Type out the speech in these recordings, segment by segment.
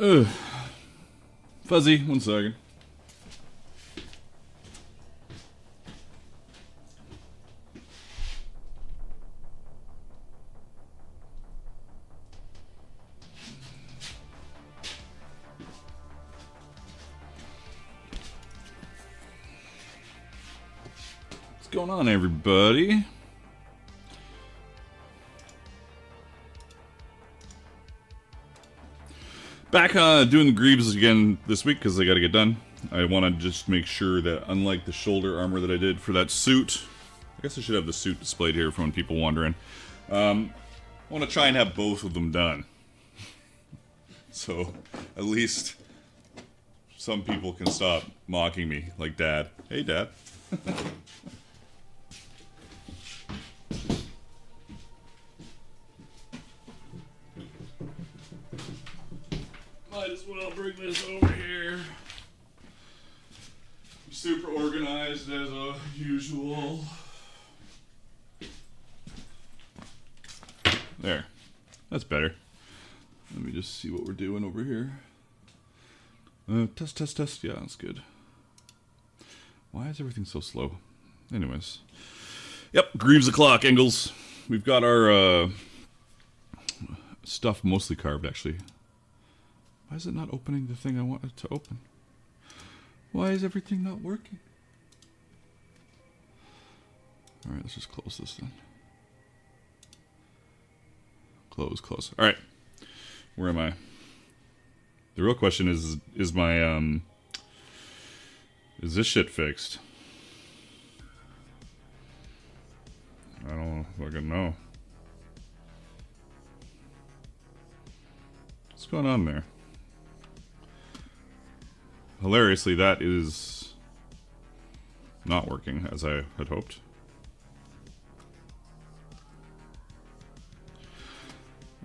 Ugh. Fuzzy, 1 second. What's going on, everybody? Back doing the Greaves again this week because they got to get done. I want to just make sure that, unlike the shoulder armor that I did for that suit, I guess I should have the suit displayed here for when people wander in. I want to try and have both of them done. So, at least some people can stop mocking me, like Dad. Hey, Dad. Might as well bring this over here. Super organized as usual. There. That's better. Let me just see what we're doing over here. Test. Yeah, that's good. Why is everything so slow? Anyways. Yep, Greaves o'clock, Engels. We've got our stuff mostly carved, actually. Why is it not opening the thing I wanted to open? Why is everything not working? Alright, let's just close this then. Close. Alright. Where am I? The real question is my, is this shit fixed? I don't fucking know. What's going on there? Hilariously, that is not working as I had hoped.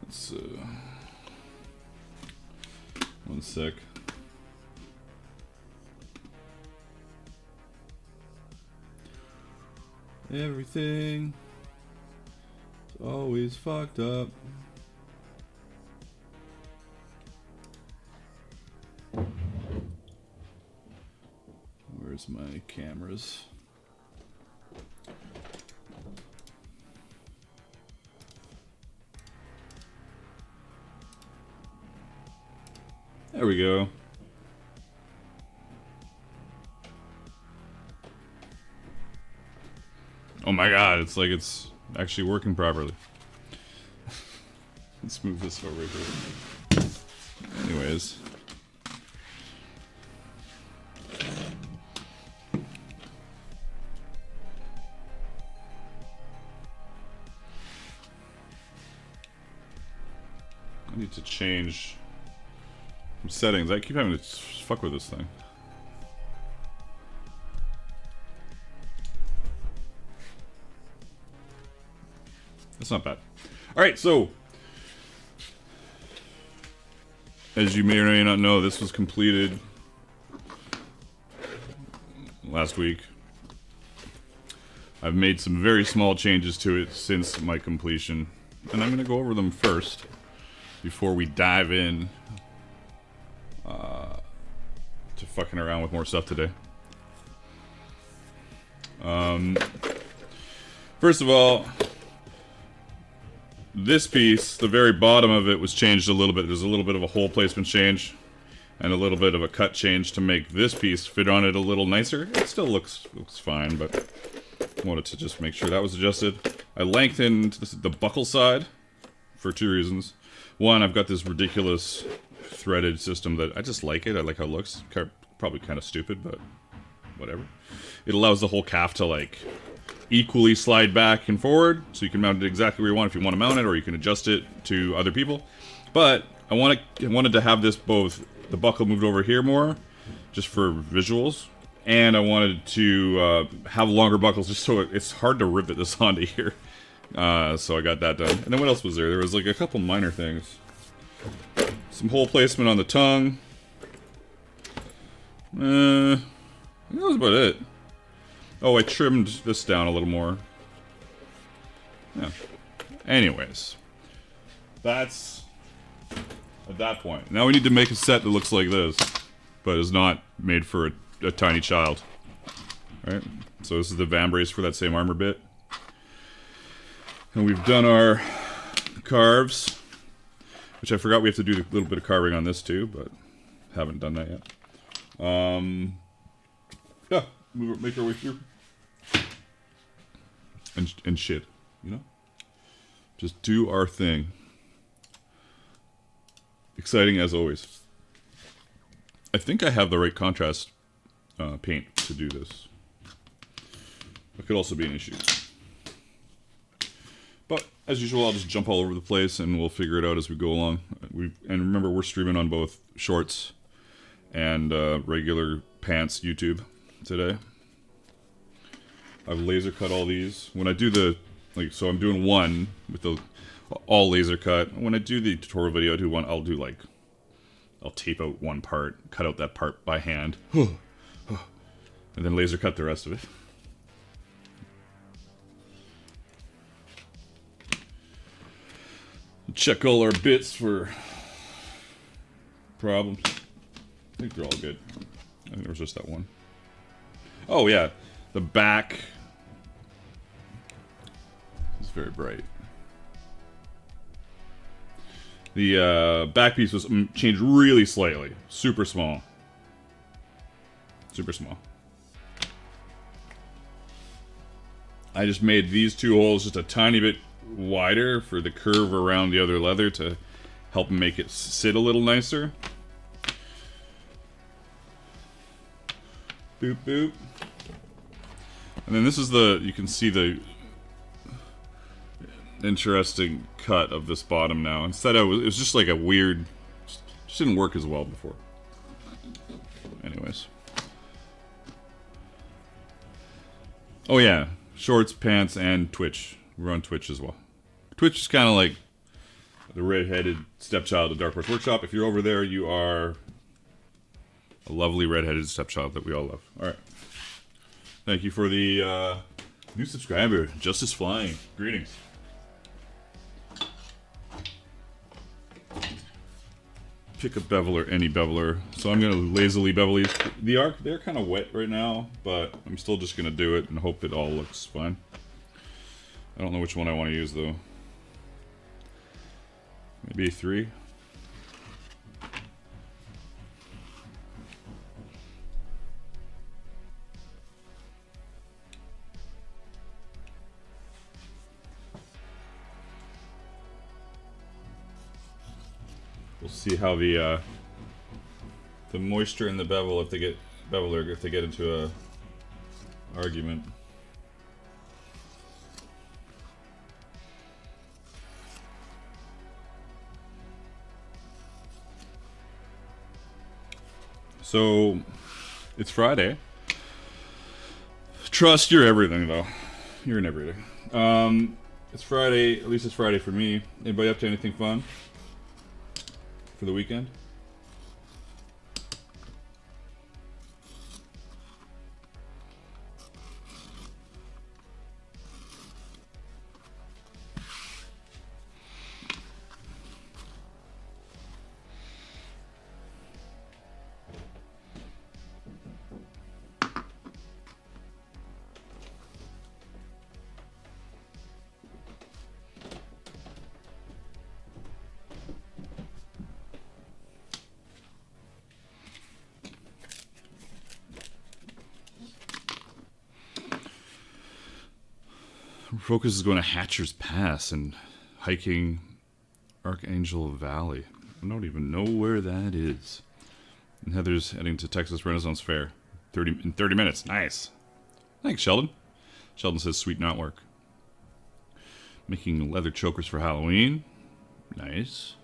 Let's, 1 sec. Everything is always fucked up. Where's my cameras? There we go. Oh my god, it's like it's actually working properly. Let's move this over here. Anyways. I need to change some settings. I keep having to fuck with this thing. That's not bad. Alright, so as you may or may not know, this was completed last week. I've made some very small changes to it since my completion, and I'm going to go over them first before we dive in to fucking around with more stuff today. First of all, this piece, the very bottom of it was changed a little bit. There's a little bit of a hole placement change and a little bit of a cut change to make this piece fit on it a little nicer. It still looks fine, but I wanted to just make sure that was adjusted. I lengthened the buckle side for 2 reasons. One, I've got this ridiculous threaded system that I just like it. I like how it looks. Probably kind of stupid, but whatever. It allows the whole calf to like equally slide back and forward, so you can mount it exactly where you want if you want to mount it, or you can adjust it to other people. But I wanted to have this both the buckle moved over here more, just for visuals, and I wanted to have longer buckles just so it's hard to rivet this onto here. So I got that done. And then what else was there? There was like a couple minor things. Some hole placement on the tongue. I think that was about it. Oh, I trimmed this down a little more. Yeah. Anyways. That's at that point. Now we need to make a set that looks like this, but is not made for a tiny child. Alright, so this is the vambrace for that same armor bit. And we've done our carves, which I forgot we have to do a little bit of carving on this too, but haven't done that yet. Yeah, make our way through. And shit, you know? Just do our thing. Exciting as always. I think I have the right contrast paint to do this. It could also be an issue. But, as usual, I'll just jump all over the place and we'll figure it out as we go along. And remember, we're streaming on both Shorts and regular Pants YouTube today. I've laser cut all these. When I do the, so I'm doing one with the all laser cut. When I do the tutorial video, I do one, I'll tape out one part, cut out that part by hand, and then laser cut the rest of it. Check all our bits for problems. I think they're all good. I think there was just that one. Oh yeah, the back is very bright. The back piece was changed really slightly. Super small. Super small. I just made these two holes just a tiny bit wider for the curve around the other leather to help make it sit a little nicer. Boop, boop. And then this is you can see the interesting cut of this bottom now. Instead it was just like a weird, just didn't work as well before. Anyways. Oh yeah, Shorts, Pants, and Twitch. We're on Twitch as well. Twitch is kind of like the redheaded stepchild of Dark Horse Workshop. If you're over there, you are a lovely redheaded stepchild that we all love. Alright. Thank you for the new subscriber, Justice Flying. Greetings. Pick a beveler, any beveler. So I'm going to lazily bevel these. They're kind of wet right now, but I'm still just going to do it and hope it all looks fine. I don't know which one I want to use though. Maybe 3. We'll see how the moisture in the bevel if they get into a argument. So, it's Friday. Trust, you're everything, though. You're in everything. It's Friday. At least it's Friday for me. Anybody up to anything fun for the weekend? Focus is going to Hatcher's Pass and hiking Archangel Valley. I don't even know where that is. And Heather's heading to Texas Renaissance Fair in 30 minutes. Nice. Thanks, Sheldon. Sheldon says sweet knotwork. Making leather chokers for Halloween. Nice.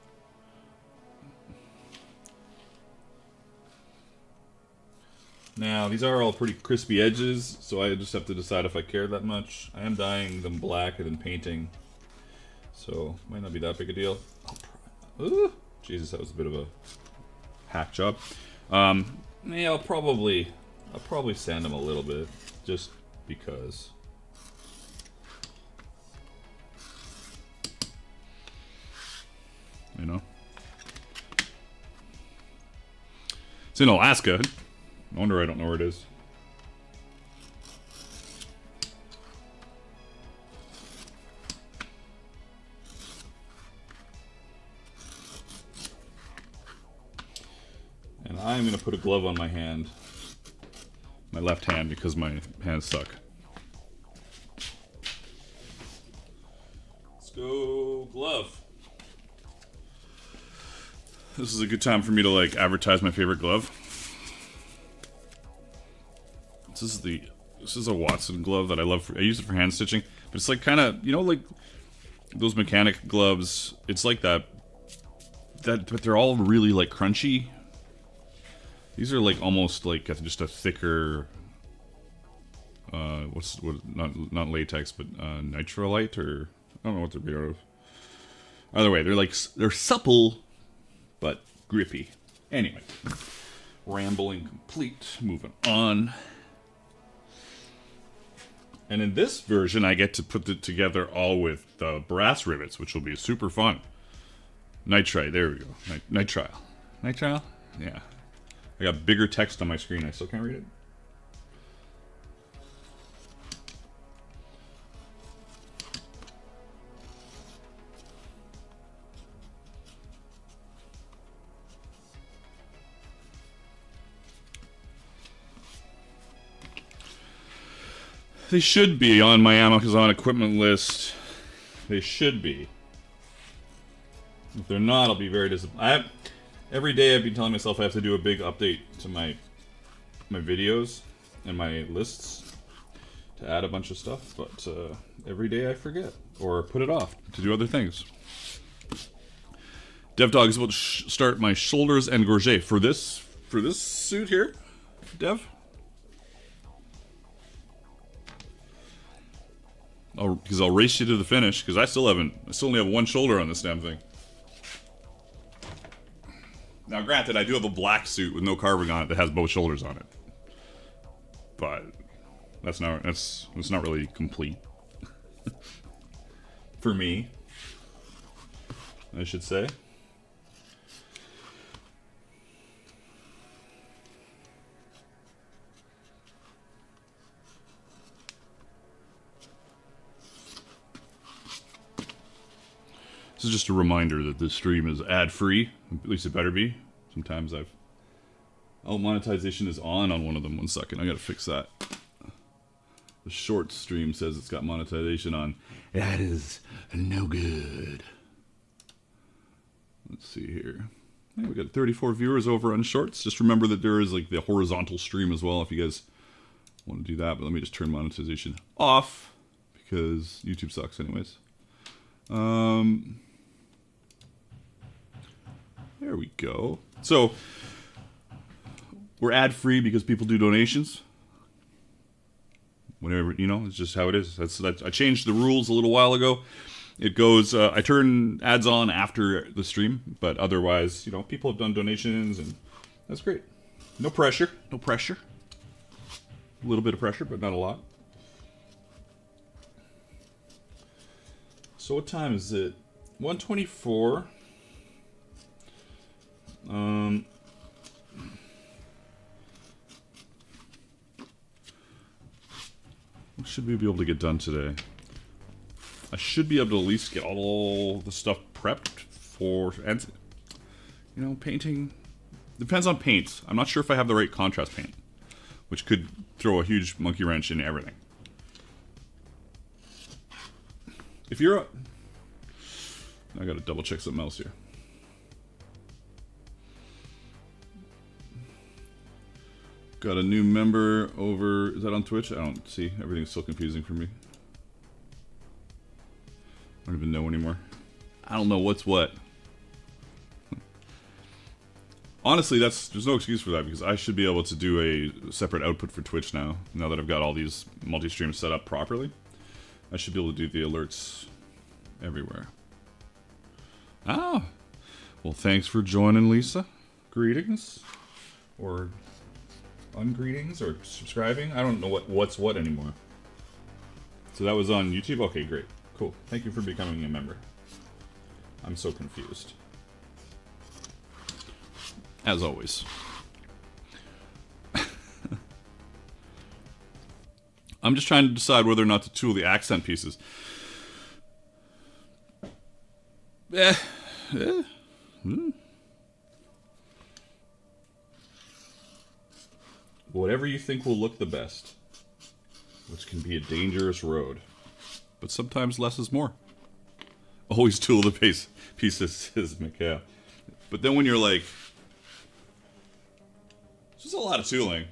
Now, these are all pretty crispy edges, so I just have to decide if I care that much. I am dyeing them black and then painting, so might not be that big a deal. Ooh, Jesus, that was a bit of a hack job. Yeah, I'll probably sand them a little bit, just because. You know? It's in Alaska. No wonder I don't know where it is. And I'm going to put a glove on my hand. My left hand, because my hands suck. Let's go glove. This is a good time for me to like advertise my favorite glove. This is a Watson glove that I love. I use it for hand stitching, but it's like kind of, you know, like those mechanic gloves. It's like that, but they're all really like crunchy. These are like almost like just a thicker, not latex, but nitrolite, or I don't know what they're made of. Either way, they're supple, but grippy. Anyway, rambling complete. Moving on. And in this version, I get to put it together all with the brass rivets, which will be super fun. Nitride, there we go. Nitrile. Nitrile? Yeah. I got bigger text on my screen. I still can't read it. They should be on my Amazon equipment list. They should be. If they're not, I'll be very disappointed. Every day I've been telling myself I have to do a big update to my videos and my lists to add a bunch of stuff, but every day I forget or put it off to do other things. DevDog is about to start my shoulders and gorget for this suit here, Dev. Because I'll race you to the finish, because I still only have one shoulder on this damn thing. Now, granted, I do have a black suit with no carving on it that has both shoulders on it, but that's not really complete for me, I should say. This is just a reminder that this stream is ad-free. At least it better be. Sometimes Oh, monetization is on one of them. 1 second, I gotta fix that. The short stream says it's got monetization on. That is no good. Let's see here. Hey, we got 34 viewers over on shorts. Just remember that there is like the horizontal stream as well if you guys want to do that. But let me just turn monetization off because YouTube sucks anyways. There we go. So, we're ad-free because people do donations. Whenever, you know, it's just how it is. I changed the rules a little while ago. It goes, I turn ads on after the stream, but otherwise, you know, people have done donations, and that's great. No pressure. No pressure. A little bit of pressure, but not a lot. So what time is it? 1:24. What should we be able to get done today? I should be able to at least get all the stuff prepped for, and you know, painting. Depends on paints. I'm not sure if I have the right contrast paint, which could throw a huge monkey wrench in everything. If you're I gotta double check something else here. Got a new member over, is that on Twitch? I don't see, everything's so confusing for me. I don't even know anymore. I don't know what's what. Honestly, there's no excuse for that because I should be able to do a separate output for Twitch now that I've got all these multi-streams set up properly. I should be able to do the alerts everywhere. Ah! Well, thanks for joining, Lisa. Greetings. Or ungreetings, or subscribing. I don't know what's what anymore. So that was on YouTube? Okay, great. Cool. Thank you for becoming a member. I'm so confused. As always. I'm just trying to decide whether or not to tool the accent pieces. Whatever you think will look the best, which can be a dangerous road. But sometimes less is more. Always tool the pieces, says Mikhail. But then when you're like, it's just a lot of tooling.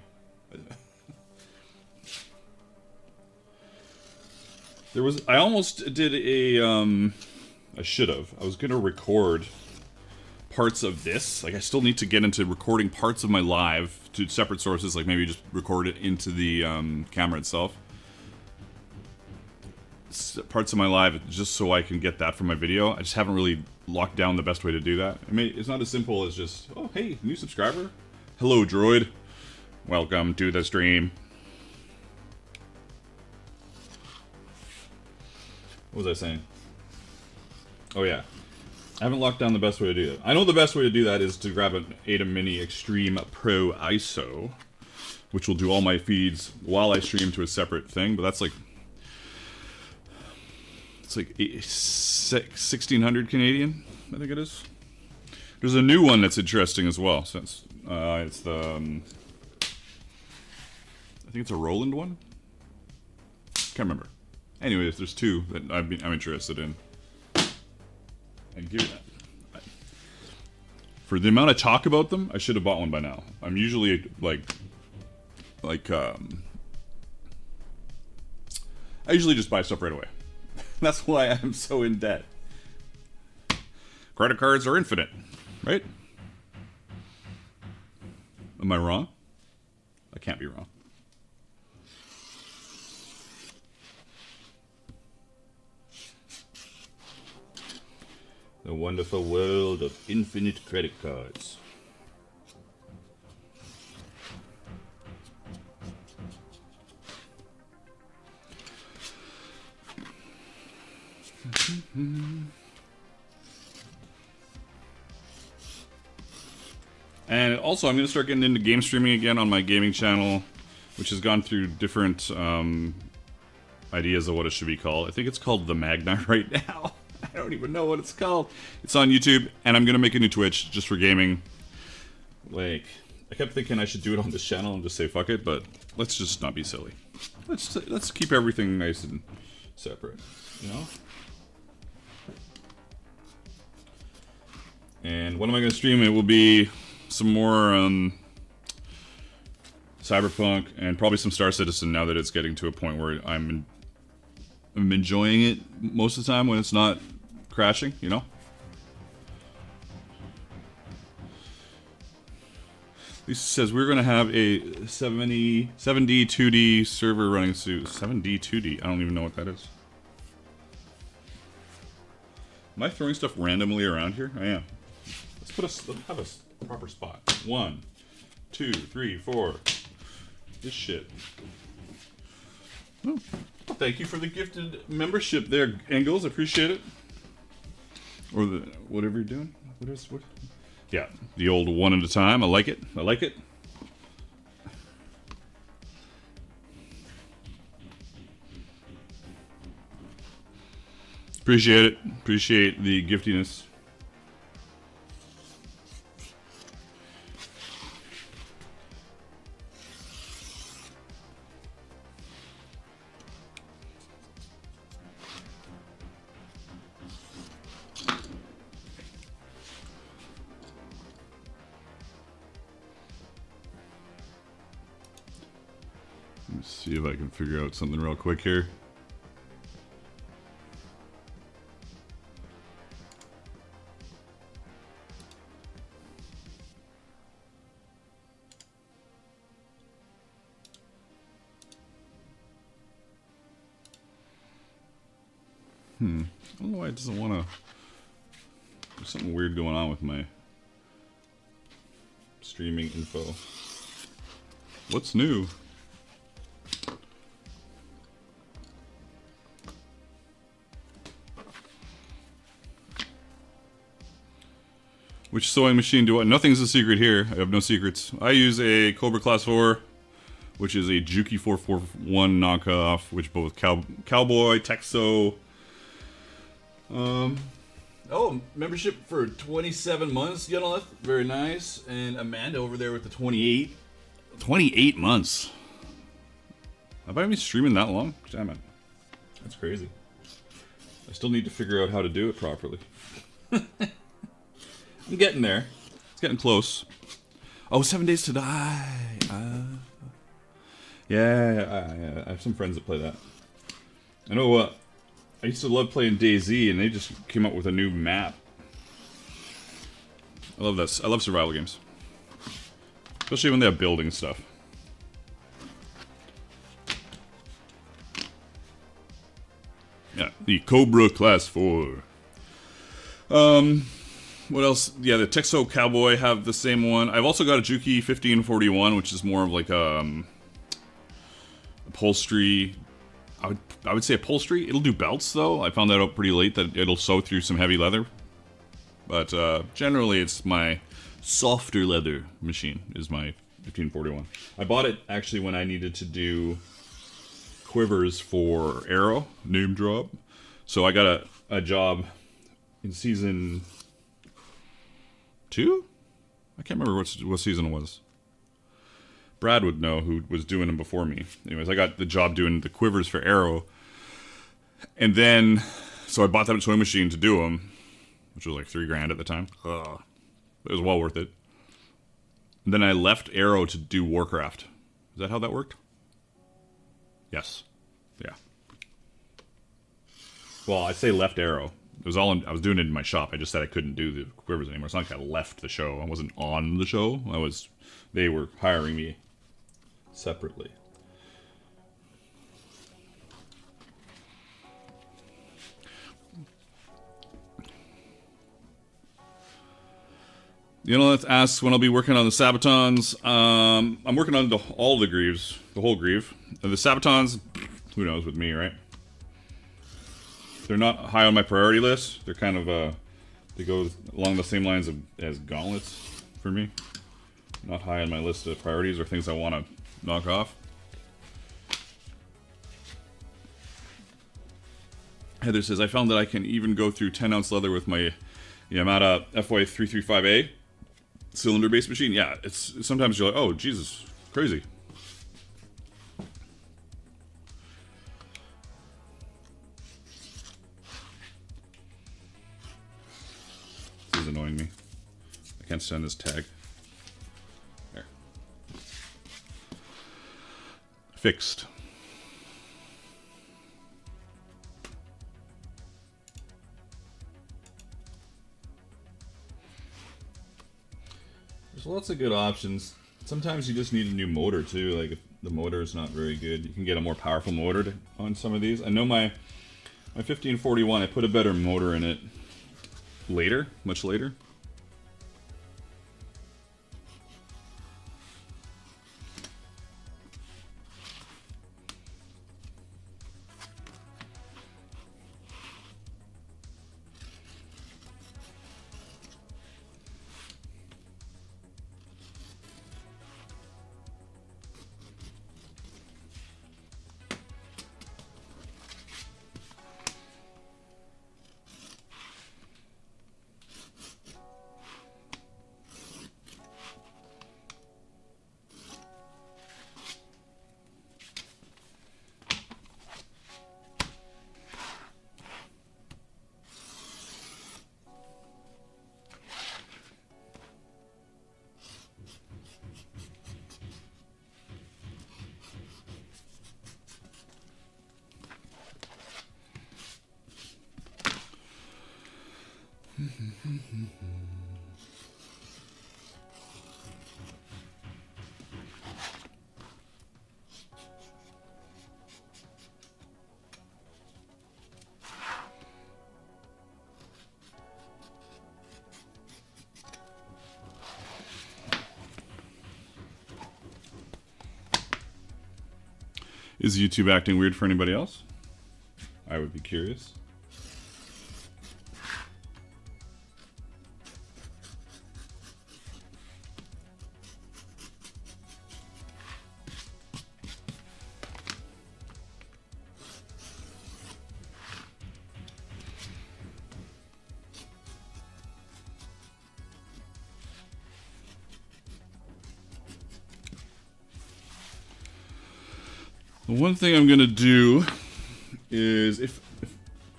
I almost did I should have. I was going to record parts of this. Like, I still need to get into recording parts of my live to separate sources, like maybe just record it into the camera itself. Parts of my live just so I can get that from my video. I just haven't really locked down the best way to do that. I mean, it's not as simple as just, oh, hey, new subscriber. Hello, droid. Welcome to the stream. What was I saying? Oh, yeah. I haven't locked down the best way to do that. I know the best way to do that is to grab an ADA Mini Extreme Pro ISO, which will do all my feeds while I stream to a separate thing, but that's like... It's like 1,600 Canadian, I think it is. There's a new one that's interesting as well, since it's the... I think it's a Roland one? Can't remember. Anyways, there's two that I'm interested in. And give that. For the amount of talk about them, I should have bought one by now. I'm usually I usually just buy stuff right away. That's why I'm so in debt. Credit cards are infinite, right? Am I wrong? I can't be wrong. The wonderful world of infinite credit cards. And also, I'm going to start getting into game streaming again on my gaming channel, which has gone through different ideas of what it should be called. I think it's called The Magna right now. I don't even know what it's called. It's on YouTube, and I'm going to make a new Twitch just for gaming. Like, I kept thinking I should do it on this channel and just say fuck it, but let's just not be silly. Let's keep everything nice and separate, you know? And what am I going to stream? It will be some more Cyberpunk and probably some Star Citizen now that it's getting to a point where I'm enjoying it most of the time when it's not crashing, you know? Lisa says we're going to have a 7D 2D server running soon. 7D 2D? I don't even know what that is. Am I throwing stuff randomly around here? I am. Let's have a proper spot. 1, 2, 3, 4. This shit. Oh, thank you for the gifted membership there, Engels. Appreciate it. Or the whatever you're doing. What? Yeah, the old one at a time. I like it. I like it. Appreciate it. Appreciate the giftiness. Let's see if I can figure out something real quick here. I don't know why it doesn't want to... There's something weird going on with my streaming info. What's new? Which sewing machine do I... Nothing's a secret here. I have no secrets. I use a Cobra Class 4 which is a Juki 441 knockoff, which both Cowboy, Texo. Oh, membership for 27 months, Yonalith. Very nice. And Amanda over there with the 28. 28 months. Have I been streaming that long? Damn it. That's crazy. I still need to figure out how to do it properly. I'm getting there. It's getting close. Oh, 7 Days to Die. Yeah, I have some friends that play that. I know I used to love playing DayZ, and they just came up with a new map. I love this. I love survival games. Especially when they have building stuff. Yeah, the Cobra Class 4. What else? Yeah, the Texo Cowboy have the same one. I've also got a Juki 1541, which is more of like upholstery. I would say upholstery. It'll do belts, though. I found that out pretty late, that it'll sew through some heavy leather. But generally, it's my softer leather machine, is my 1541. I bought it, actually, when I needed to do quivers for Arrow, name drop. So I got a job in season 2? I can't remember what season it was. Brad would know, who was doing them before me. Anyways, I got the job doing the quivers for Arrow. And then, so I bought that sewing machine to do them, which was like $3,000 at the time. It was well worth it. And then I left Arrow to do Warcraft. Is that how that worked? Yes. Yeah. Well, I say left Arrow. It was all I was doing it in my shop. I just said I couldn't do the quivers anymore. It's not like I left the show. I wasn't on the show. They were hiring me separately. You know, let's ask when I'll be working on the Sabatons. I'm working on all the Greaves, the whole Greave. And the Sabatons, who knows with me, right? They're not high on my priority list. They're kind of, they go along the same lines as gauntlets for me. Not high on my list of priorities or things I want to knock off. Heather says, I found that I can even go through 10-ounce leather with my Yamada FY335A cylinder-based machine. Yeah, it's sometimes you're like, oh, Jesus, crazy. This is annoying me. I can't stand this tag. There. Fixed. There's lots of good options. Sometimes you just need a new motor too. Like if the motor is not very good, you can get a more powerful motor on some of these. I know my 1541, I put a better motor in it later, much later. Is YouTube acting weird for anybody else? I would be curious. The one thing I'm gonna do is if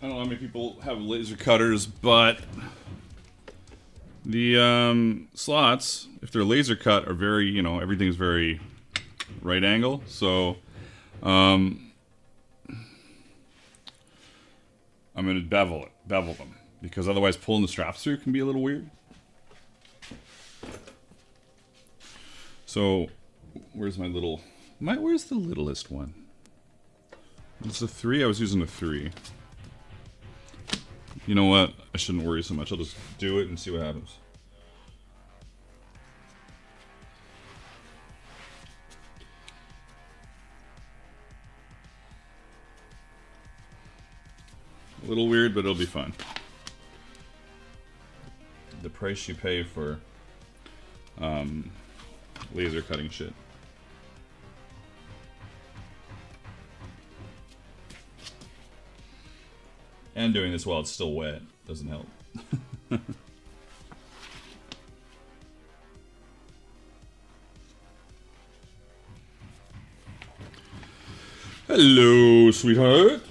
I don't know how many people have laser cutters, but the slots, if they're laser cut, are very, you know, everything's very right angle. So I'm gonna bevel them, because otherwise pulling the straps through can be a little weird. So where's my little? Where's the littlest one? It's a 3. I was using a 3. You know what? I shouldn't worry so much. I'll just do it and see what happens. A little weird, but it'll be fun. The price you pay for laser cutting shit. And doing this while it's still wet doesn't help. Hello, sweetheart.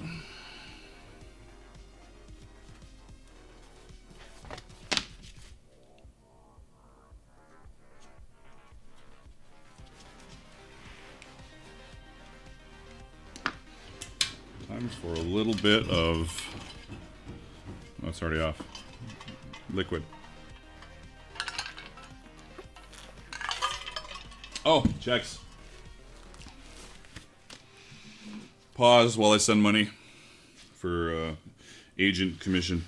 Time's for a little bit of... Oh, it's already off. Liquid. Oh, checks. Pause while I send money for agent commission.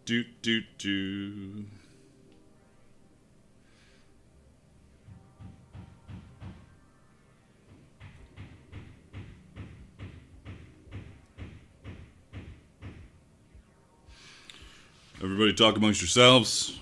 Doot, doot, doot. Everybody talk amongst yourselves.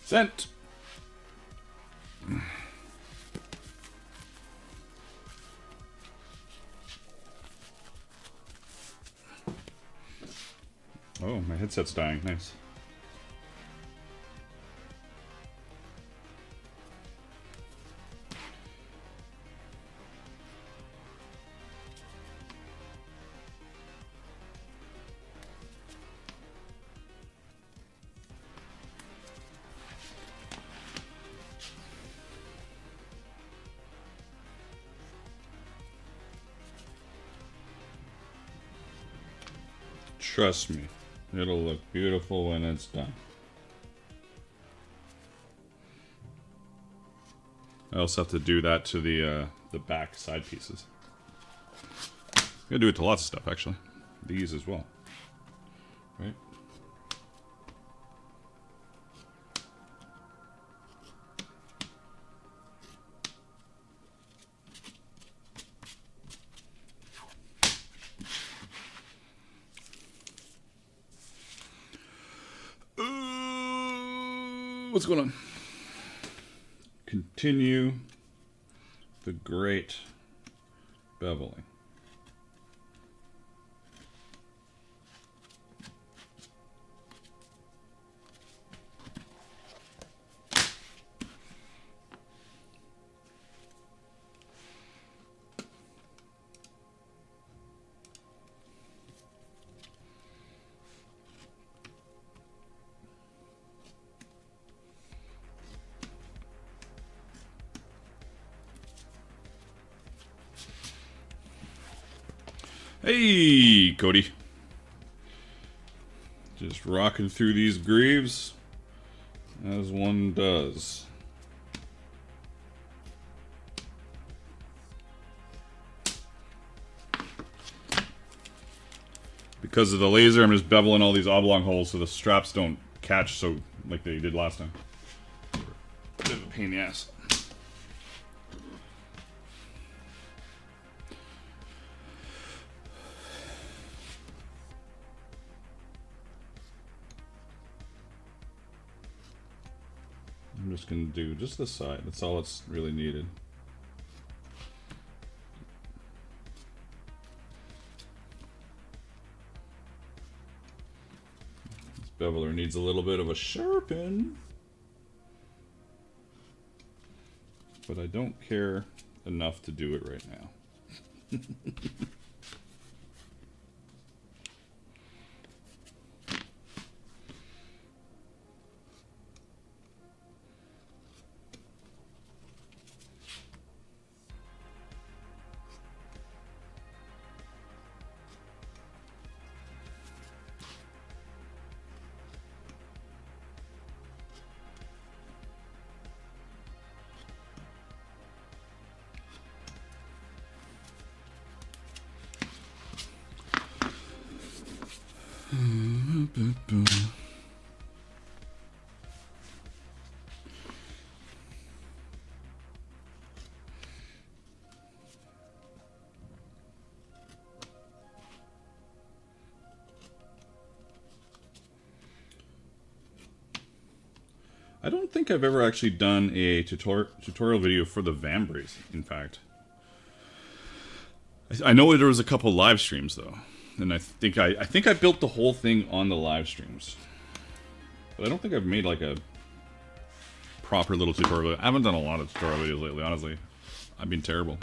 Sent. Oh, my headset's dying. Nice. Trust me, it'll look beautiful when it's done. I also have to do that to the back side pieces. I'm gonna do it to lots of stuff, actually. These as well, right? What's going on? Continue the great beveling. Hey, Cody. Just rocking through these Greaves, as one does. Because of the laser, I'm just beveling all these oblong holes so the straps don't catch so like they did last time. Bit of a pain in the ass. I'm just going to do just this side. That's all it's really needed. This beveler needs a little bit of a sharpen. But I don't care enough to do it right now. I don't think I've ever actually done a tutorial video for the Vambrace, in fact. I know there was a couple live streams though, and I think I built the whole thing on the live streams. But I don't think I've made like a proper little tutorial. I haven't done a lot of tutorial videos lately, honestly. I've been terrible.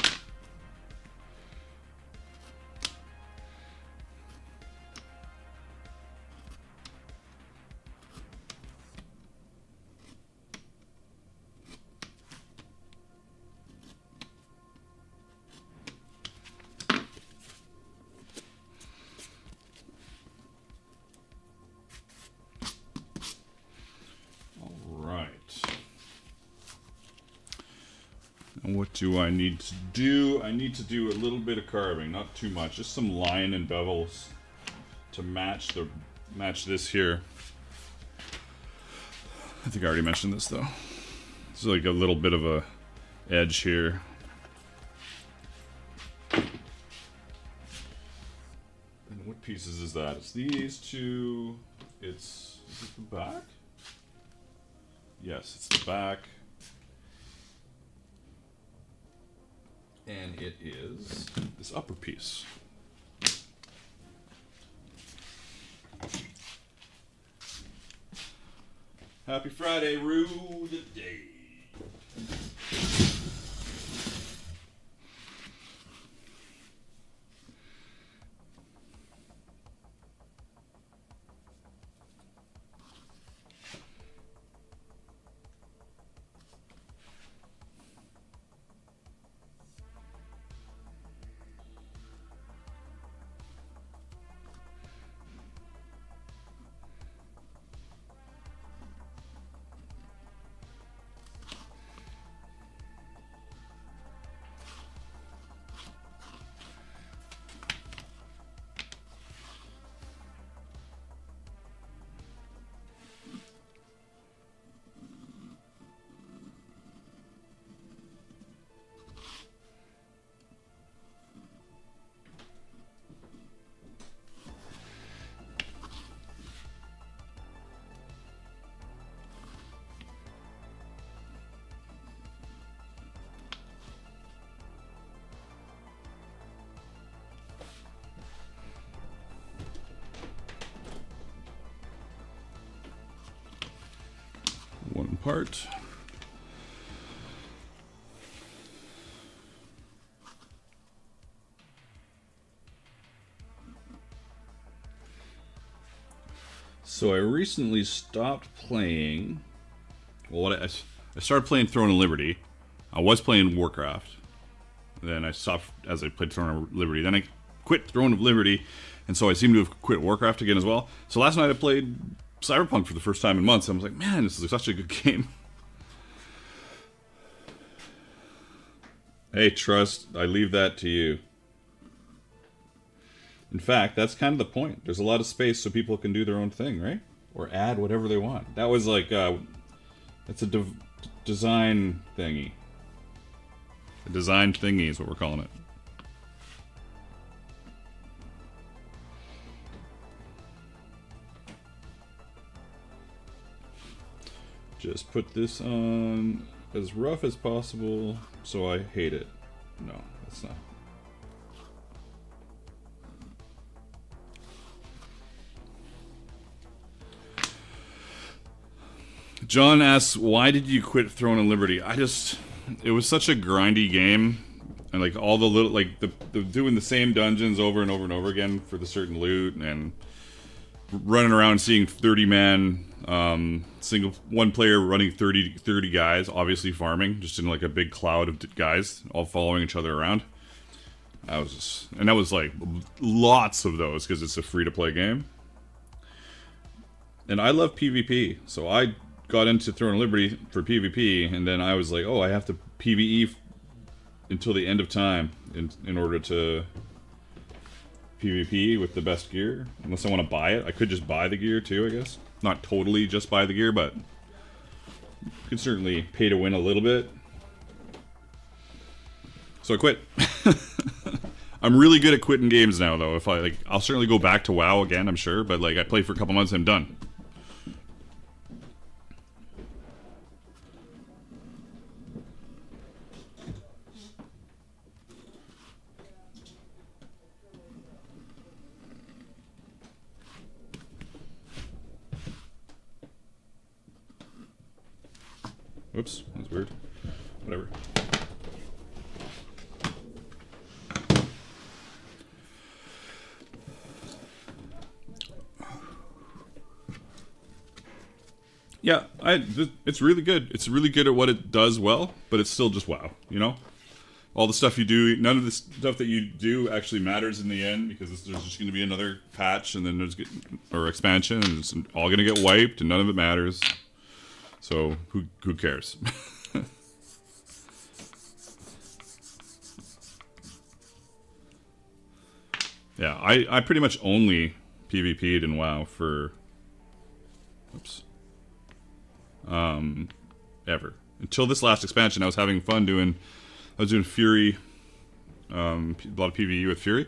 What do I need to do? I need to do a little bit of carving, not too much, just some line and bevels to match this here. I think I already mentioned this though. It's like a little bit of a edge here. And what pieces is that? It's these two. Is it the back? Yes, it's the back. And it is this upper piece. Happy Friday, rue the day. One part. So I recently stopped playing. Well, I started playing Throne of Liberty. I was playing Warcraft. Then I stopped as I played Throne of Liberty. Then I quit Throne of Liberty, and so I seem to have quit Warcraft again as well. So last night I played Cyberpunk for the first time in months. I was like, man, this is such a good game. Hey, Trust, I leave that to you. In fact, that's kind of the point. There's a lot of space so people can do their own thing, right? Or add whatever they want. That was like, that's a design thingy. A design thingy is what we're calling it. Just put this on as rough as possible so I hate it. No, that's not. John asks, why did you quit Throne of Liberty? It was such a grindy game. And like all the little, like the doing the same dungeons over and over and over again for the certain loot and running around seeing 30-man, single, one player running 30 guys, obviously farming, just in like a big cloud of guys all following each other around. That was like lots of those because it's a free-to-play game. And I love PvP, so I got into Throne of Liberty for PvP, and then I was like, oh, I have to PvE until the end of time in order to PvP with the best gear. Unless I want to buy it. I could just buy the gear too, I guess. Not totally just buy the gear, but you could certainly pay to win a little bit. So I quit. I'm really good at quitting games now, though. If I'll certainly go back to WoW again, I'm sure, but like I play for a couple months and I'm done. Whoops, that's weird. Whatever. Yeah, it's really good. It's really good at what it does well, but it's still just WoW, you know? All the stuff you do, none of the stuff that you do actually matters in the end because there's just going to be another patch and then or expansion and it's all going to get wiped and none of it matters. So who cares? Yeah, I pretty much only PvP'd in WoW for ever. Until this last expansion, I was having fun doing Fury, a lot of PvE with Fury.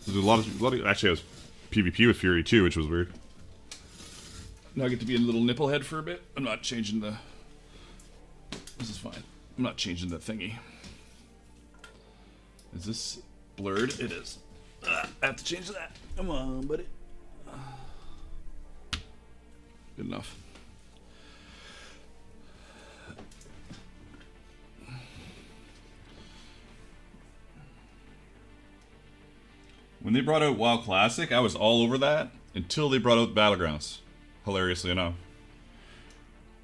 There's a lot of actually I was PvP with Fury too, which was weird. Now I get to be a little nipplehead for a bit. I'm not changing the... This is fine. I'm not changing the thingy. Is this blurred? It is. I have to change that. Come on, buddy. Good enough. When they brought out WoW Classic, I was all over that until they brought out Battlegrounds. Hilariously enough.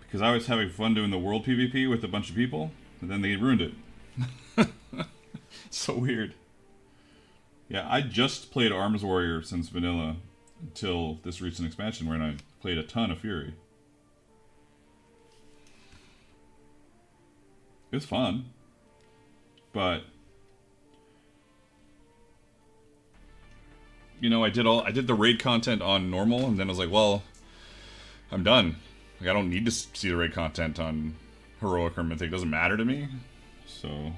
Because I was having fun doing the world PvP with a bunch of people, and then they ruined it. So weird. Yeah, I just played Arms Warrior since vanilla until this recent expansion where I played a ton of Fury. It was fun. But you know, I did the raid content on normal, and then I was like, well, I'm done. Like, I don't need to see the raid content on heroic or mythic. It doesn't matter to me. So,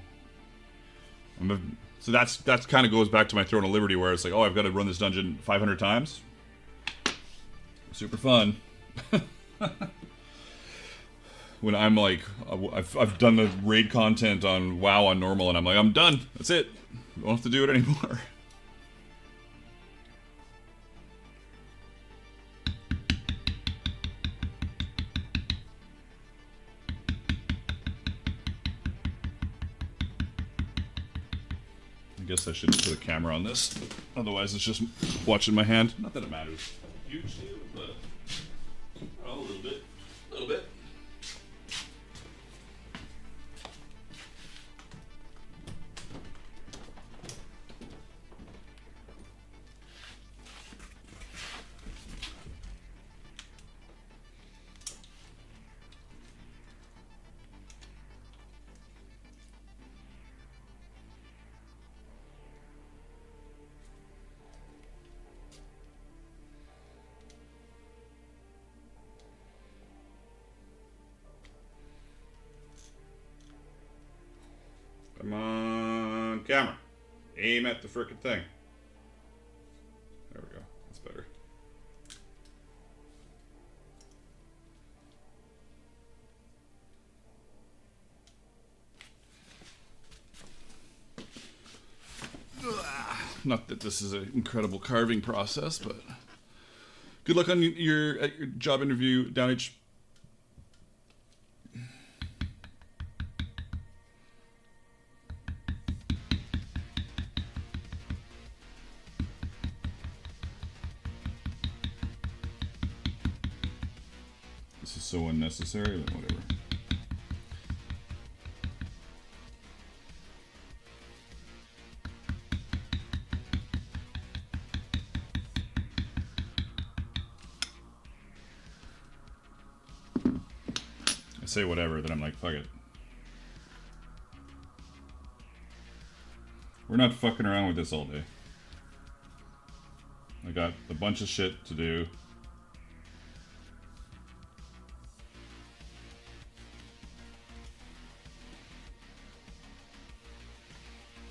so that's kind of goes back to my Throne of Liberty, where it's like, oh, I've got to run this dungeon 500 times. Super fun. When I'm like, I've done the raid content on WoW on normal, and I'm like, I'm done. That's it. I don't have to do it anymore. I guess I should put a camera on this. Otherwise, it's just watching my hand. Not that it matters hugely, but a little bit. A little bit. camera. Aim at the frickin' thing. There we go. That's better. Not that this is an incredible carving process, but good luck on your job interview, Downage. This is so unnecessary, but whatever. Say whatever, then I'm like, fuck it. We're not fucking around with this all day. I got a bunch of shit to do.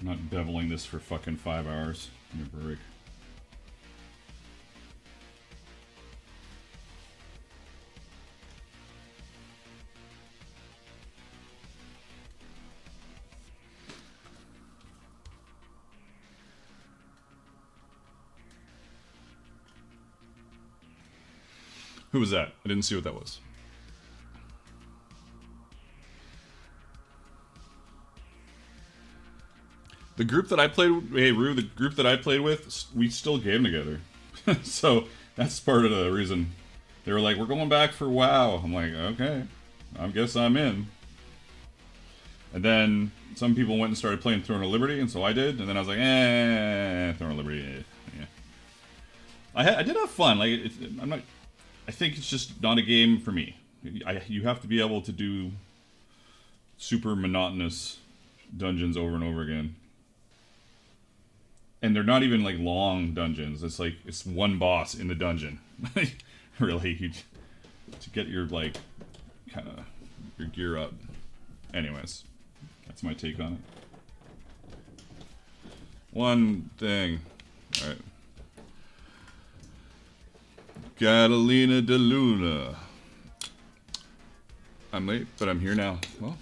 I'm not beveling this for fucking 5 hours. Give me a break. Who was that? I didn't see what that was. The group that I played with, hey Rue, the group that I played with, we still game together. So that's part of the reason. They were like, we're going back for WoW. I'm like, okay, I guess I'm in. And then some people went and started playing Throne of Liberty, and so I did. And then I was like, Throne of Liberty, yeah. I did have fun. Like, I'm not. I think it's just not a game for me. You have to be able to do super monotonous dungeons over and over again. And they're not even like long dungeons. It's like, it's one boss in the dungeon. Really, to get your like, kind of, your gear up. Anyways, that's my take on it. One thing. Alright. Catalina de Luna. I'm late, but I'm here now. Well,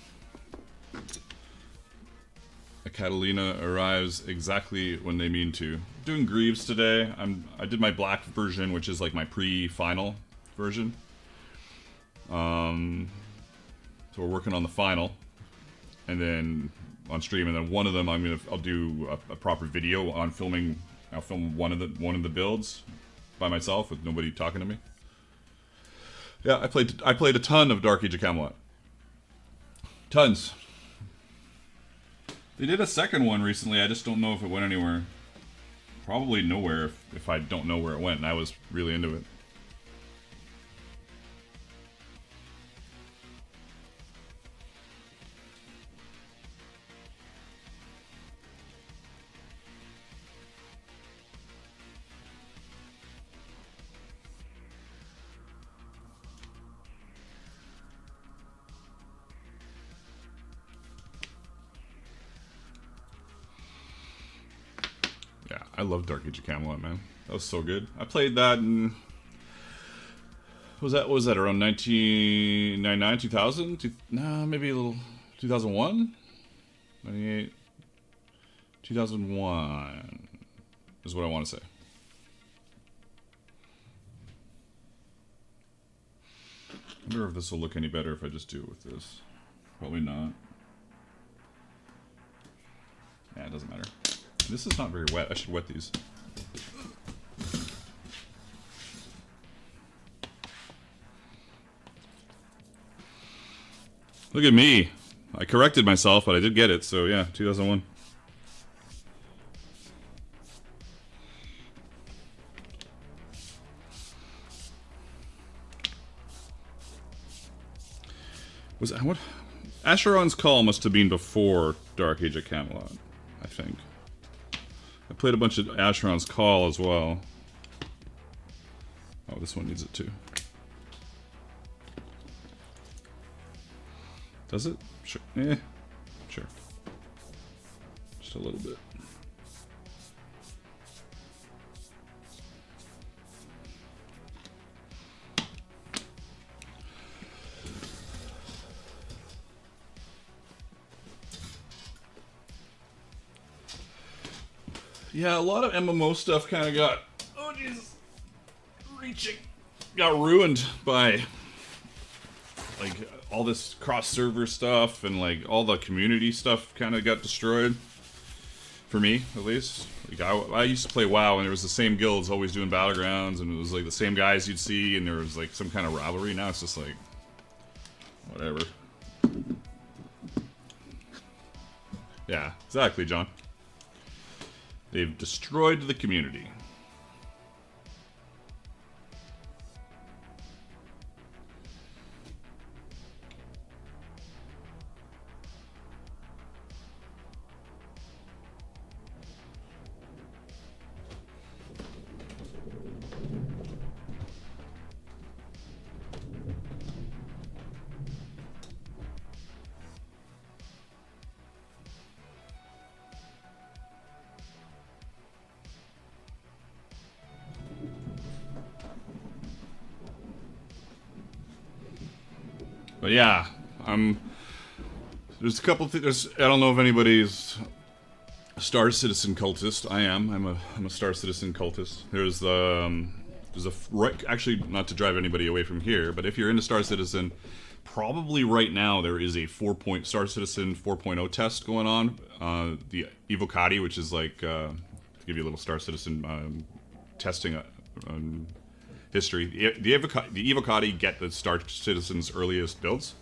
a Catalina arrives exactly when they mean to. Doing Greaves today. I did my black version, which is like my pre-final version. So we're working on the final, and then on stream, and then one of them I'll do a proper video on filming. I'll film one of the builds by myself with nobody talking to me. Yeah, I played a ton of Dark Age of Camelot. Tons. They did a second one recently. I just don't know if it went anywhere. Probably nowhere if I don't know where it went, and I was really into it. I love Dark Age of Camelot, man. That was so good. I played that in... What was that around 1999, 2000? Nah, maybe a little... 2001? 98? 2001 is what I want to say. I wonder if this will look any better if I just do it with this. Probably not. Yeah, it doesn't matter. This is not very wet. I should wet these. Look at me. I corrected myself, but I did get it. So yeah, 2001. Was that what? Acheron's Call must have been before Dark Age of Camelot, I think. I played a bunch of Acheron's Call as well. Oh, this one needs it too. Does it? Sure. Sure. Just just a little bit. Yeah, a lot of MMO stuff kind of got, oh Jesus, got ruined by like all this cross-server stuff, and like all the community stuff kind of got destroyed. For me, at least. Like I used to play WoW, and there was the same guilds always doing battlegrounds, and it was like the same guys you'd see, and there was like some kind of rivalry. Now it's just like, whatever. Yeah, exactly, John. They've destroyed the community. But yeah, there's a couple things. I don't know if anybody's a Star Citizen cultist. I am. I'm a Star Citizen cultist. There's actually, not to drive anybody away from here, but if you're into Star Citizen, probably right now there is a Star Citizen 4.0 test going on. The Evocati, which is like, to give you a little Star Citizen testing history. The Evocati get the Star Citizen's earliest builds.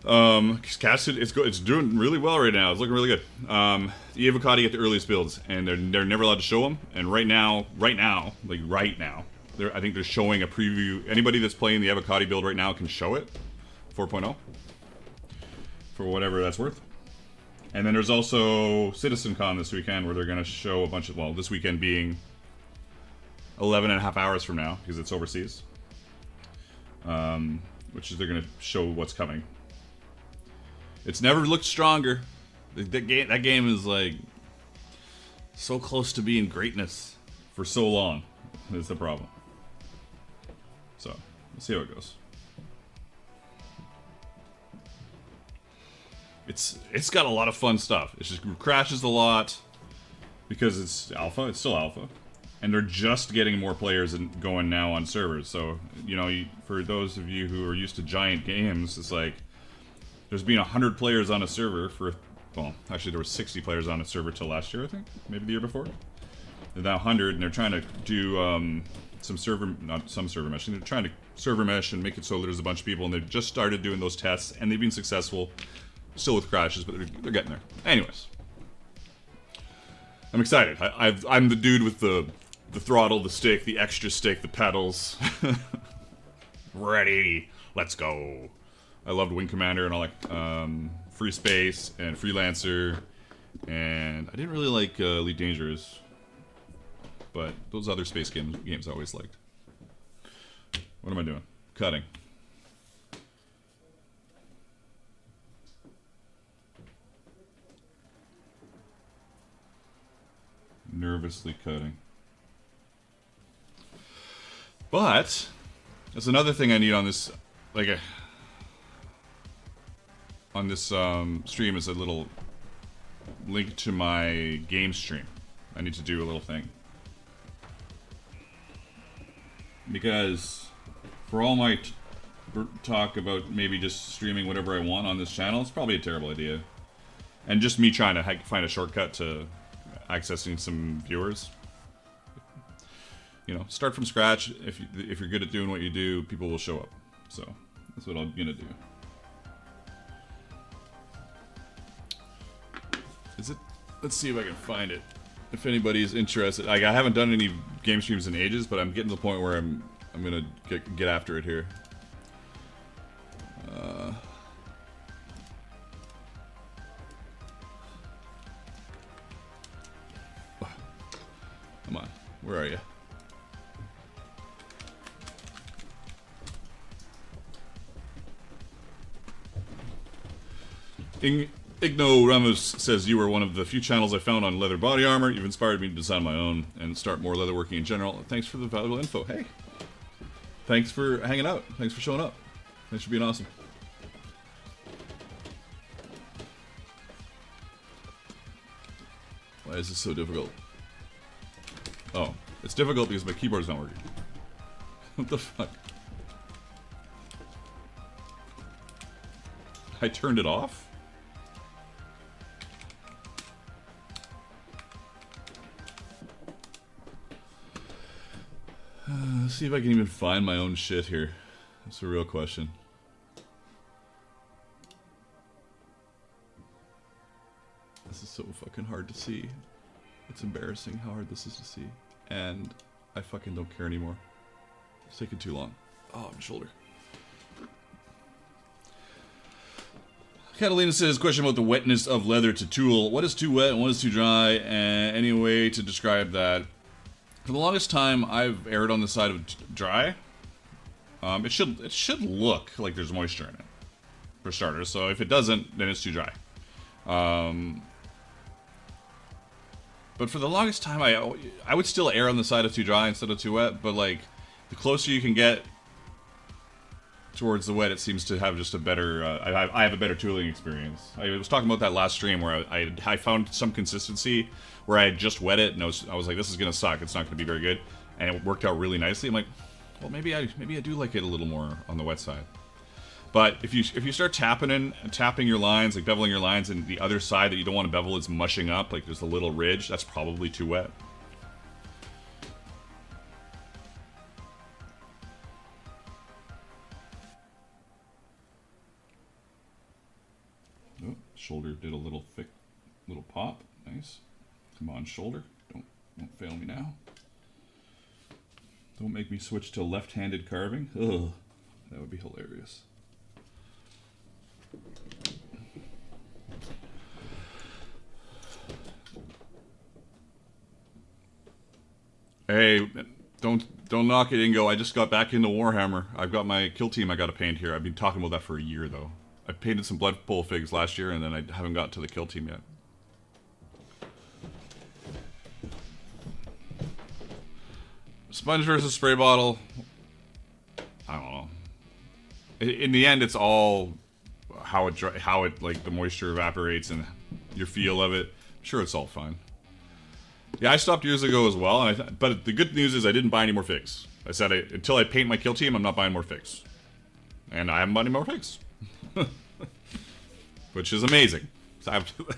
It's doing really well right now. It's looking really good. The Evocati get the earliest builds, and they're never allowed to show them. And right now, I think they're showing a preview. Anybody that's playing the Evocati build right now can show it, 4.0, for whatever that's worth. And then there's also CitizenCon this weekend, where they're going to show a bunch of, well, this weekend being 11 and a half hours from now, because it's overseas. Which is, they're going to show what's coming. It's never looked stronger. That game is like so close to being greatness for so long. Is the problem. So, let's see how it goes. It's got a lot of fun stuff. It just crashes a lot because it's alpha. It's still alpha. And they're just getting more players going now on servers. So, you know, for those of you who are used to giant games, it's like there's been 100 players on a server for, well, actually there were 60 players on a server till last year, I think. Maybe the year before. They're now 100, and they're trying to do meshing. They're trying to server mesh and make it so there's a bunch of people, and they've just started doing those tests, and they've been successful. Still with crashes, but they're getting there. Anyways. I'm excited. I'm the dude with the throttle, the stick, the extra stick, the pedals. Ready. Let's go. I loved Wing Commander and all that. Free Space and Freelancer. And I didn't really like Elite Dangerous. But those other space games I always liked. What am I doing? Cutting. Nervously cutting. But there's another thing I need on this, stream, is a little link to my game stream. I need to do a little thing, because for all my talk about maybe just streaming whatever I want on this channel, it's probably a terrible idea, and just me trying to find a shortcut to accessing some viewers. You know, start from scratch. If you're good at doing what you do, people will show up. So that's what I'm gonna do. Is it? Let's see if I can find it. If anybody's interested, I haven't done any game streams in ages, but I'm getting to the point where I'm gonna get after it here. Come on, where are you? Igno Ramos says, you were one of the few channels I found on leather body armor. You've inspired me to design my own and start more leatherworking in general. Thanks for the valuable info. Hey, thanks for hanging out. Thanks for showing up. Thanks for being awesome. Why is this so difficult? Oh, it's difficult because my keyboard's not working. What the fuck? I turned it off? Let's see if I can even find my own shit here. That's a real question. This is so fucking hard to see. It's embarrassing how hard this is to see. And I fucking don't care anymore. It's taking too long. Oh, my shoulder. Catalina says, question about the wetness of leather to tool. What is too wet and what is too dry? And any way to describe that? For the longest time, I've erred on the side of dry. It should look like there's moisture in it, for starters. So if it doesn't, then it's too dry. But for the longest time, I would still err on the side of too dry instead of too wet. But like, the closer you can get towards the wet, it seems to have just a better. I have a better tooling experience. I was talking about that last stream where I found some consistency where I had just wet it, and I was like, this is gonna suck. It's not gonna be very good, and it worked out really nicely. I'm like, well, maybe I do like it a little more on the wet side. But if you start tapping your lines, like beveling your lines, and the other side that you don't want to bevel is mushing up, like there's a little ridge, that's probably too wet. Oh, shoulder did a little thick, little pop. Nice. Come on, shoulder. Don't fail me now. Don't make me switch to left-handed carving. Ugh, that would be hilarious. Hey, don't knock it, Ingo. I just got back into Warhammer. I've got my kill team I got to paint here. I've been talking about that for a year, though. I painted some Blood Bowl figs last year, and then I haven't got to the kill team yet. Sponge versus spray bottle. I don't know. In the end, it's all how it like the moisture evaporates and your feel of it. I'm sure it's all fine. Yeah, I stopped years ago as well. But the good news is I didn't buy any more figs. I said until I paint my kill team, I'm not buying more figs, and I haven't bought any more figs, which is amazing.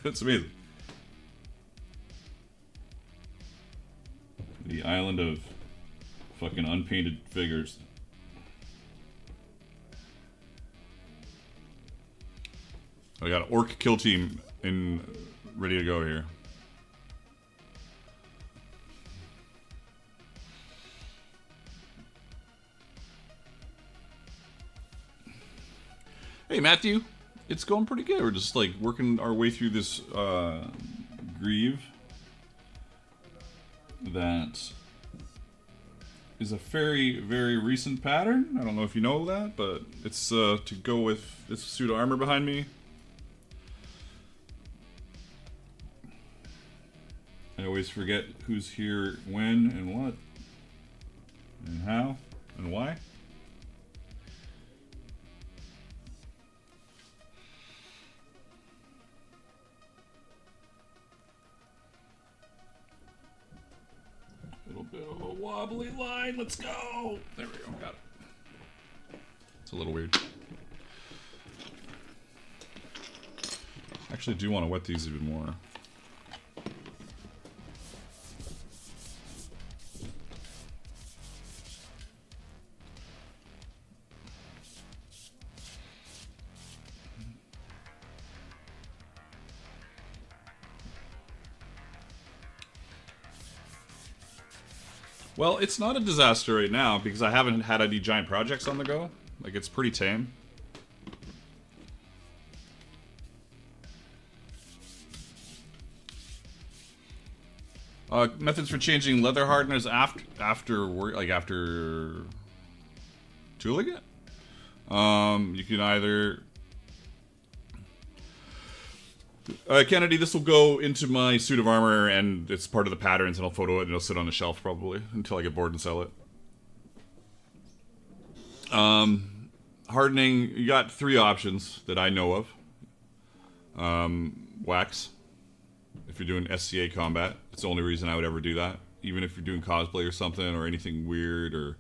It's amazing. The island of fucking unpainted figures. I got an orc kill team ready to go here. Hey Matthew, it's going pretty good. We're just like working our way through this Greave that is a very, very recent pattern. I don't know if you know that, but it's to go with this suit of armor behind me. I always forget who's here when and what and how and why. A little bit of a wobbly line. Let's go. There we go. Got it. It's a little weird. Actually, do want to wet these even more. Well, it's not a disaster right now because I haven't had any giant projects on the go. Like, it's pretty tame. Methods for changing leather hardness after tooling it. You can either Kennedy, this will go into my suit of armor, and it's part of the patterns, and I'll photo it, and it'll sit on the shelf probably until I get bored and sell it. Hardening, you got 3 options that I know of. Wax. If you're doing SCA combat, it's the only reason I would ever do that. Even if you're doing cosplay or something, or anything weird, or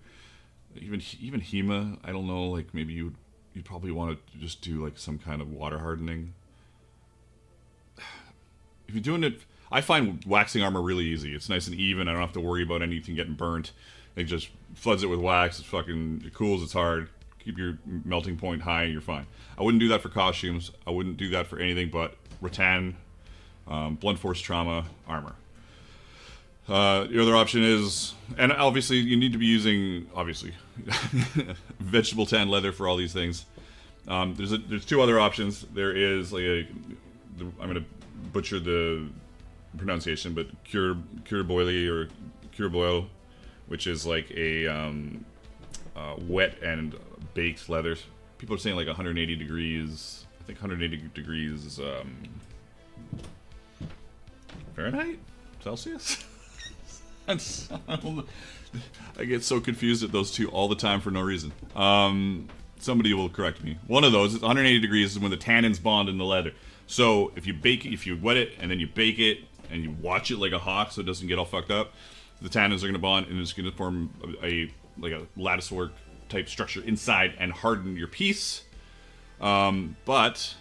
even HEMA, I don't know, like maybe you'd probably want to just do like some kind of water hardening. If you're doing it, I find waxing armor really easy. It's nice and even. I don't have to worry about anything getting burnt. It just floods it with wax. It cools. It's hard. Keep your melting point high, and you're fine. I wouldn't do that for costumes. I wouldn't do that for anything but rattan, blunt force trauma armor. The other option is, and obviously you need to be using vegetable tan leather for all these things. There's 2 other options. There is like I'm gonna butcher the pronunciation, but cure boily or cure boil, which is like a wet and baked leather. People are saying like 180 degrees. I think 180 degrees Fahrenheit? Celsius? I get so confused at those 2 all the time for no reason. Somebody will correct me. One of those is 180 degrees is when the tannins bond in the leather. So if you wet it and then you bake it and you watch it like a hawk so it doesn't get all fucked up, the tannins are going to bond and it's going to form a lattice work type structure inside and harden your piece. But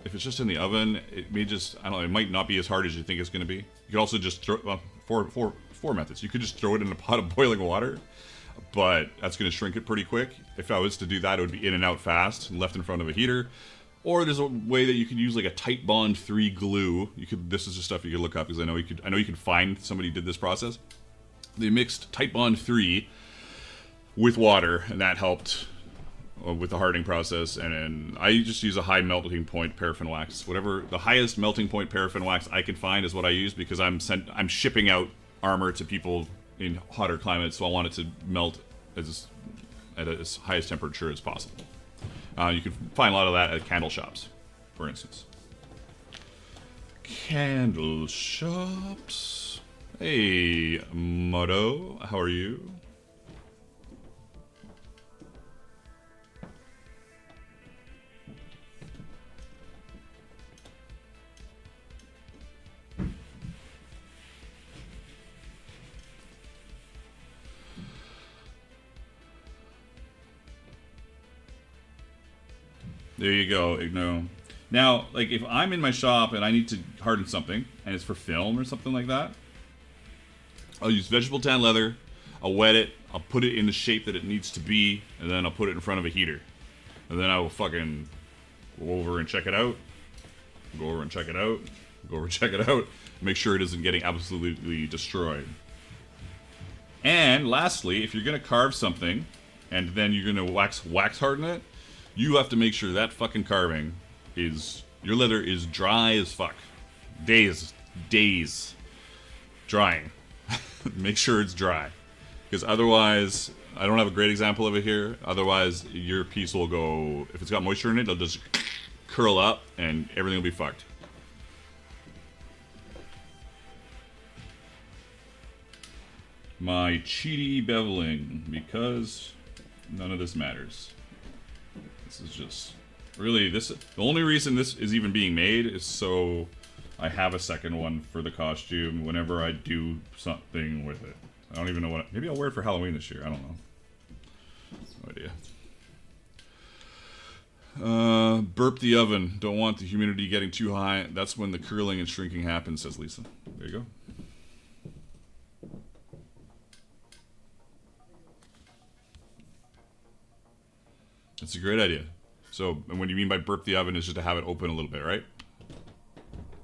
if it's just in the oven, it may just, I don't know, it might not be as hard as you think it's going to be. You could also just throw, four methods. You could just throw it in a pot of boiling water, but that's going to shrink it pretty quick. If I was to do that, it would be in and out fast and left in front of a heater. Or there's a way that you could use like a Titebond 3 glue. This is just stuff you could look up because I know you can find somebody who did this process. They mixed Titebond 3 with water, and that helped with the hardening process. And I just use a high melting point paraffin wax. Whatever the highest melting point paraffin wax I can find is what I use, because I'm shipping out armor to people in hotter climates, so I want it to melt at as highest temperature as possible. You can find a lot of that at candle shops, for instance. Candle shops. Hey, Moto, how are you? There you go, Igno. Now, like, if I'm in my shop and I need to harden something, and it's for film or something like that, I'll use vegetable tan leather, I'll wet it, I'll put it in the shape that it needs to be, and then I'll put it in front of a heater. And then I will fucking go over and check it out, go over and check it out, go over and check it out, make sure it isn't getting absolutely destroyed. And lastly, if you're going to carve something, and then you're going to wax harden it, you have to make sure that fucking carving your leather is dry as fuck. Days drying. Make sure it's dry. Because otherwise, I don't have a great example of it here, otherwise your piece will go, if it's got moisture in it, it'll just curl up and everything will be fucked. My cheaty beveling, because none of this matters. This is just really the only reason this is even being made is so I have a second one for the costume whenever I do something with it. I don't even know maybe I'll wear it for Halloween this year. I don't know. No idea. Burp the oven. Don't want the humidity getting too high. That's when the curling and shrinking happens, says Lisa. There you go. That's a great idea. So, and what you mean by burp the oven is just to have it open a little bit, right?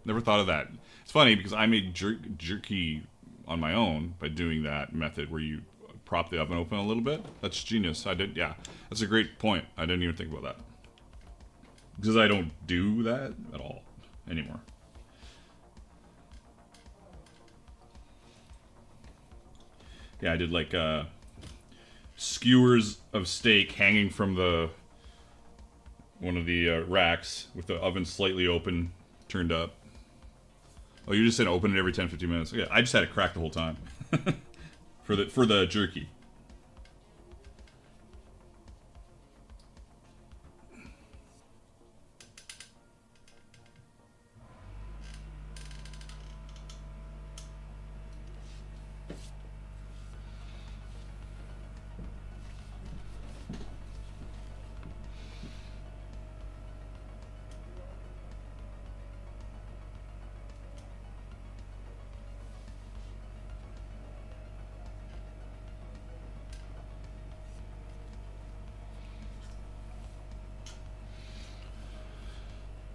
Never thought of that. It's funny because I made jerky on my own by doing that method where you prop the oven open a little bit. That's genius. Yeah. That's a great point. I didn't even think about that. Because I don't do that at all anymore. Yeah, I did like skewers of steak hanging from one of the racks with the oven slightly open turned up. Oh, you just said open it every 10-15 minutes. Yeah, I just had it cracked the whole time. for the jerky.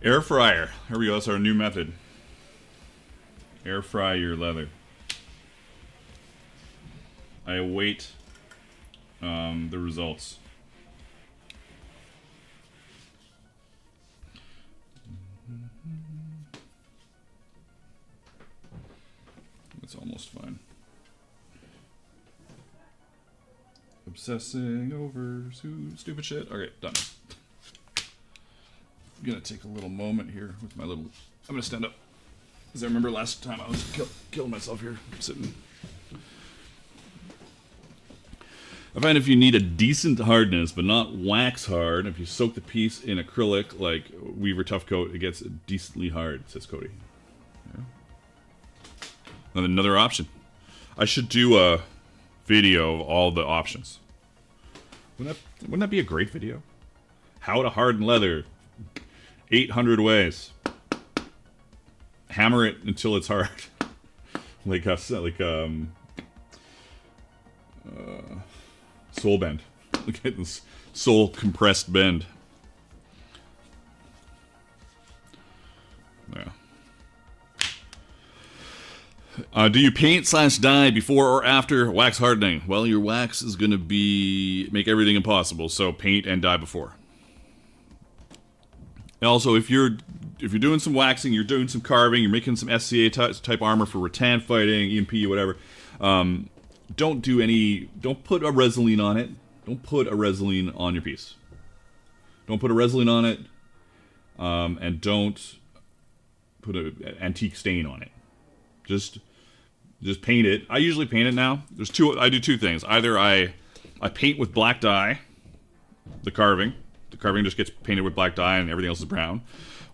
Air fryer. Here we go. That's our new method. Air fry your leather. I await the results. It's almost fine. Obsessing over stupid shit. Okay, done. I'm gonna take a little moment here with my little. I'm gonna stand up because I remember last time I was killing myself here sitting. I find if you need a decent hardness but not wax hard, if you soak the piece in acrylic like Weaver Tough Coat, it gets decently hard. Says Cody. Yeah. Another option. I should do a video of all the options. Wouldn't that be a great video? How to harden leather. 800 ways. Hammer it until it's hard. Soul bend. Look at this soul compressed bend. Yeah. Do you paint / dye before or after wax hardening? Well, your wax is going to make everything impossible, so paint and dye before. And also, if you're doing some waxing, you're doing some carving, you're making some SCA type armor for rattan fighting, EMP, whatever. Don't put a Resolene on it. Don't put a Resolene on your piece. Don't put a Resolene on it, and don't put an antique stain on it. Just paint it. I usually paint it now. I do two things. Either I paint with black dye, the carving. The carving just gets painted with black dye and everything else is brown.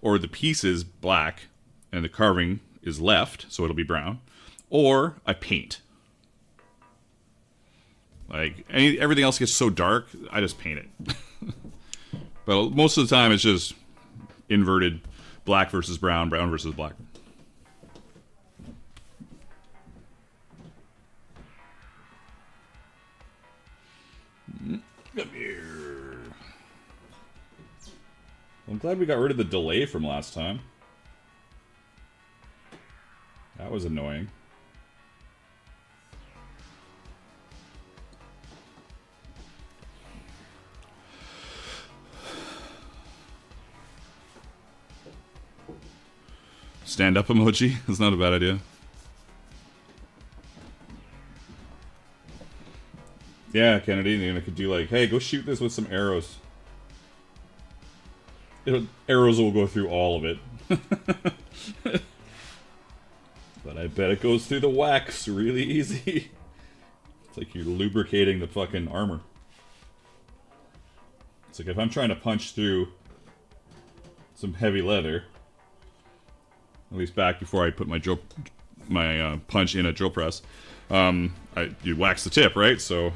Or the piece is black and the carving is left, so it'll be brown. Or I paint. Like, everything else gets so dark, I just paint it. But most of the time it's just inverted black versus brown, brown versus black. Come here. I'm glad we got rid of the delay from last time. That was annoying. Stand up emoji? That's not a bad idea. Yeah, Kennedy, and I could do like, hey, go shoot this with some arrows. Arrows will go through all of it. But I bet it goes through the wax really easy. It's like you're lubricating the fucking armor. It's like if I'm trying to punch through some heavy leather, at least back before I put my punch in a drill press, you wax the tip, right? So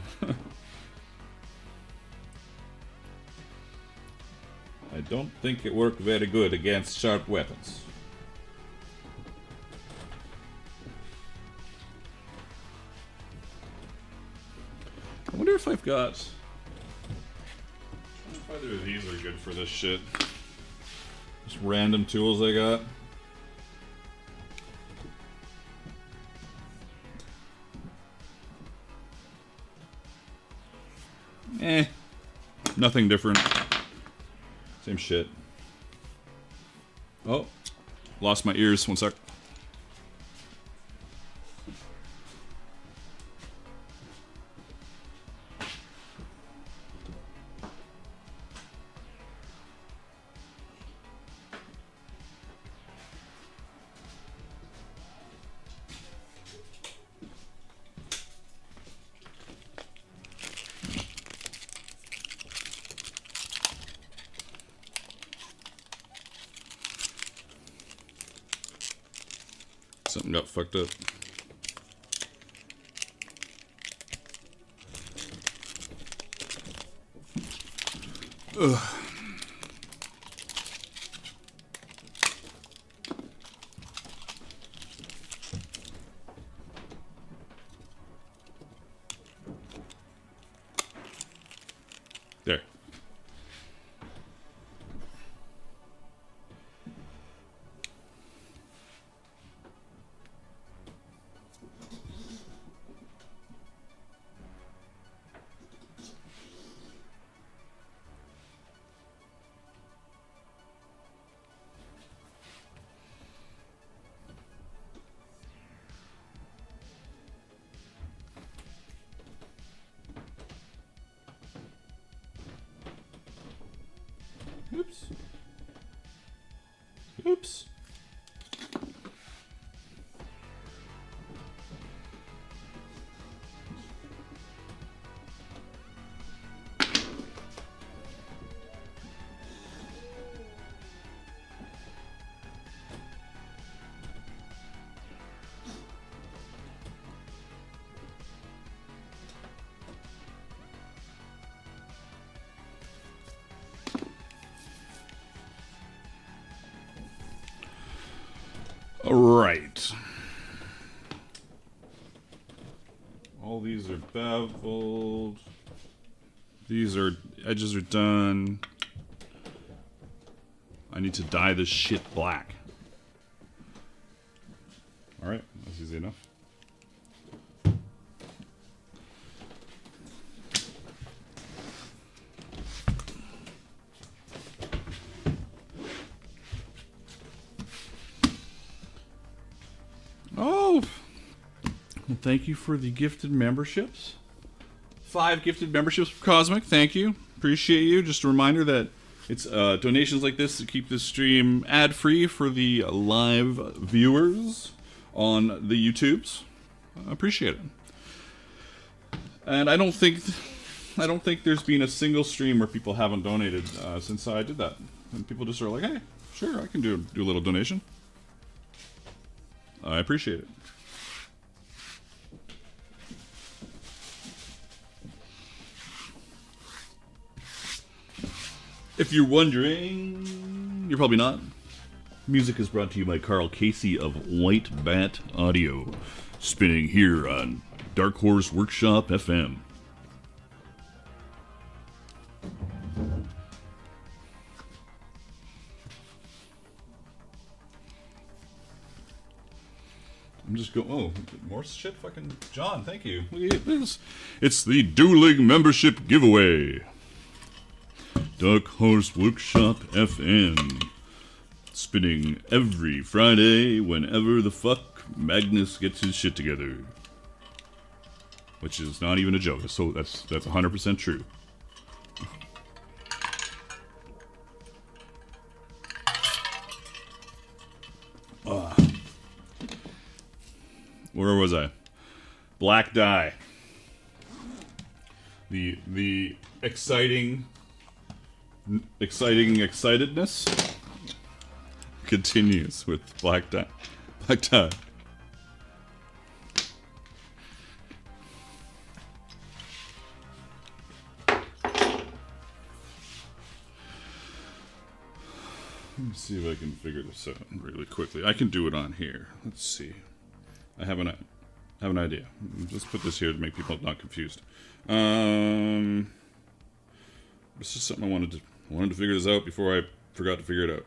I don't think it worked very good against sharp weapons. I wonder if I've got... I wonder if either of these are good for this shit. Just random tools I got. Nothing different. Same shit. Oh, lost my ears. 1 sec. Got fucked up. Ugh. There. Oops. Oops. All right. All these are beveled. These are edges are done. I need to dye this shit black. All right, that's easy enough. Oh, well, thank you for the gifted memberships. 5 gifted memberships for Cosmic. Thank you. Appreciate you. Just a reminder that it's donations like this to keep this stream ad-free for the live viewers on the YouTubes. I appreciate it. And I don't think there's been a single stream where people haven't donated since I did that. And people just are like, hey, sure, I can do a little donation. I appreciate it. If you're wondering, you're probably not. Music is brought to you by Carl Casey of White Bat Audio, spinning here on Dark Horse Workshop FM. I'm just going. Oh, more shit, fucking John. Thank you. Look at this. It's the dueling membership giveaway. Dark Horse Workshop FM, spinning every Friday whenever the fuck Magnus gets his shit together, which is not even a joke. So that's 100% true. Where was I? Black dye. The excitedness continues with black dye. Black dye. Let me see if I can figure this out really quickly. I can do it on here. Let's see. I have an idea. Let's put this here to make people not confused. This is something I wanted to figure this out before I forgot to figure it out.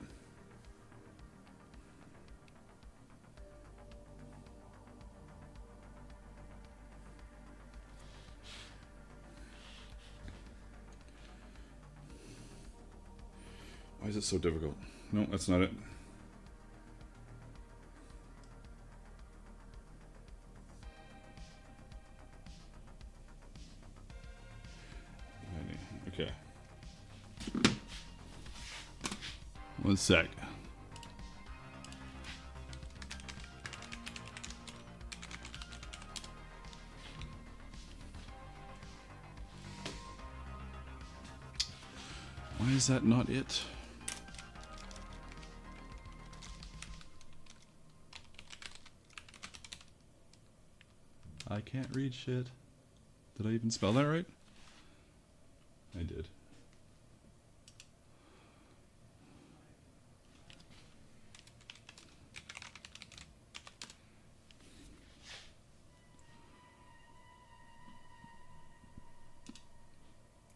Why is it so difficult? No, that's not it. Okay. One sec. Why is that not it? can't read shit. Did I even spell that right? I did.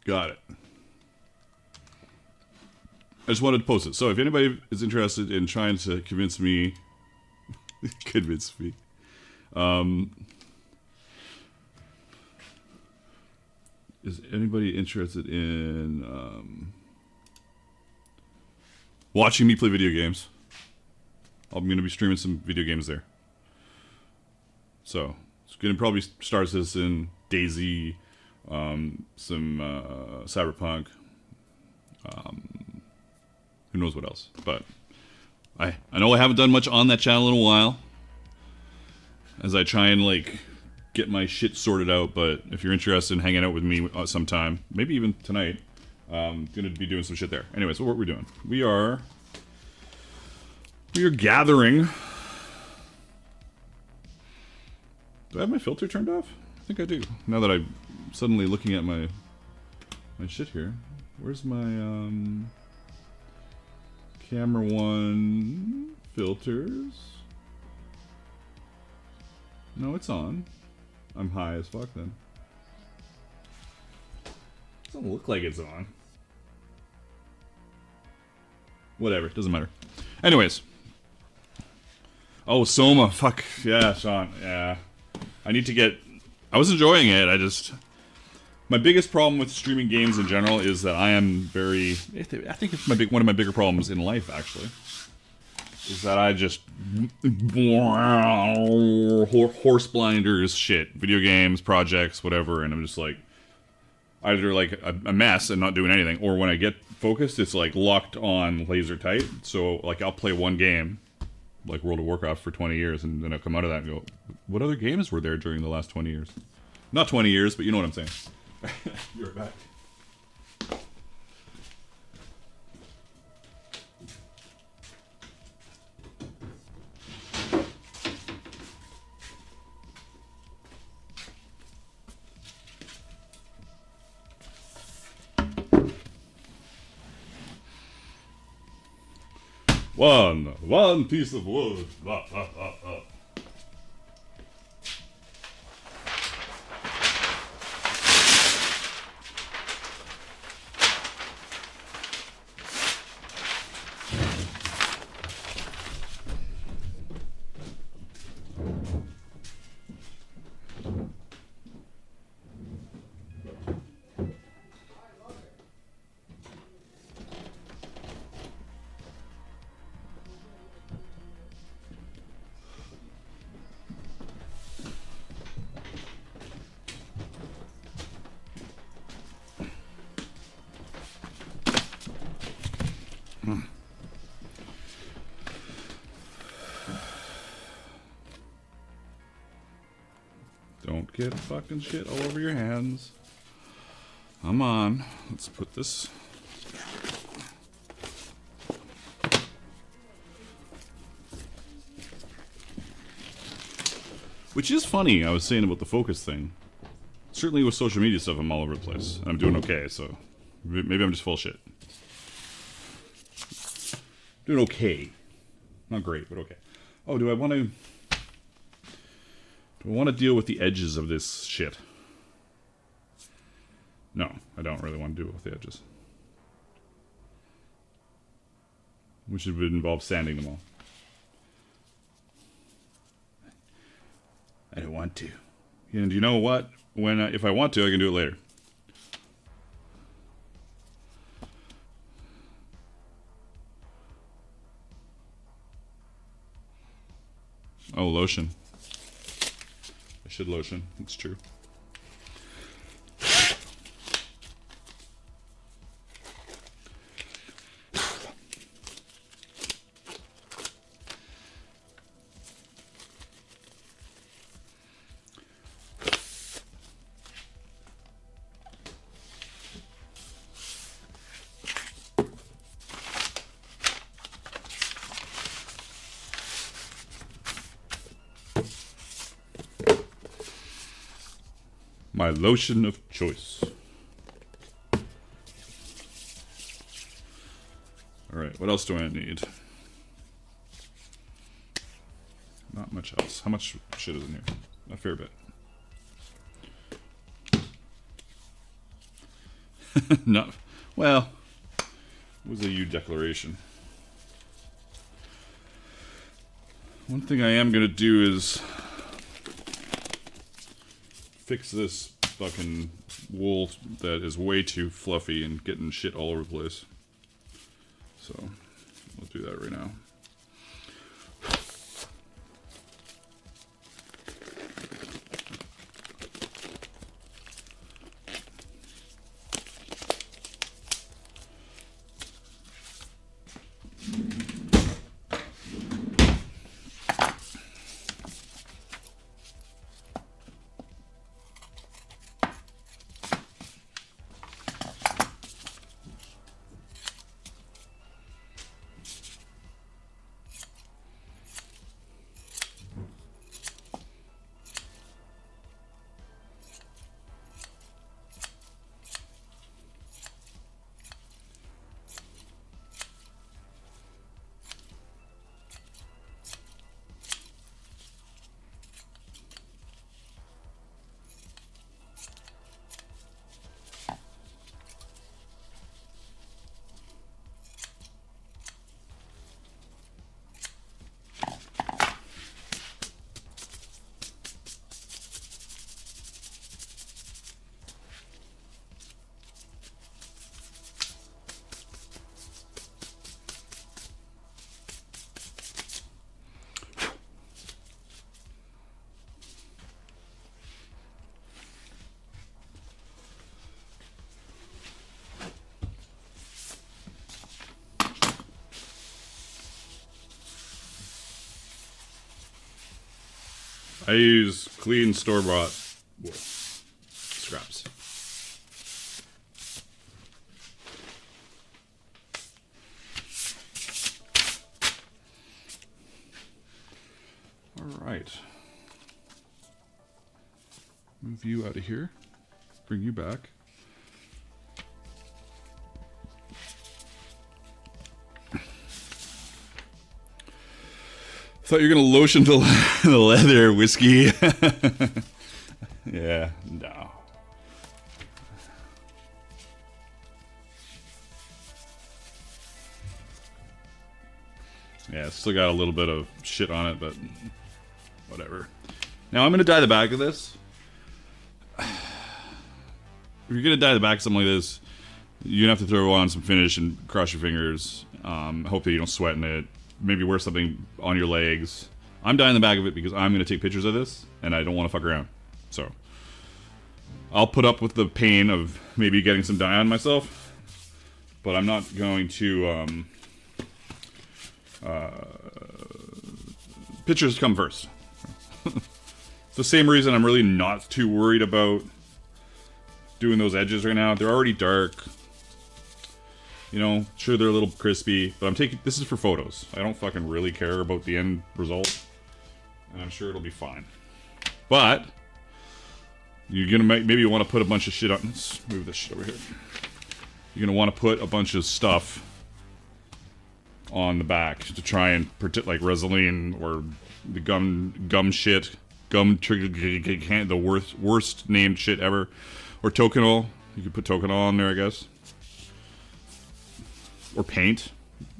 Got it. I just wanted to post it. So if anybody is interested in trying to convince me, is anybody interested in watching me play video games? I'm going to be streaming some video games there. So it's going to probably Star Citizen, Daisy, some Cyberpunk. Who knows what else? But I know I haven't done much on that channel in a while, as I try and like get my shit sorted out. But if you're interested in hanging out with me sometime, maybe even tonight, I'm gonna be doing some shit there. Anyway, so what we're doing? We are gathering. Do I have my filter turned off? I think I do. Now that I'm suddenly looking at my shit here. Where's my camera one filters? No, it's on. I'm high as fuck then. Doesn't look like it's on. Whatever, doesn't matter. Anyways. Oh, Soma. Fuck. Yeah, Sean. Yeah. I need to get... I was enjoying it, I just... My biggest problem with streaming games in general is that I am very... I think it's one of my bigger problems in life, actually. Is that I just... horse blinders shit. Video games, projects, whatever, and I'm just like... Either like a mess and not doing anything, or when I get focused, it's like locked on laser tight. So like I'll play one game, like World of Warcraft for 20 years, and then I'll come out of that and go, what other games were there during the last 20 years? Not 20 years, but you know what I'm saying. You're back. One piece of wood. Don't get fucking shit all over your hands. Come on. Let's put this... Which is funny, I was saying about the focus thing. Certainly with social media stuff, I'm all over the place. I'm doing okay, so... Maybe I'm just full of shit. Doing okay. Not great, but okay. Oh, do I want to... Do I want to deal with the edges of this shit? No, I don't really want to deal with the edges. Which would involve sanding them all. I don't want to. And you know what? When if I want to, I can do it later. Oh, lotion. I should lotion. It's true. My lotion of choice. Alright, what else do I need? Not much else. How much shit is in here? A fair bit. Not well. It was a U declaration. One thing I am gonna do is fix this fucking wool that is way too fluffy and getting shit all over the place. So we'll do that right now. I use clean store-bought wool scraps. All right. Move you out of here. Bring you back. Thought you were gonna lotion the leather whiskey. Yeah, no. Yeah, it's still got a little bit of shit on it, but whatever. Now I'm gonna dye the back of this. If you're gonna dye the back of something like this, you're gonna have to throw on some finish and cross your fingers. Hope that you don't sweat in it. Maybe wear something on your legs. I'm dyeing the back of it because I'm going to take pictures of this, and I don't want to fuck around. So, I'll put up with the pain of maybe getting some dye on myself, but I'm not going to, pictures come first. It's the same reason I'm really not too worried about doing those edges right now. They're already dark. You know, sure they're a little crispy, but I'm taking, this is for photos. I don't fucking really care about the end result. And I'm sure it'll be fine. But, you're gonna maybe you want to put a bunch of shit on, let's move this shit over here. You're gonna want to put a bunch of stuff on the back to try and protect, like Resolene or the gum shit. Gum trigger, the worst named shit ever. Or Tokenol. You could put Tokenol on there, I guess. Or paint.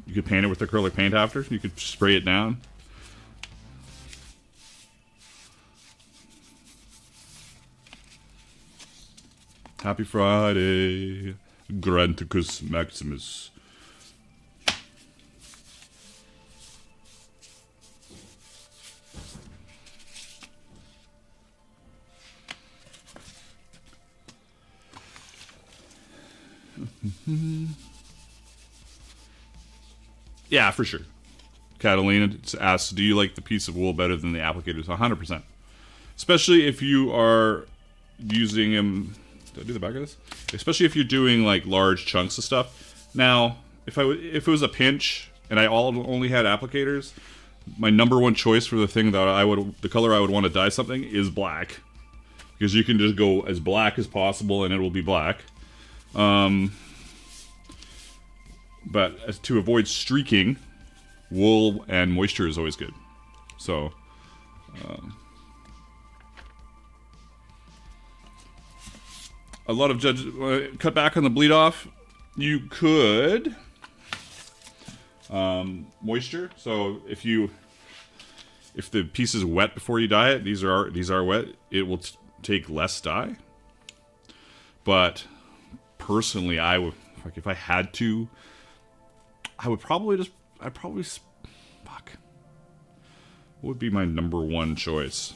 You could paint it with acrylic paint after. You could spray it down. Happy Friday, Granticus Maximus. Yeah, for sure. Catalina asks, do you like the piece of wool better than the applicators? 100%. Especially if you are using them... Did I do the back of this? Especially if you're doing like large chunks of stuff. Now, if it was a pinch and I only had applicators, my number one choice for the thing that the color I would want to dye something is black. because you can just go as black as possible and it will be black. But to avoid streaking, wool and moisture is always good. So, a lot of judges cut back on the bleed off. You could moisture. So if the piece is wet before you dye it, these are wet. It will take less dye. But personally, I would, like, if I had to, I'd probably fuck. What would be my number one choice?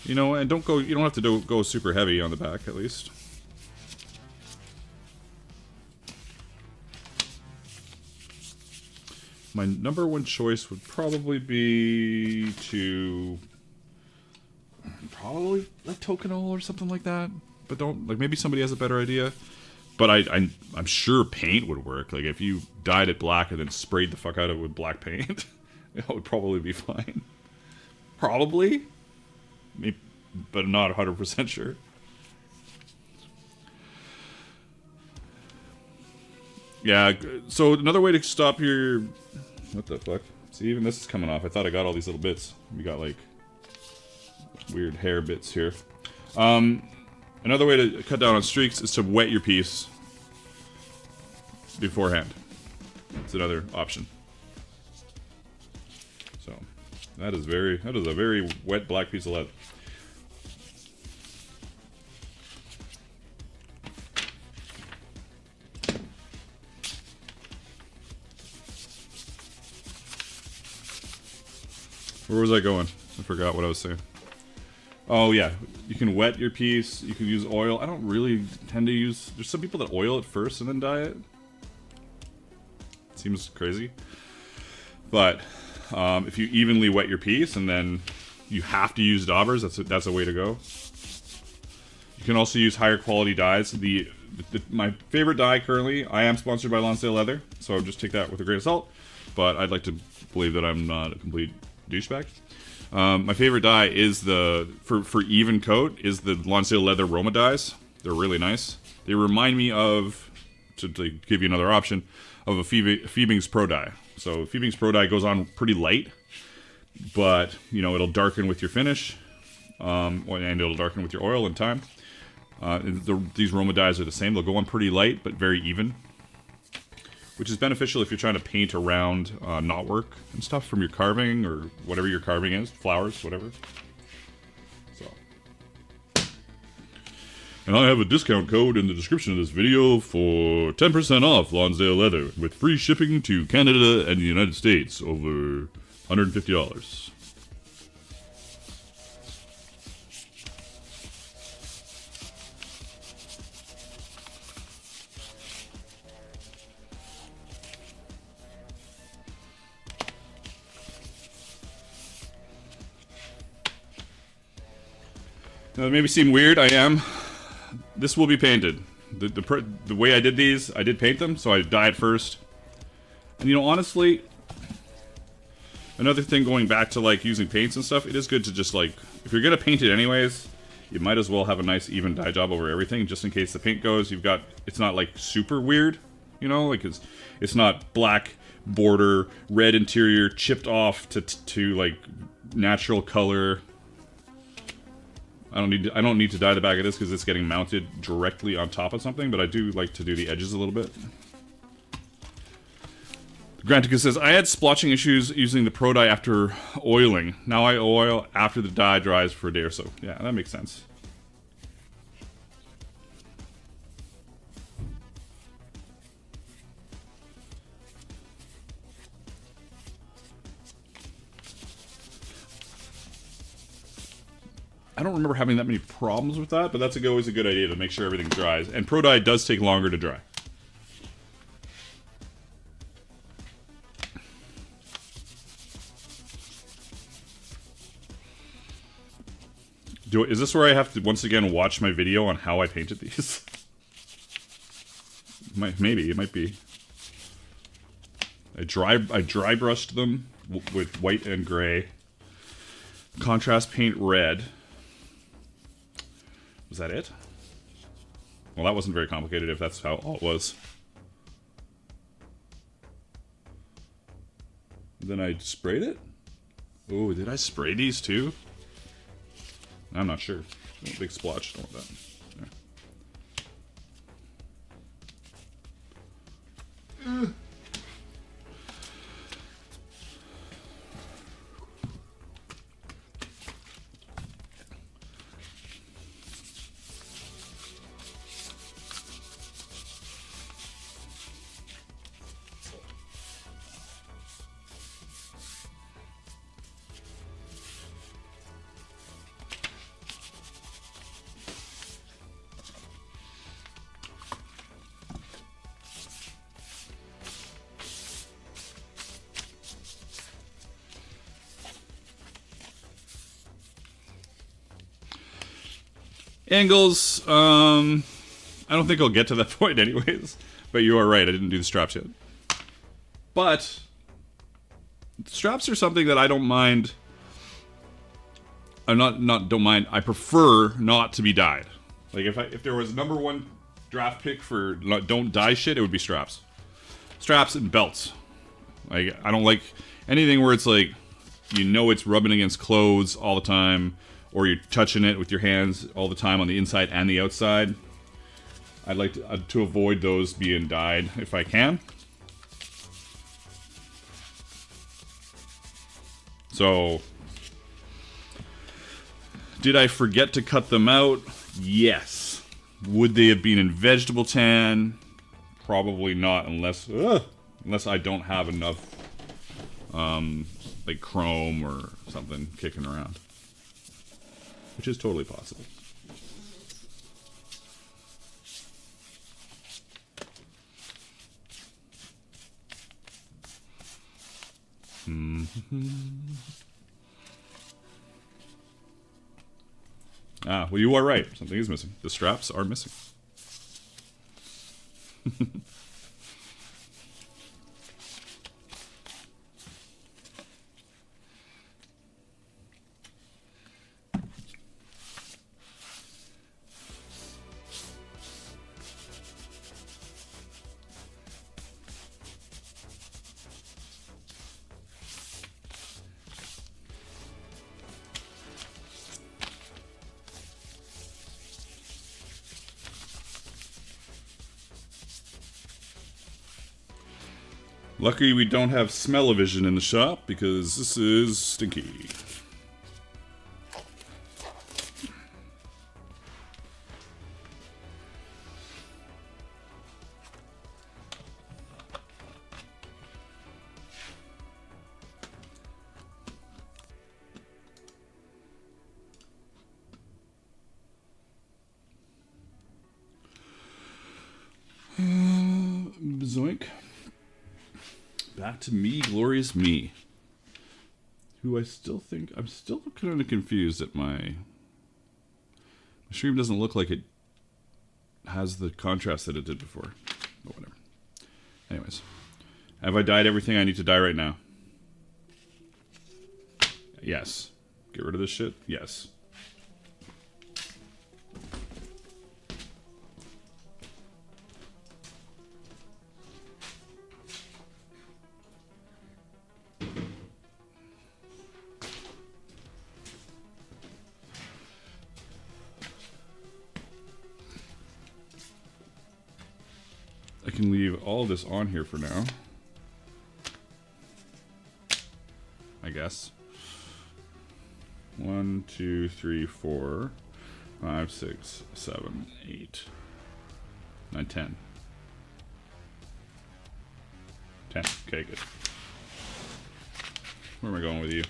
You know, and you don't have to go super heavy on the back, at least. My number one choice would probably be to like Tokenol or something like that. But don't, like, maybe somebody has a better idea. But I'm sure paint would work. Like, if you dyed it black and then sprayed the fuck out of it with black paint, that would probably be fine. Probably. Maybe, but I'm not 100% sure. Yeah, so another way to stop your... What the fuck? See, even this is coming off. I thought I got all these little bits. We got, like, weird hair bits here. Another way to cut down on streaks is to wet your piece beforehand. It's another option. So, that is a very wet black piece of leather. Where was I going? I forgot what I was saying. Oh yeah, you can wet your piece, you can use oil. I don't really tend to use... There's some people that oil it first and then dye it. Seems crazy. But if you evenly wet your piece and then you have to use daubers, that's a way to go. You can also use higher quality dyes. My favorite dye currently, I am sponsored by LONSDALE Leather, so I'll just take that with a grain of salt. But I'd like to believe that I'm not a complete douchebag. My favorite dye is for even coat is the LONSDALE Leather Roma dyes. They're really nice. They remind me of, to give you another option, of a Phoebing's Pro dye. So Phoebing's Pro dye goes on pretty light, but you know, it'll darken with your finish, and it'll darken with your oil in time. These Roma dyes are the same. They'll go on pretty light, but very even, which is beneficial if you're trying to paint around knotwork and stuff from your carving or whatever your carving is, flowers, whatever. So, and I have a discount code in the description of this video for 10% off Lonsdale Leather with free shipping to Canada and the United States over $150. Now, it may seem weird, I am. This will be painted. The way I did these, I did paint them, so I dyed first. And you know, honestly, another thing going back to like using paints and stuff, it is good to just like, if you're gonna paint it anyways, you might as well have a nice even dye job over everything, just in case the paint goes. It's not like super weird, you know, like it's not black border, red interior, chipped off to like natural color. I don't need to dye the back of this because it's getting mounted directly on top of something, but I do like to do the edges a little bit. Grantica says, I had splotching issues using the Pro dye after oiling. Now I oil after the dye dries for a day or so. Yeah, that makes sense. I don't remember having that many problems with that, but that's always a good idea to make sure everything dries. And Pro dye does take longer to dry. Is this where I have to once again watch my video on how I painted these? Maybe it might be. I dry brushed them with white and gray. Contrast paint red. Was that it? Well, that wasn't very complicated if that's how all it was. Then I sprayed it? Oh, did I spray these too? I'm not sure. Big splotch. Don't want that. There. Angles, I don't think I'll get to that point anyways. But you are right, I didn't do the straps yet. But straps are something that I don't mind. I'm don't mind. I prefer not to be dyed. Like if there was number one draft pick for don't dye shit, it would be straps. Straps and belts. Like I don't like anything where it's like it's rubbing against clothes all the time. Or you're touching it with your hands all the time on the inside and the outside. I'd like to avoid those being dyed if I can. So, did I forget to cut them out? Yes. Would they have been in vegetable tan? Probably not, unless I don't have enough, like chrome or something kicking around. Which is totally possible. Ah, well, you are right. Something is missing. The straps are missing. Luckily, we don't have smell-o-vision in the shop because this is stinky. Zoink. Back to me, glorious me. Who I still think... I'm still kind of confused at my stream doesn't look like it has the contrast that it did before. But whatever. Anyways. Have I dyed everything I need to dye right now? Yes. Get rid of this shit? Yes. I can leave all this on here for now. I guess. 1, 2, 3, 4, 5, 6, 7, 8, 9, 10. 10. Okay, good. Where am I going with you?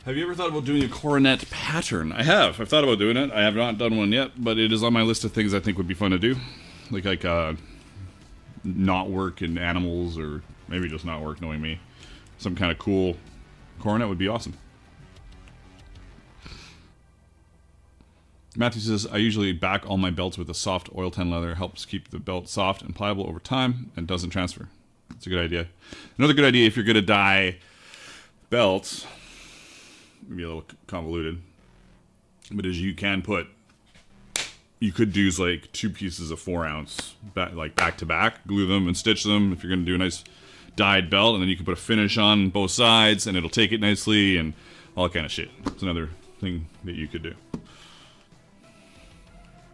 Have you ever thought about doing a coronet pattern? I have. I've thought about doing it. I have not done one yet, but it is on my list of things I think would be fun to do. Like knot work in animals, or maybe just knot work, knowing me. Some kind of cool coronet would be awesome. Matthew says, I usually back all my belts with a soft oil tan leather. Helps keep the belt soft and pliable over time and doesn't transfer. That's a good idea. Another good idea if you're going to dye belts, maybe a little convoluted, but is you could do like 2 pieces of 4 ounce, back to back, glue them and stitch them if you're going to do a nice dyed belt, and then you can put a finish on both sides and it'll take it nicely and all that kind of shit. It's another thing that you could do.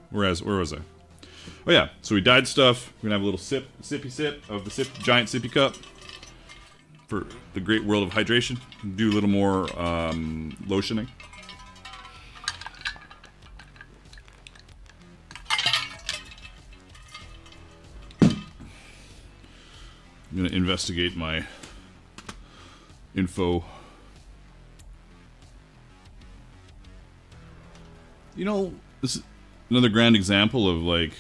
Where was I? Oh yeah, so we dyed stuff. We're gonna have a little sippy sip of the giant sippy cup for the great world of hydration. Do a little more lotioning. I'm gonna investigate my info. You know, this is another grand example of like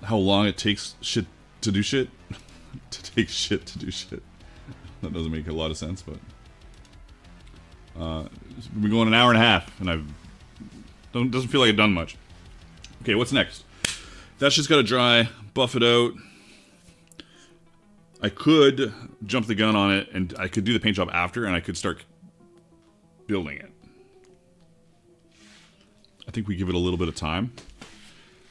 how long it takes shit to do shit. To take shit to do shit. That doesn't make a lot of sense, but we've been going an hour and a half, and doesn't feel like I've done much. Okay, what's next? That's just gotta dry, buff it out. I could jump the gun on it, and I could do the paint job after, and I could start building it. I think we give it a little bit of time,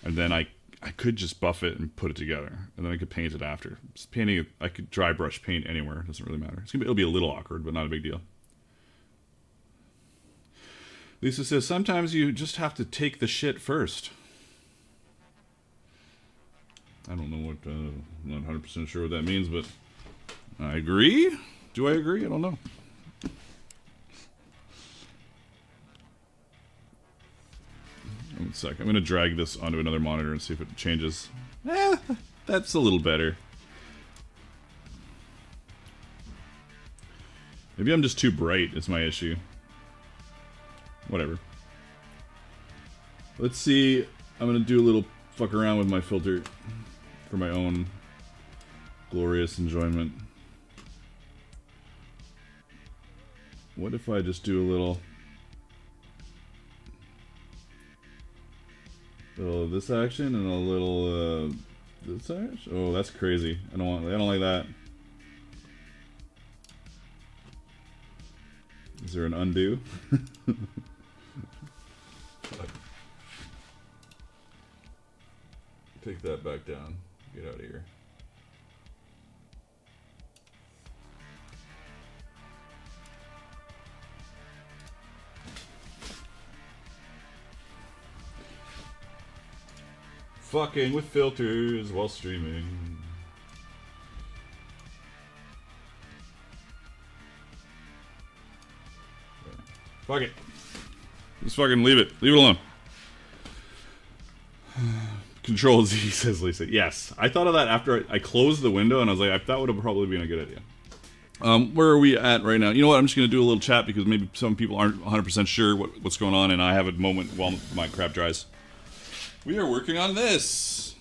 and then I could just buff it and put it together, and then I could paint it after. Just painting it, I could dry brush paint anywhere. It doesn't really matter. It'll be a little awkward, but not a big deal. Lisa says, sometimes you just have to take the shit first. I don't know what, I'm not 100% sure what that means, but I agree. Do I agree? I don't know. One sec. I'm going to drag this onto another monitor and see if it changes. That's a little better. Maybe I'm just too bright is my issue. Whatever. Let's see. I'm going to do a little fuck around with my filter for my own glorious enjoyment. What if I just do a little of this action and a little this action? Oh, that's crazy. I don't like that. Is there an undo? Take that back down. Get out of here. Fucking with filters while streaming. Fuck it. Just fucking leave it. Leave it alone. Control Z, says Lisa. Yes. I thought of that after I closed the window, and I was like, that would have probably been a good idea. Where are we at right now? You know what? I'm just going to do a little chat because maybe some people aren't 100% sure what's going on, and I have a moment while my crap dries. We are working on this.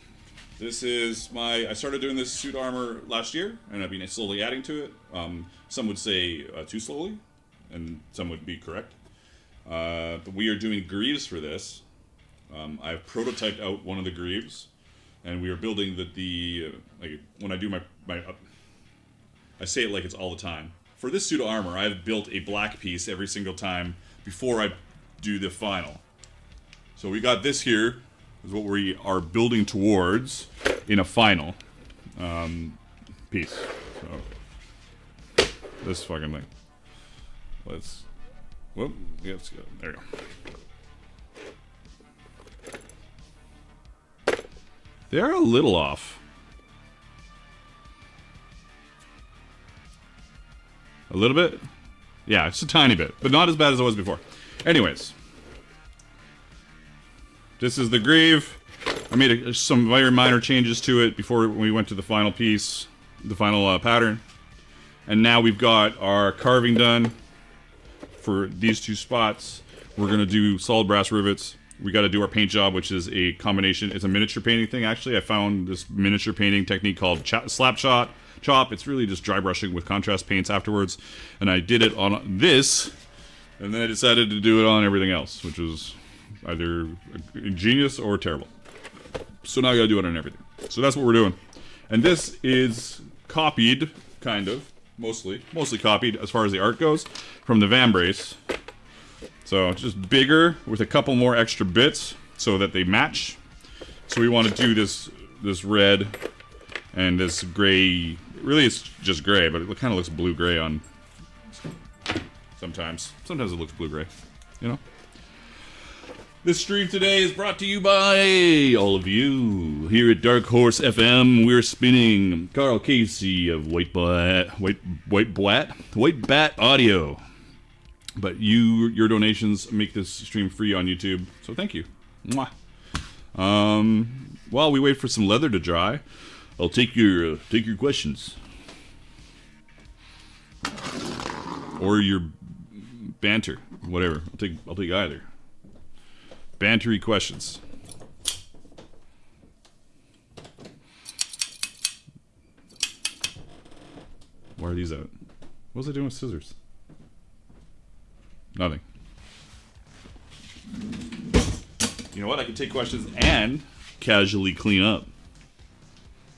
This is I started doing this suit armor last year, and I've been slowly adding to it. Some would say too slowly, and some would be correct. But we are doing Greaves for this. I've prototyped out one of the Greaves, and we are building like when I do my I say it like it's all the time. For this suit of armor, I've built a black piece every single time before I do the final. So we got this here, is what we are building towards in a final piece. So this fucking thing. Let's go. There you go. They are a little off. A little bit? Yeah, just a tiny bit, but not as bad as it was before. Anyways. This is the Greave. I made some very minor changes to it before we went to the final piece, the final pattern. And now we've got our carving done. for these two spots, we're going to do solid brass rivets. We got to do our paint job, which is a combination. It's a miniature painting thing, actually. I found this miniature painting technique called slap shot chop. It's really just dry brushing with contrast paints afterwards. And I did it on this, and then I decided to do it on everything else, which was either ingenious or terrible. So now I got to do it on everything. So that's what we're doing. And this is copied, kind of, mostly copied as far as the art goes, from the Vambrace. So just bigger with a couple more extra bits so that they match. So we want to do this red and this gray. Really, it's just gray, but it kind of looks blue-gray on sometimes. Sometimes it looks blue-gray, you know? This stream today is brought to you by all of you. Here at Dark Horse FM, we're spinning Carl Casey of White Bat Audio. But your donations make this stream free on YouTube, so thank you. Mwah. While we wait for some leather to dry, I'll take your questions or your banter, whatever. I'll take either. Bantery questions. Why are these out? What was I doing with scissors? Nothing. You know what? I can take questions and casually clean up.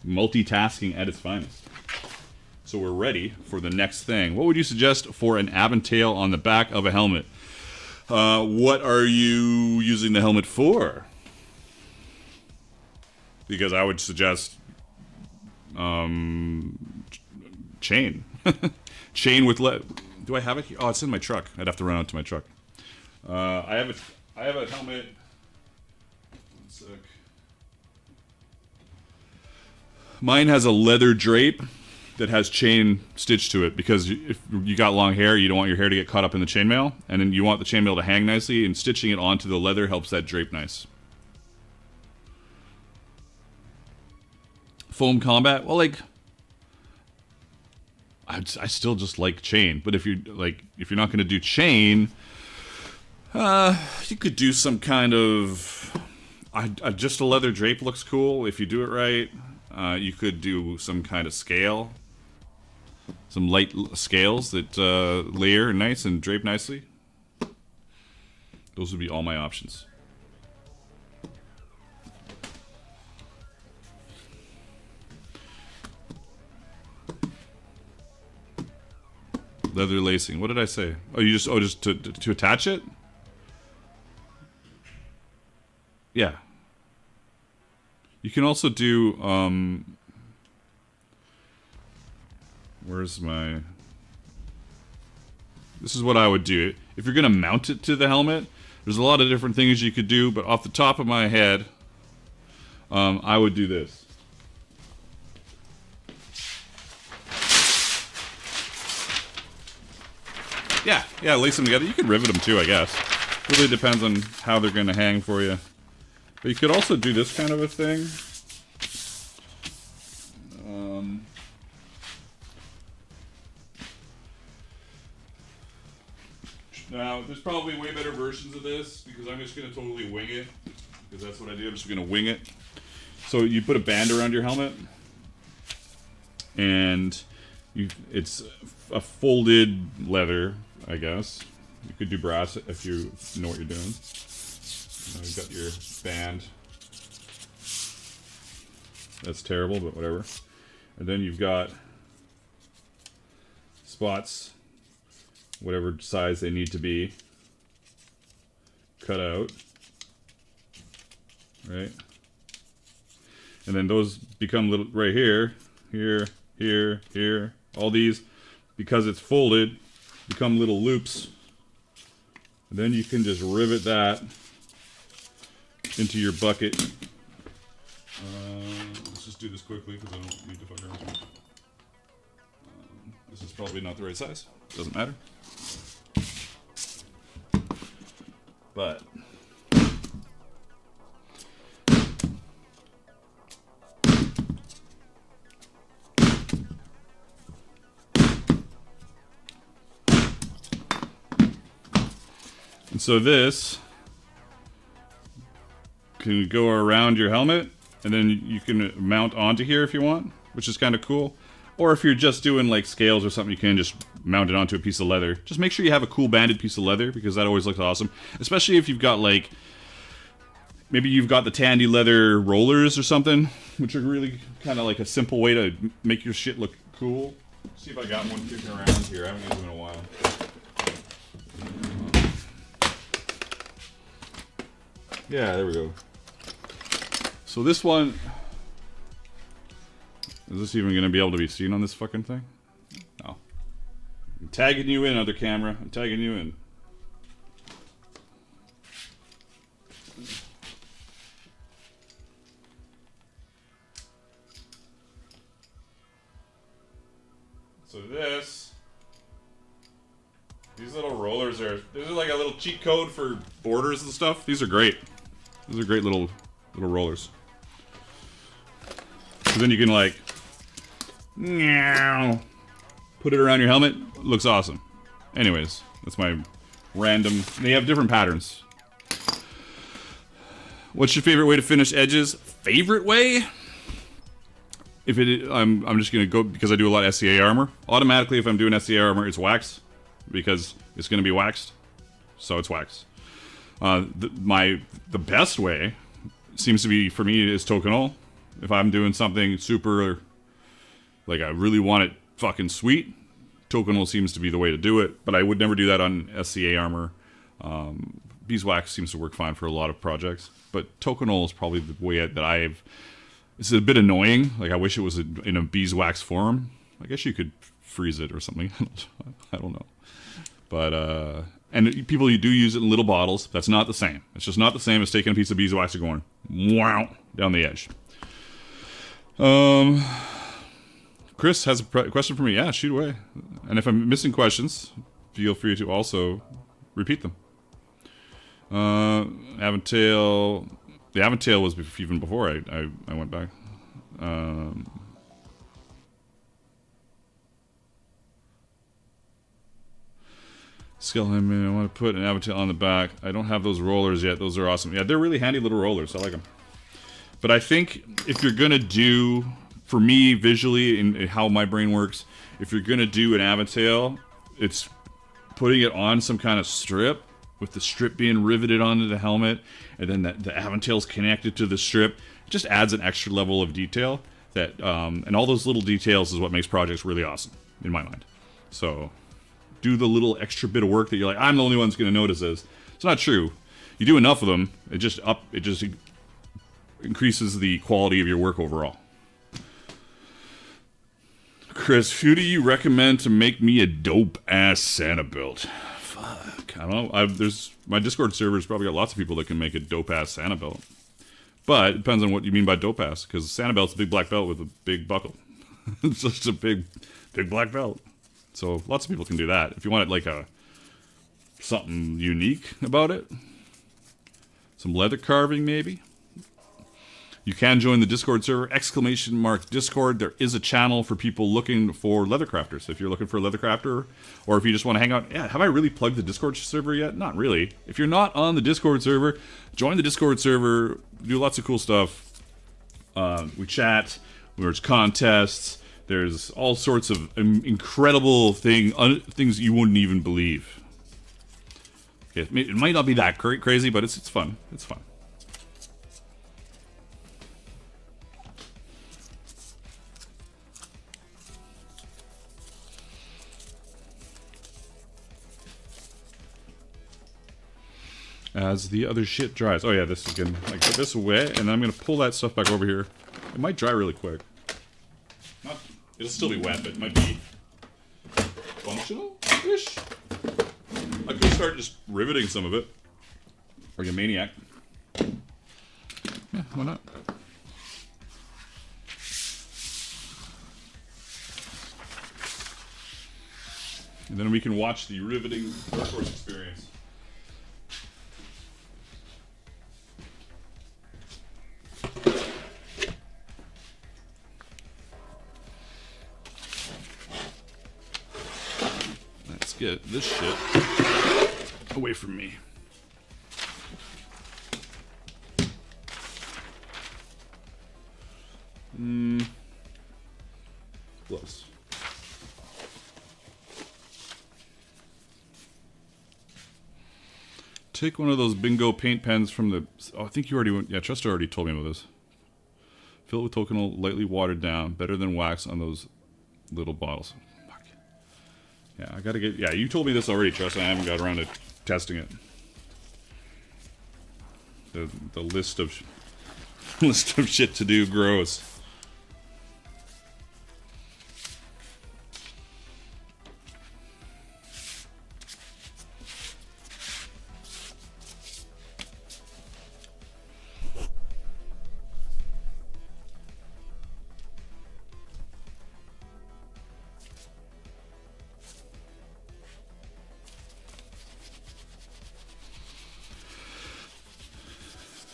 Multitasking at its finest. So we're ready for the next thing. What would you suggest for an Aventail on the back of a helmet? What are you using the helmet for? Because I would suggest chain. Chain with do I have it here? Oh, it's in my truck. I'd have to run out to my truck. I have a helmet. One sec. Mine has a leather drape that has chain stitched to it, because if you got long hair, you don't want your hair to get caught up in the chainmail, and then you want the chainmail to hang nicely, and stitching it onto the leather helps that drape nice. Foam combat, well, like, I still just like chain, but if you're not going to do chain, you could do some kind of just a leather drape looks cool if you do it right. You could do some kind of scale. Some light scales that layer nice and drape nicely. Those would be all my options. Leather lacing. What did I say? Oh, just to attach it? Yeah. You can also do where's my... This is what I would do. If you're going to mount it to the helmet, there's a lot of different things you could do, but off the top of my head, I would do this. Yeah, lace them together. You can rivet them too, I guess. Really depends on how they're going to hang for you. But you could also do this kind of a thing. Now, there's probably way better versions of this, because I'm just going to totally wing it. Because that's what I do. I'm just going to wing it. So you put a band around your helmet. And it's a folded leather, I guess. You could do brass if you know what you're doing. You've got your band. That's terrible, but whatever. And then you've got spots, whatever size they need to be, cut out, right? And then those become little, right here, here, here, here. All these, because it's folded, become little loops. And then you can just rivet that into your bucket. Let's just do this quickly because I don't need to fuck around with it. This is probably not the right size. Doesn't matter. But So this can go around your helmet, and then you can mount onto here if you want, which is kind of cool. Or if you're just doing like scales or something, you can just mount it onto a piece of leather. Just make sure you have a cool banded piece of leather, because that always looks awesome. Especially if you've got like, maybe you've got the Tandy leather rollers or something, which are really kind of like a simple way to make your shit look cool. Let's see if I got one kicking around here. I haven't used them in a while. Yeah, there we go. So this one, is this even going to be able to be seen on this fucking thing? No. I'm tagging you in, other camera. I'm tagging you in. So these little rollers are, these are like a little cheat code for borders and stuff. These are great. These are great little rollers. So then you can like, put it around your helmet. Looks awesome. Anyways, that's my random, they have different patterns. What's your favorite way to finish edges? Favorite way? If it, I'm just gonna go, because I do a lot of SCA armor. Automatically, if I'm doing SCA armor, it's wax, because it's gonna be waxed, so it's wax. The best way seems to be for me is tokenol. If I'm doing something super, like I really want it fucking sweet, tokenol seems to be the way to do it. But I would never do that on SCA armor. Beeswax seems to work fine for a lot of projects, but tokenol is probably the way that I've. It's a bit annoying. Like, I wish it was in a beeswax form. I guess you could freeze it or something. I don't know. But, and people do use it in little bottles. That's not the same. It's just not the same as taking a piece of beeswax and going, wow, down the edge. Chris has a question for me. Yeah, shoot away. And if I'm missing questions, feel free to also repeat them. Aventail... The Aventail was even before I went back. Skeleton, I want to put an Aventail on the back. I don't have those rollers yet. Those are awesome. Yeah, they're really handy little rollers. I like them. But I think if you're going to do, for me, visually, in how my brain works, if you're going to do an Aventail, it's putting it on some kind of strip, with the strip being riveted onto the helmet, and then the Aventail's connected to the strip. It just adds an extra level of detail that, and all those little details is what makes projects really awesome, in my mind. So, do the little extra bit of work that you're like, I'm the only one that's going to notice this. It's not true. You do enough of them, it just increases the quality of your work overall. Chris, who do you recommend to make me a dope-ass Santa build? I don't know. There's my Discord server's probably got lots of people that can make a dope-ass Santa belt. But it depends on what you mean by dope-ass, because Santa belt's a big black belt with a big buckle. It's just a big black belt. So lots of people can do that. If you want it like something unique about it, some leather carving maybe. You can join the Discord server, !Discord. There is a channel for people looking for Leathercrafters. If you're looking for a Leathercrafter, or if you just want to hang out. Yeah, have I really plugged the Discord server yet? Not really. If you're not on the Discord server, join the Discord server. Do lots of cool stuff. We chat. There's contests. There's all sorts of incredible things you wouldn't even believe. Okay, it might not be that crazy, but it's fun. It's fun. As the other shit dries. Oh yeah, this is gonna like put this away, and then I'm gonna pull that stuff back over here. It might dry really quick. It'll still be wet, but it might be functional-ish. I could start just riveting some of it, like a maniac. Yeah, why not? And then we can watch the riveting workhorse experience. Let's get this shit away from me. Close. Take one of those bingo paint pens from the... Oh, I think you already went... Yeah, Chester already told me about this. Fill it with toconal, lightly watered down. Better than wax on those little bottles. Fuck. Yeah, I gotta get... Yeah, you told me this already, Chester. I haven't got around to testing it. The list of... list of shit to do grows.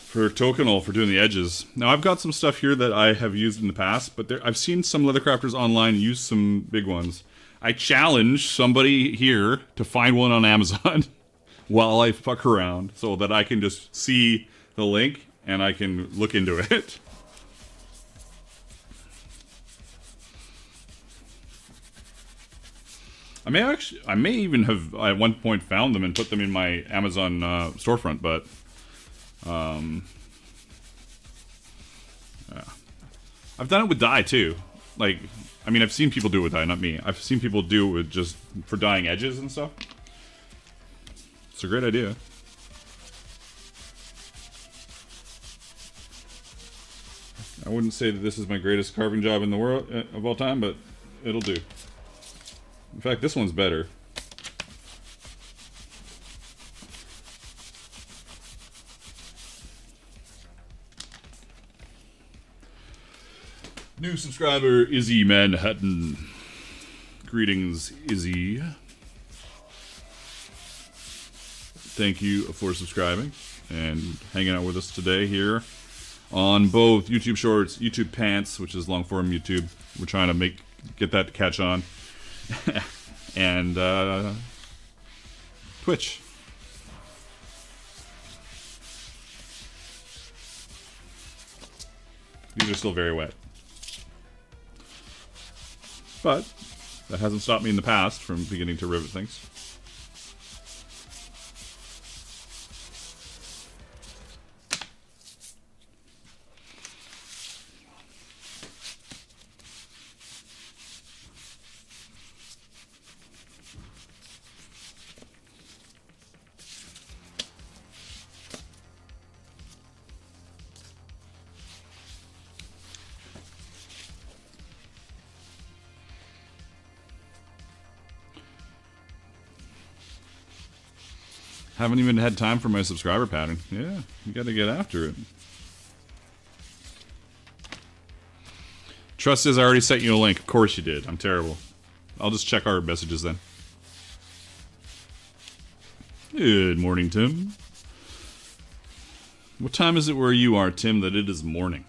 For toconal, for doing the edges. Now, I've got some stuff here that I have used in the past, but I've seen some Leathercrafters online use some big ones. I challenge somebody here to find one on Amazon while I fuck around so that I can just see the link and I can look into it. I may even have at one point found them and put them in my Amazon storefront, but yeah. I've done it with dye too. Like, I mean, I've seen people do it with dye, not me. I've seen people do it with just for dyeing edges and stuff. It's a great idea. I wouldn't say that this is my greatest carving job in the world of all time, but it'll do. In fact, this one's better. New subscriber, Izzy Manhattan. Greetings, Izzy. Thank you for subscribing and hanging out with us today here on both YouTube Shorts, YouTube Pants, which is long form YouTube. We're trying to get that to catch on, and Twitch. These are still very wet. But that hasn't stopped me in the past from beginning to rivet things. Haven't even had time for my subscriber pattern. Yeah, you gotta get after it. Trust says I already sent you a link. Of course you did. I'm terrible. I'll just check our messages then. Good morning, Tim. What time is it where you are, Tim, that it is morning?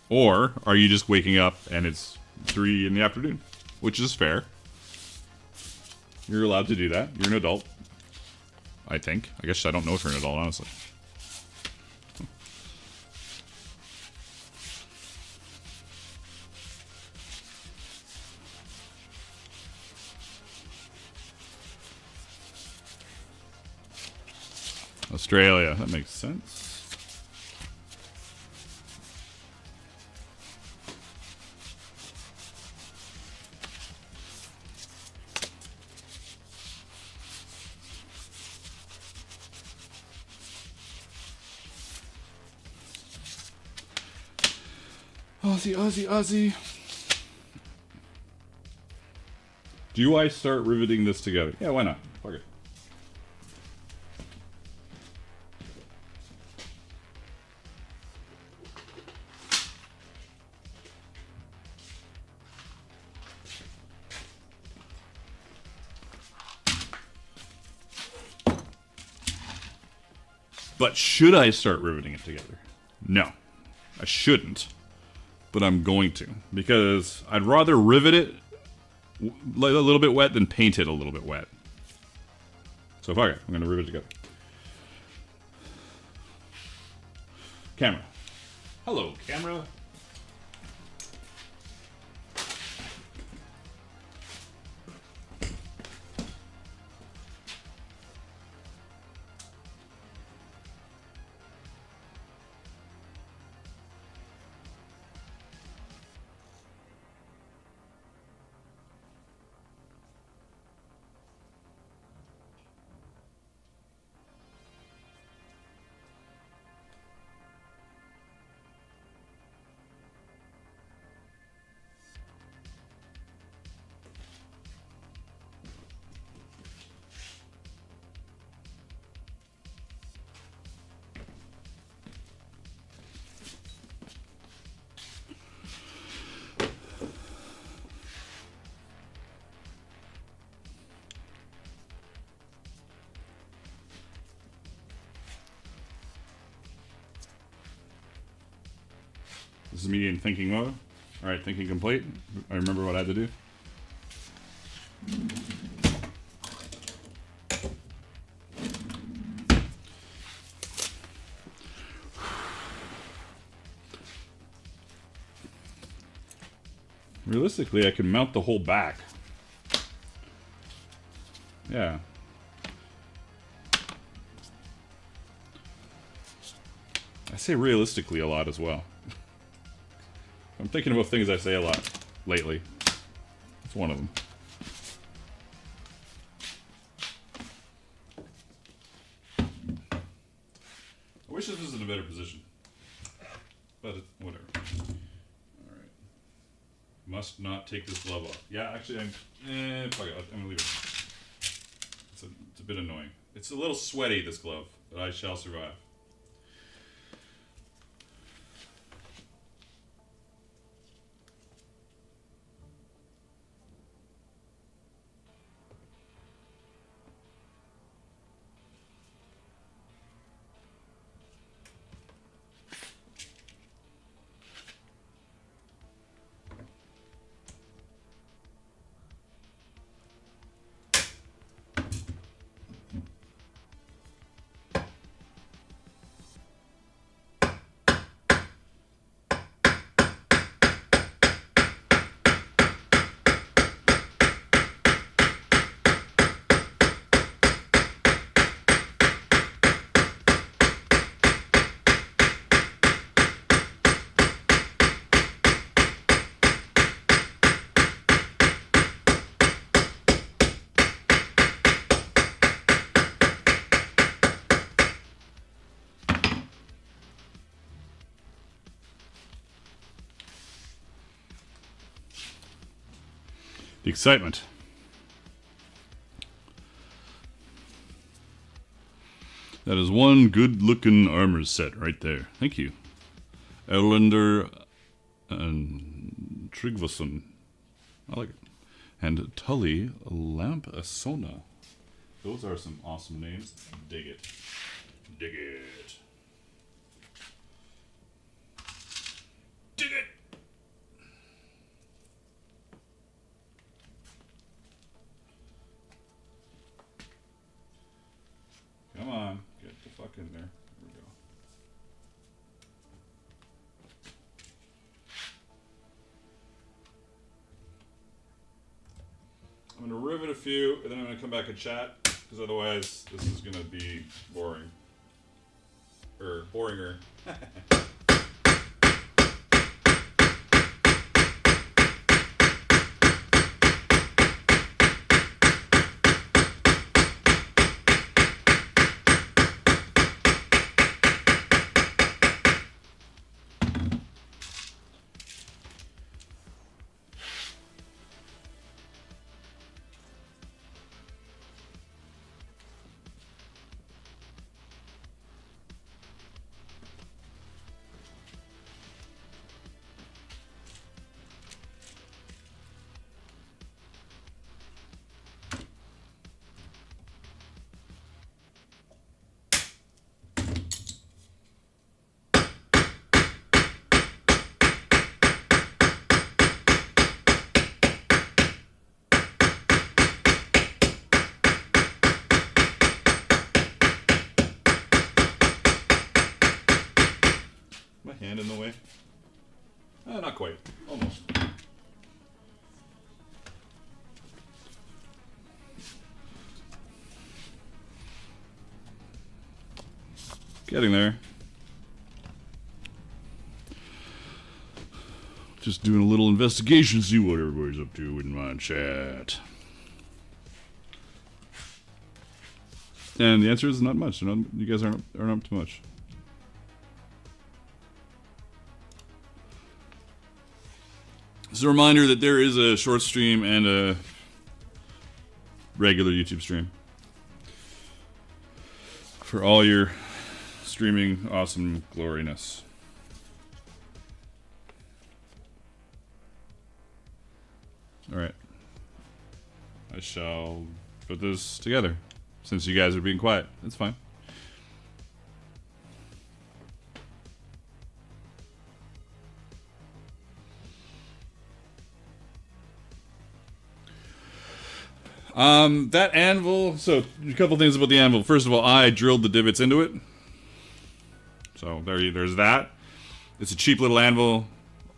Or are you just waking up and it's 3 in the afternoon? Which is fair. You're allowed to do that. You're an adult. I think. I guess I don't know if you're an adult, honestly. Australia. That makes sense. Aussie, Aussie, Aussie. Do I start riveting this together? Yeah, why not? Fuck it. But should I start riveting it together? No, I shouldn't. But I'm going to, because I'd rather rivet it a little bit wet than paint it a little bit wet. So fuck it, I'm going to rivet it together. Camera. Hello, camera. This is me in thinking mode. Alright, thinking complete. I remember what I had to do. Realistically, I can mount the whole back. Yeah. I say realistically a lot as well. I'm thinking about things I say a lot lately. It's one of them. I wish this was in a better position. But whatever. Alright. Must not take this glove off. Yeah, actually, fuck it. I'm gonna leave it. It's a bit annoying. It's a little sweaty, this glove, but I shall survive. The excitement. That is one good-looking armor set right there. Thank you. Erlander and Tryggvason. I like it. And Tully Lampasona. Those are some awesome names. Dig it. Dig it. Dig it! Come on, get the fuck in there. There we go. I'm gonna rivet a few, and then I'm gonna come back and chat, because otherwise this is gonna be boring. Boringer. hand in the way? Not quite. Almost. Getting there. Just doing a little investigation, see what everybody's up to in my chat. And the answer is not much. You guys aren't up to much. It's a reminder that there is a short stream and a regular YouTube stream. For all your streaming awesome gloriness. Alright. I shall put this together. Since you guys are being quiet. That's fine. That anvil, so a couple things about the anvil. First of all, I drilled the divots into it. So there's that. It's a cheap little anvil.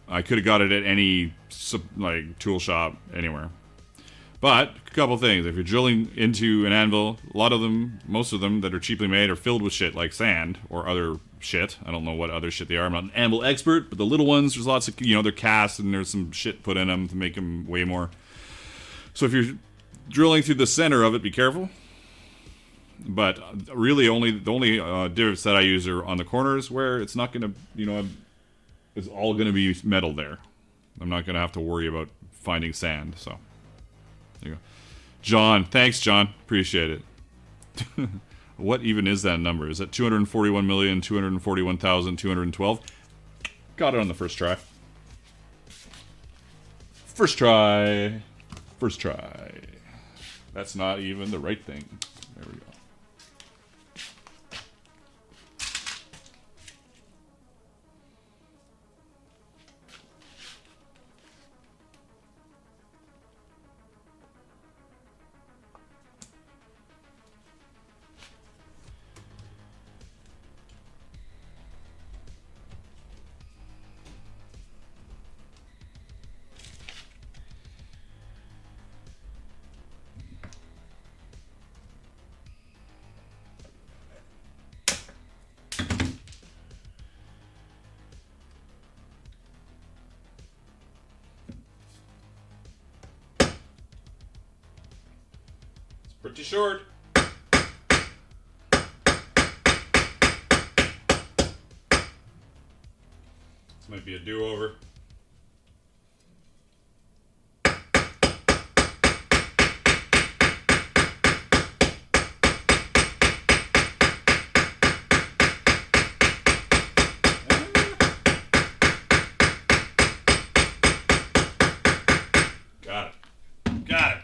I could have got it at any like tool shop anywhere. But a couple things. If you're drilling into an anvil, a lot of them, most of them that are cheaply made are filled with shit like sand or other shit. I don't know what other shit they are. I'm not an anvil expert, but the little ones, there's lots of, they're cast and there's some shit put in them to make them weigh more. So if you're drilling through the center of it, be careful. But really, the only divots that I use are on the corners where it's not going to, it's all going to be metal there. I'm not going to have to worry about finding sand. So there you go. John, thanks, John. Appreciate it. What even is that number? Is that 241,241,212? Got it on the first try. First try. First try. That's not even the right thing. There we go. Pretty short. This might be a do-over. Got it. Got it.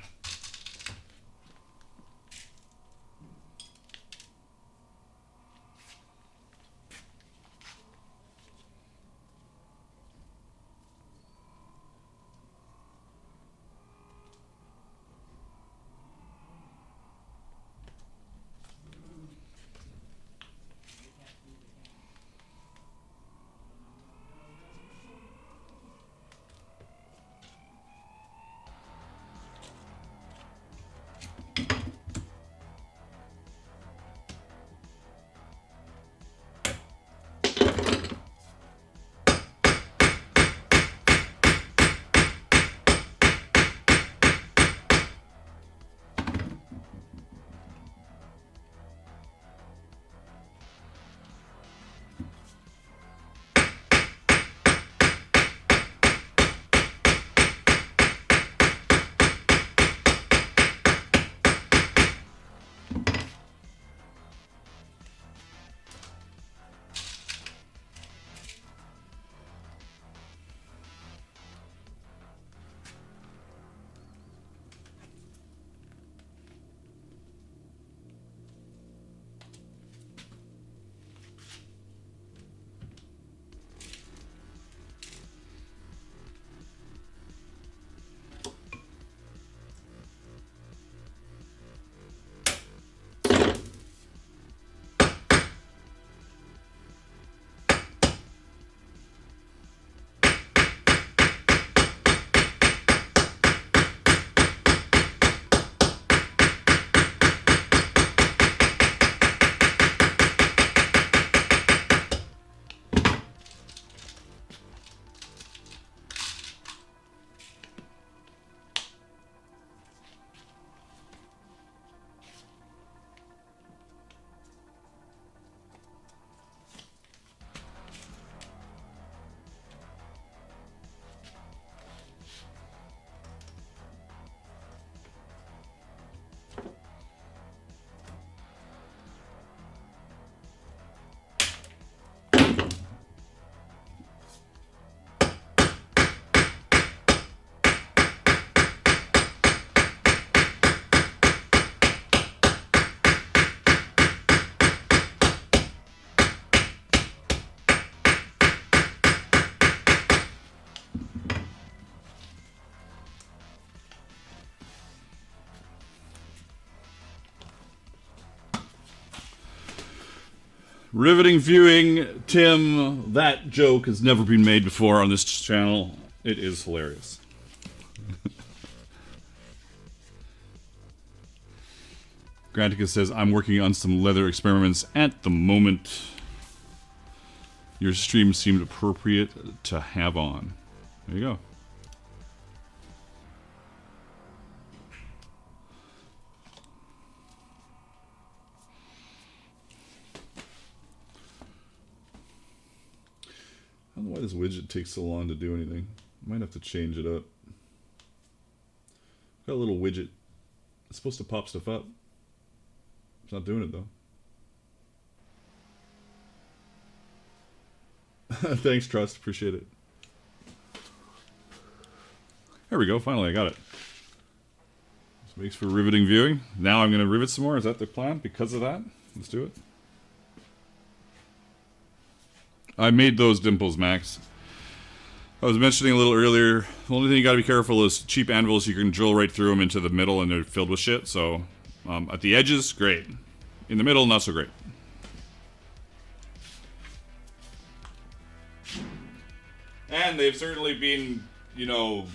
Riveting viewing, Tim. That joke has never been made before on this channel. It is hilarious. Grantica says, I'm working on some leather experiments at the moment. Your stream seemed appropriate to have on. There you go. I don't know why this widget takes so long to do anything. Might have to change it up. Got a little widget. It's supposed to pop stuff up. It's not doing it though. Thanks, Trust. Appreciate it. There we go. Finally, I got it. This makes for riveting viewing. Now I'm going to rivet some more. Is that the plan? Because of that? Let's do it. I made those dimples, Max. I was mentioning a little earlier, the only thing you gotta be careful is cheap anvils, you can drill right through them into the middle and they're filled with shit, so at the edges, great. In the middle, not so great. And they've certainly been, you know,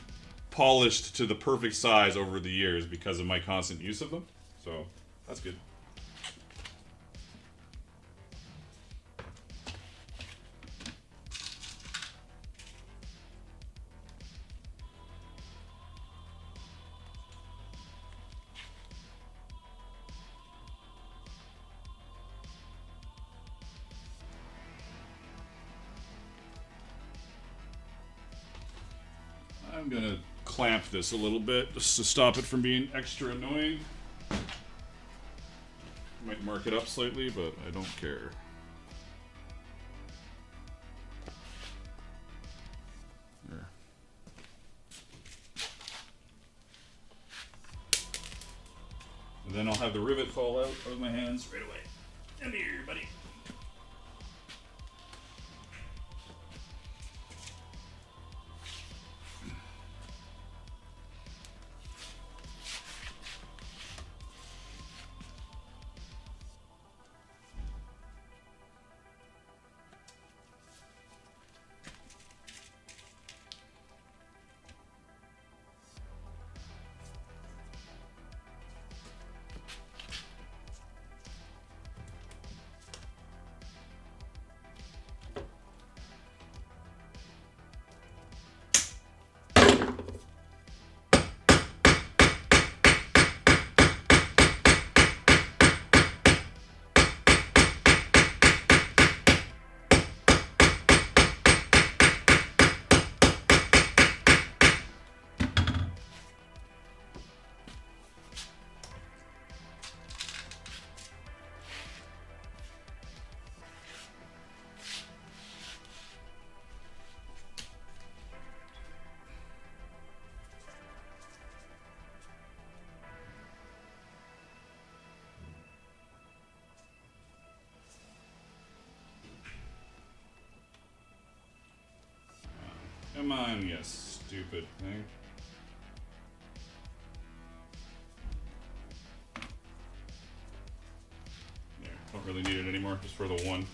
polished to the perfect size over the years because of my constant use of them, so that's good. I'm gonna clamp this a little bit just to stop it from being extra annoying. Might mark it up slightly, but I don't care. There. And then I'll have the rivet fall out of my hands right away. Come here, buddy. Come on, you stupid thing. There, don't really need it anymore, just for the one.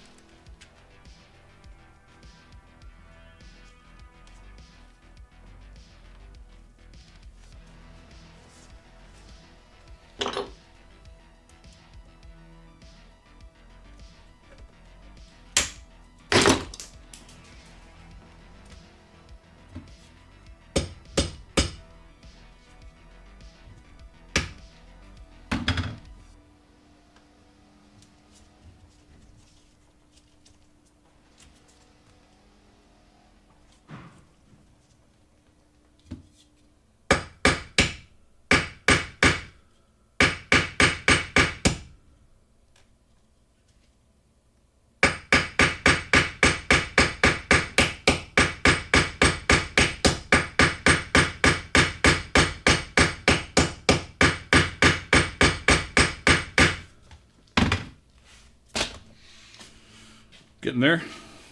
Getting there,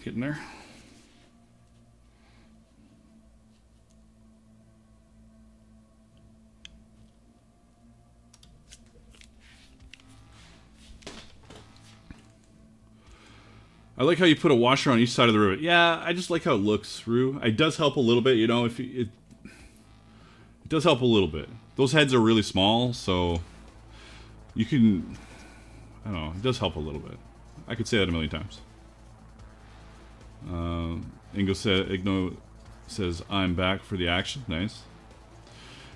getting there. I like how you put a washer on each side of the rivet. Yeah, I just like how it looks through. It does help a little bit, you know, if you, it does help a little bit. Those heads are really small, so you can, I don't know, it does help a little bit. I could say that a million times. Igno says, I'm back for the action. Nice.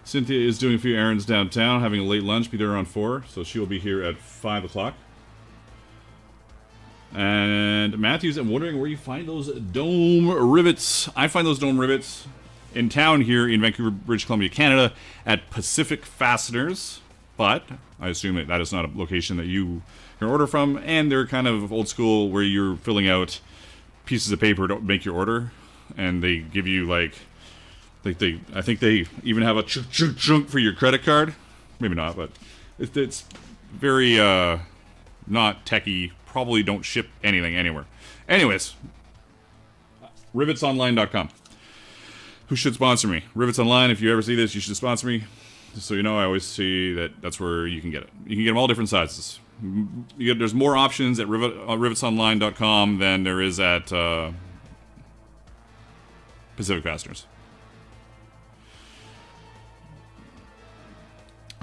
Cynthia is doing a few errands downtown, having a late lunch, be there around 4, so she will be here at 5 o'clock. And Matthew's, I'm wondering where you find those dome rivets. I find those dome rivets in town here in Vancouver, British Columbia, Canada, at Pacific Fasteners, but I assume that is not a location that you can order from, and they're kind of old school where you're filling out pieces of paper to make your order, and they give you like I think they even have a chunk for your credit card. Maybe not, but it's very not techie. Probably don't ship anything anywhere. Anyways, rivetsonline.com. Who should sponsor me? Rivets Online. If you ever see this, you should sponsor me. Just so you know, I always see that that's where you can get it. You can get them all different sizes. There's more options at rivetsonline.com than there is at Pacific Fasteners.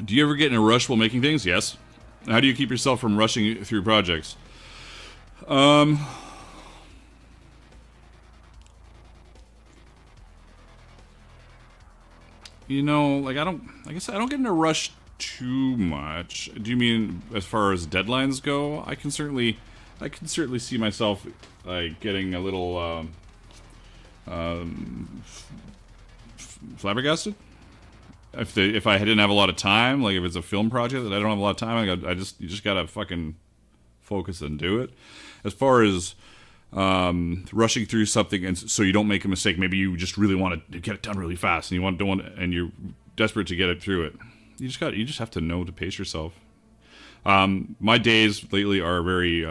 Do you ever get in a rush while making things? Yes. How do you keep yourself from rushing through projects? You know, like I guess I don't get in a rush too much. Do you mean as far as deadlines go? I can certainly see myself like getting a little flabbergasted. If I didn't have a lot of time, like if it's a film project that I don't have a lot of time, you just gotta fucking focus and do it. As far as rushing through something and so you don't make a mistake, maybe you just really want to get it done really fast and and you're desperate to get it through it. You just have to know to pace yourself. My days lately are very.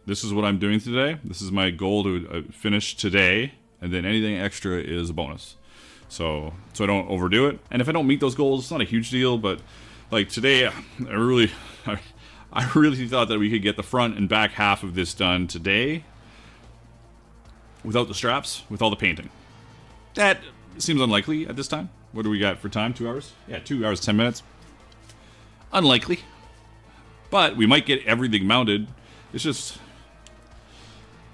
This is what I'm doing today. This is my goal to finish today, and then anything extra is a bonus. So I don't overdo it. And if I don't meet those goals, it's not a huge deal. But like today, I really thought that we could get the front and back half of this done today, without the straps, with all the painting. That seems unlikely at this time. What do we got for time? 2 hours? Yeah, 2 hours, 10 minutes. Unlikely. But we might get everything mounted. It's just,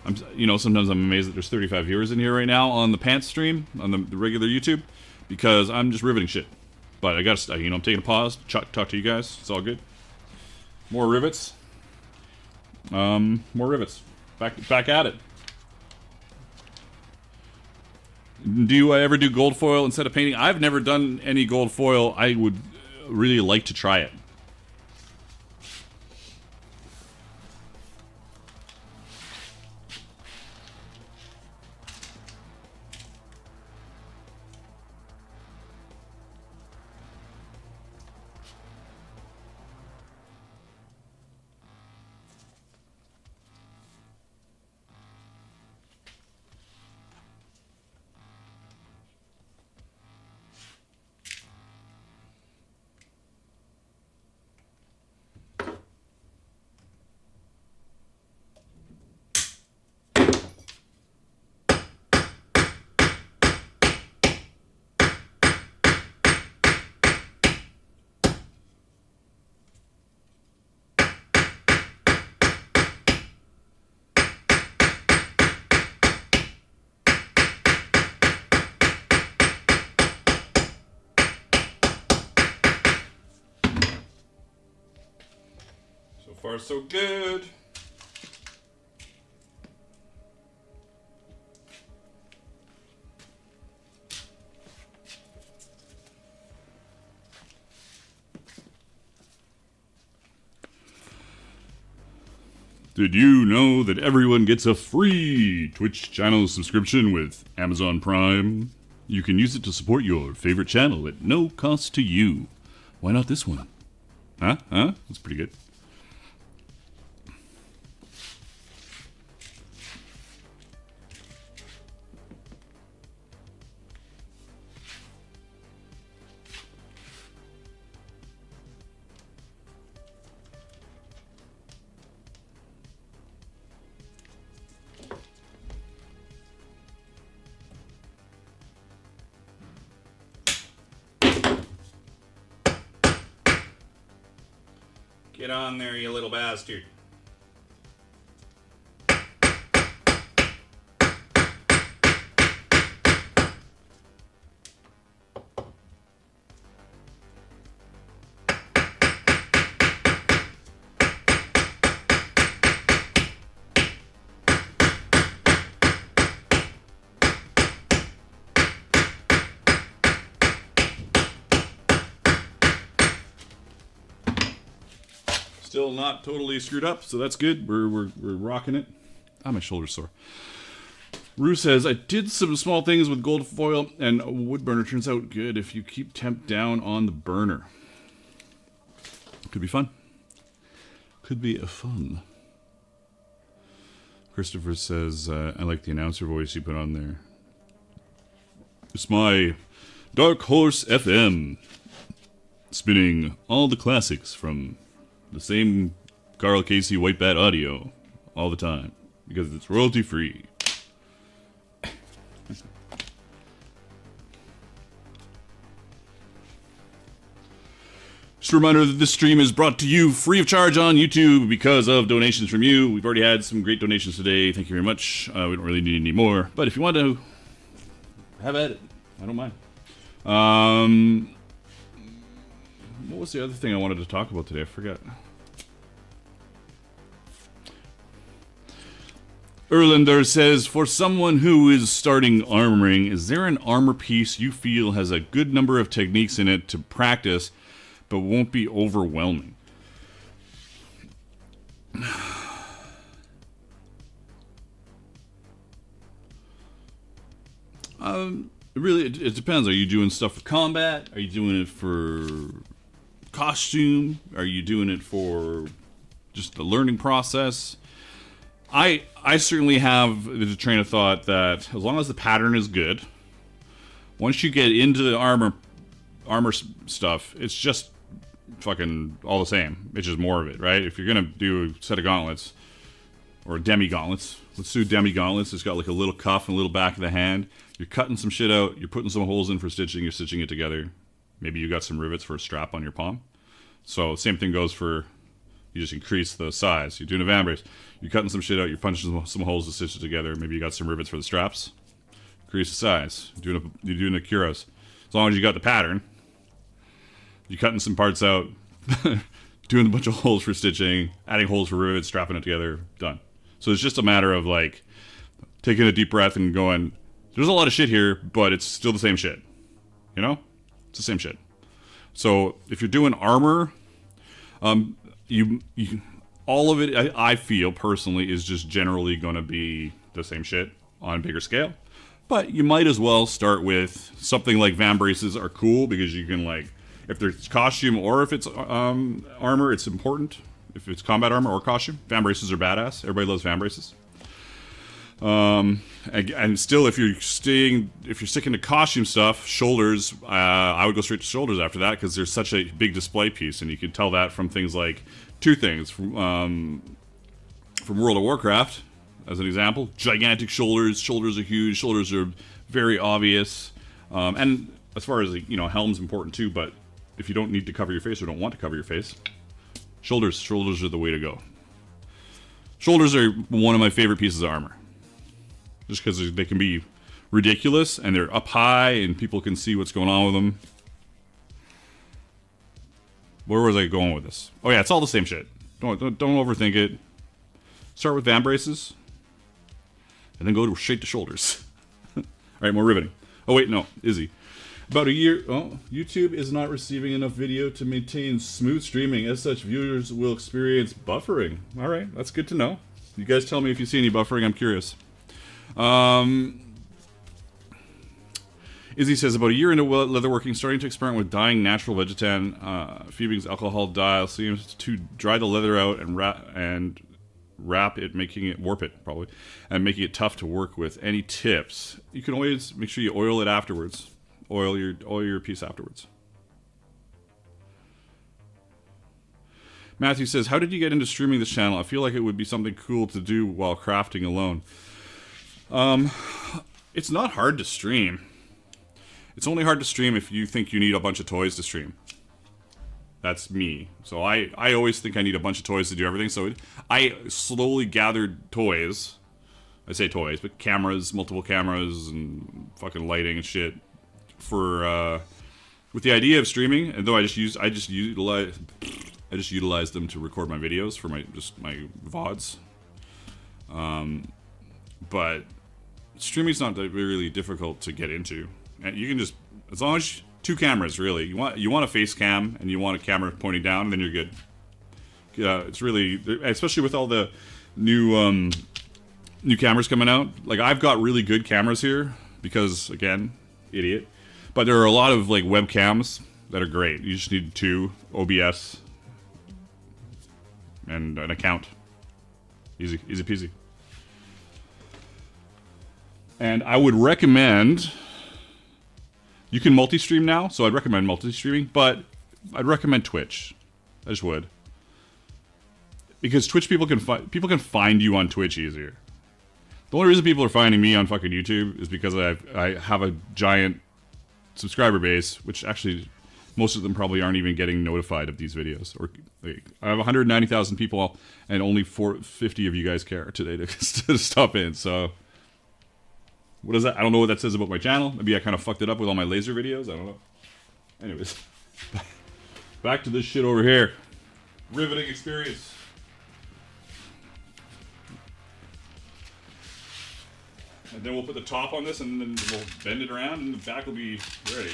sometimes I'm amazed that there's 35 viewers in here right now on the pants stream, on the regular YouTube, because I'm just riveting shit. But I gotta, I'm taking a pause, talk to you guys. It's all good. More rivets. More rivets. Back at it. Do you ever do gold foil instead of painting? I've never done any gold foil. I would really like to try it. So far, so good. Did you know that everyone gets a free Twitch channel subscription with Amazon Prime? You can use it to support your favorite channel at no cost to you. Why not this one? Huh? That's pretty good. Get on there, you little bastard. Still not totally screwed up, so that's good. We're rocking it. Ah, my shoulder's sore. Rue says, I did some small things with gold foil and a wood burner. Turns out good if you keep temp down on the burner. Could be fun. Could be fun. Christopher says, I like the announcer voice you put on there. It's my Dark Horse FM. Spinning all the classics from the same Carl Casey White Bat audio all the time because it's royalty free. Just a reminder that this stream is brought to you free of charge on YouTube because of donations from you. We've already had some great donations today. Thank you very much. We don't really need any more, but if you want to have at it, I don't mind. What was the other thing I wanted to talk about today? I forgot. Erlander says, for someone who is starting armoring, is there an armor piece you feel has a good number of techniques in it to practice, but won't be overwhelming? Really, it depends. Are you doing stuff for combat? Are you doing it for costume? Are you doing it for just the learning process? I certainly have the train of thought that as long as the pattern is good, once you get into the armor stuff, it's just fucking all the same. It's just more of it, right? If you're gonna do a set of gauntlets or demi gauntlets, let's do demi gauntlets. It's got like a little cuff and a little back of the hand. You're cutting some shit out. You're putting some holes in for stitching. You're stitching it together. Maybe you got some rivets for a strap on your palm. So same thing goes for, you just increase the size. You're doing a vambrace. You're cutting some shit out. You're punching some holes to stitch it together. Maybe you got some rivets for the straps. Increase the size. You're doing a cuirass. As long as you got the pattern. You're cutting some parts out. Doing a bunch of holes for stitching. Adding holes for rivets. Strapping it together. Done. So it's just a matter of like taking a deep breath and going, there's a lot of shit here, but it's still the same shit. You know? It's the same shit. So if you're doing armor, you all of it, I feel personally, is just generally going to be the same shit on a bigger scale. But you might as well start with something like vambraces are cool because you can, like, if there's costume or if it's armor, it's important. If it's combat armor or costume, vambraces are badass. Everybody loves vambraces. And still, if you're sticking to costume stuff, shoulders, I would go straight to shoulders after that because there's such a big display piece, and you can tell that from things like two things from World of Warcraft, as an example. Gigantic shoulders. Shoulders are huge. Shoulders are very obvious. And as far as, you know, helm's important too. But if you don't need to cover your face or don't want to cover your face, shoulders are the way to go. Shoulders are one of my favorite pieces of armor. Just because they can be ridiculous, and they're up high, and people can see what's going on with them. Where was I going with this? Oh yeah, it's all the same shit. Don't overthink it. Start with vambraces, and then go straight to shoulders. All right, more riveting. Oh wait, no, Izzy. About a year. Oh, YouTube is not receiving enough video to maintain smooth streaming. As such, viewers will experience buffering. All right, that's good to know. You guys tell me if you see any buffering. I'm curious. Izzy says, about a year into leatherworking, starting to experiment with dyeing natural vegetan. Phoebe's alcohol dye seems to dry the leather out and wrap it, warp it probably, and making it tough to work with. Any tips? You can always make sure you oil it afterwards. Oil your piece afterwards. Matthew says, how did you get into streaming this channel? I feel like it would be something cool to do while crafting alone. It's not hard to stream. It's only hard to stream if you think you need a bunch of toys to stream. That's me. So I always think I need a bunch of toys to do everything. So I slowly gathered toys. I say toys, but cameras, multiple cameras, and fucking lighting and shit for with the idea of streaming. And though I just utilized them to record my videos for my VODs. But streaming's not really difficult to get into, and you can just, as long as two cameras, really. You want a face cam and you want a camera pointing down, and then you're good. It's really, especially with all the new cameras coming out. Like, I've got really good cameras here because, again, idiot. But there are a lot of like webcams that are great. You just need 2 OBS and an account. Easy peasy. And I would recommend, you can multi-stream now, so I'd recommend multi-streaming, but I'd recommend Twitch. I just would. Because Twitch, people can find you on Twitch easier. The only reason people are finding me on fucking YouTube is because I have a giant subscriber base, which actually most of them probably aren't even getting notified of these videos. Or like, I have 190,000 people, and only 50 of you guys care today to stop in. So what is that? I don't know what that says about my channel. Maybe I kind of fucked it up with all my laser videos. I don't know. Anyways, back to this shit over here. Riveting experience. And then we'll put the top on this, and then we'll bend it around, and the back will be ready.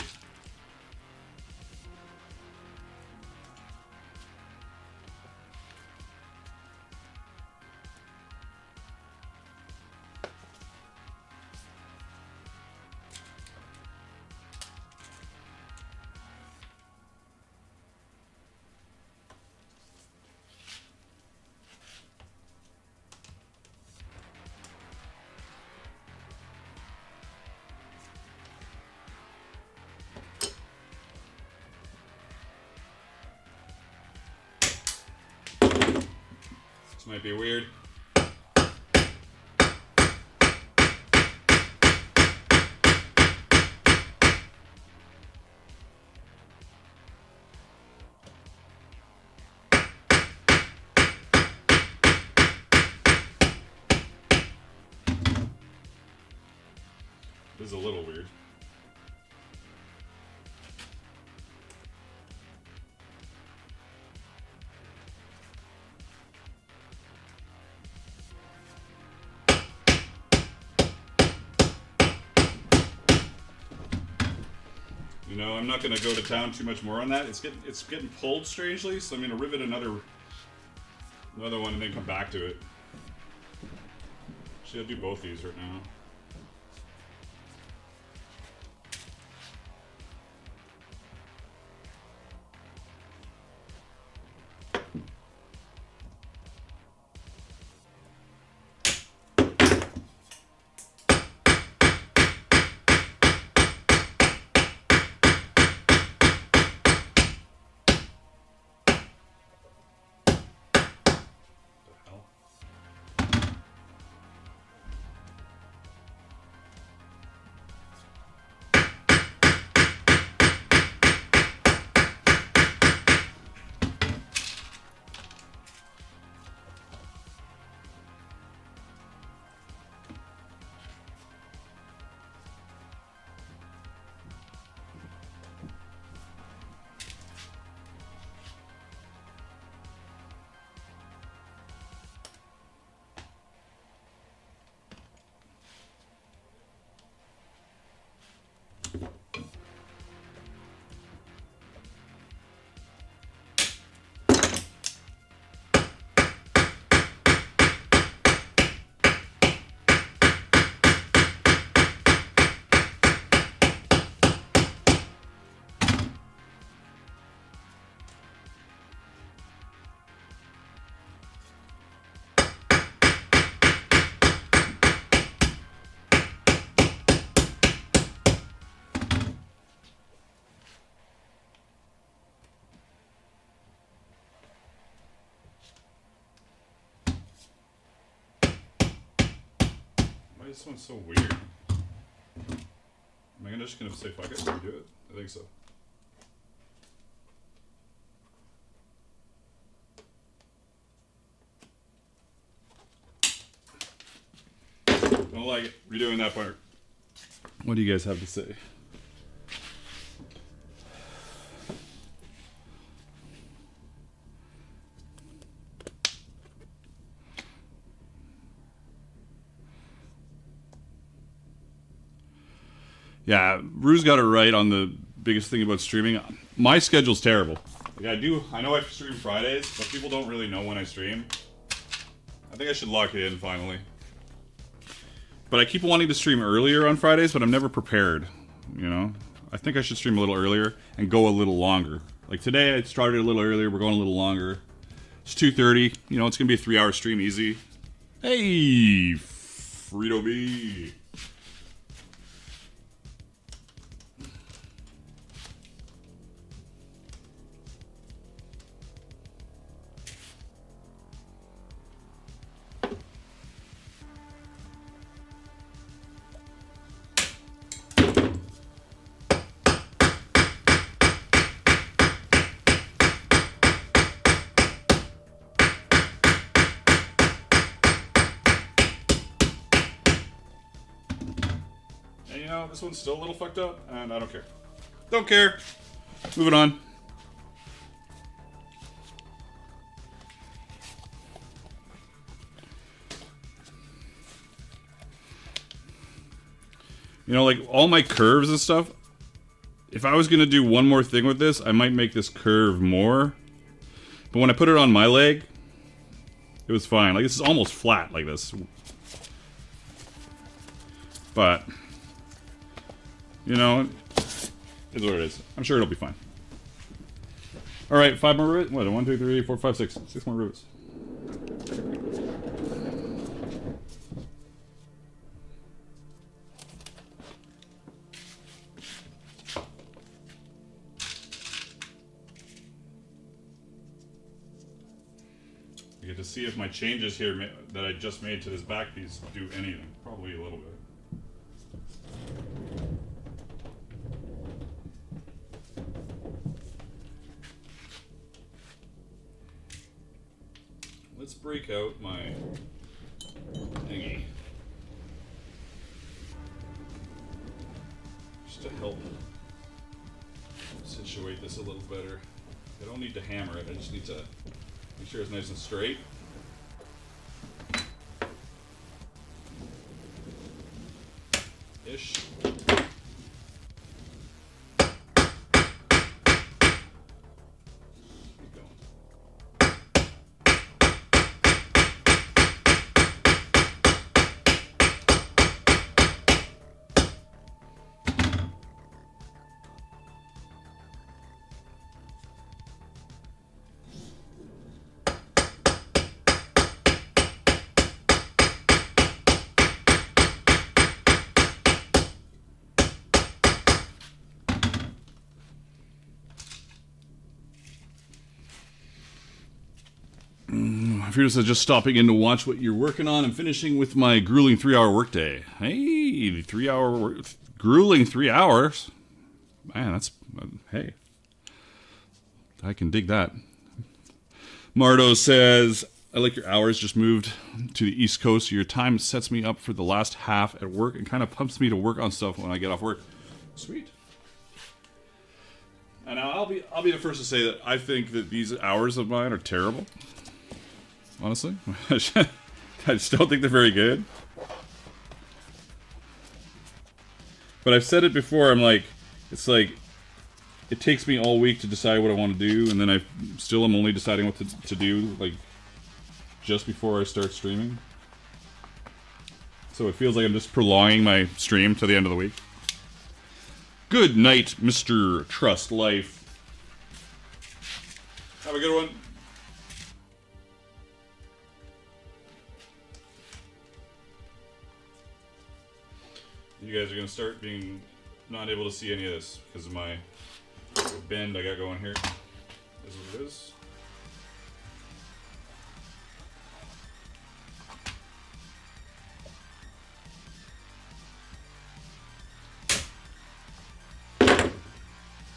Might be weird. This is a little weird. You know, I'm not going to go to town too much more on that. It's getting pulled strangely, so I'm going to rivet another one and then come back to it. Actually, I'll do both these right now. This one's so weird. Am I just gonna say fuck it and do it? I think so. don't like it. Redoing that part. What do you guys have to say? Yeah, Rue's got it right on the biggest thing about streaming. My schedule's terrible. Like I know I stream Fridays, but people don't really know when I stream. I think I should lock it in finally. But I keep wanting to stream earlier on Fridays, but I'm never prepared, you know? I think I should stream a little earlier and go a little longer. Like today I started a little earlier, we're going a little longer. It's 2:30, you know, it's gonna be a 3-hour stream easy. Hey, Frito B. You know, this one's still a little fucked up, and I don't care. Don't care. Moving on. You know, like, all my curves and stuff, if I was going to do one more thing with this, I might make this curve more. But when I put it on my leg, it was fine. Like, this is almost flat, like this. But... you know, it's what it is. I'm sure it'll be fine. Alright, 5 more rivets? What, 1, 2, 3, 4, 5, 6. 6 more rivets. I get to see if my changes here that I just made to this back piece do anything. Probably a little bit. Let's break out my thingy just to help situate this a little better. I don't need to hammer it, I just need to make sure it's nice and straight. Ish. Frito says, just stopping in to watch what you're working on and finishing with my grueling 3-hour workday. Hey, grueling 3 hours? Man, that's, hey. I can dig that. Mardo says, I like your hours just moved to the East Coast. Your time sets me up for the last half at work and kind of pumps me to work on stuff when I get off work. Sweet. And now I'll be the first to say that I think that these hours of mine are terrible. Honestly, I just don't think they're very good. But I've said it before. I'm like, it's like it takes me all week to decide what I want to do, and then I still am only deciding what to do like just before I start streaming. So it feels like I'm just prolonging my stream to the end of the week. Good night, Mr. Trust Life. Have a good one. You guys are going to start being not able to see any of this because of my bend I got going here. This is what it is.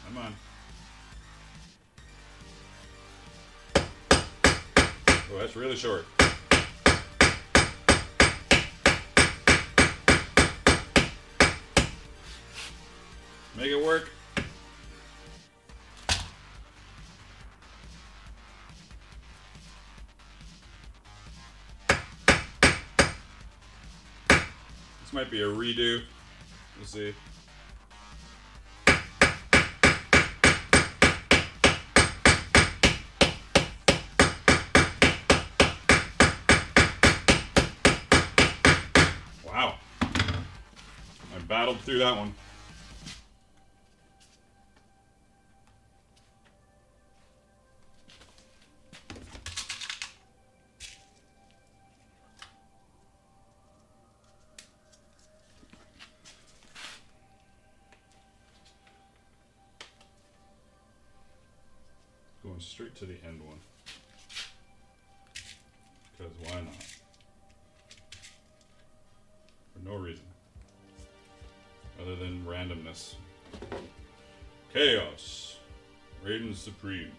Come on. Oh, that's really short. Make it work. This might be a redo. We'll see. Wow. I battled through that one. Going straight to the end one. Because why not? For no reason. Other than randomness. Chaos. Reigns supreme.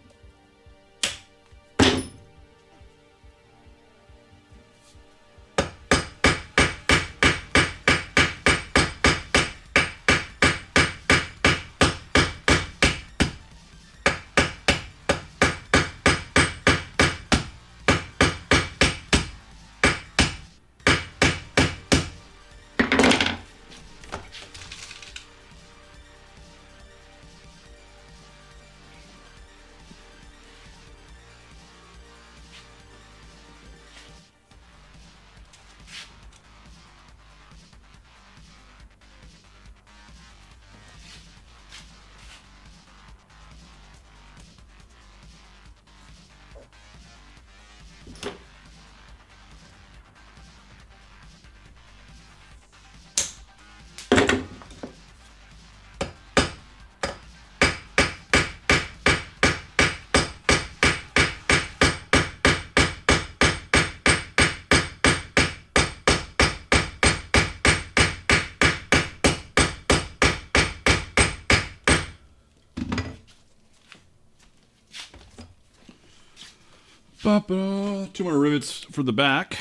Two more rivets for the back.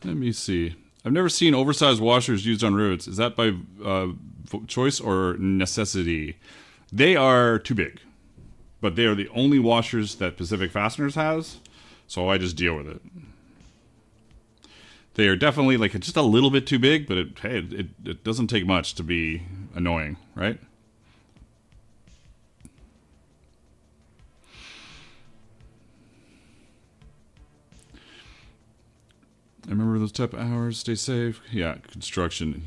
Let me see. I've never seen oversized washers used on rivets. Is that by choice or necessity? They are too big, but they are the only washers that Pacific Fasteners has, so I just deal with it. They are definitely like just a little bit too big, but it doesn't take much to be annoying, right? I remember those type of hours. Stay safe. Yeah, construction.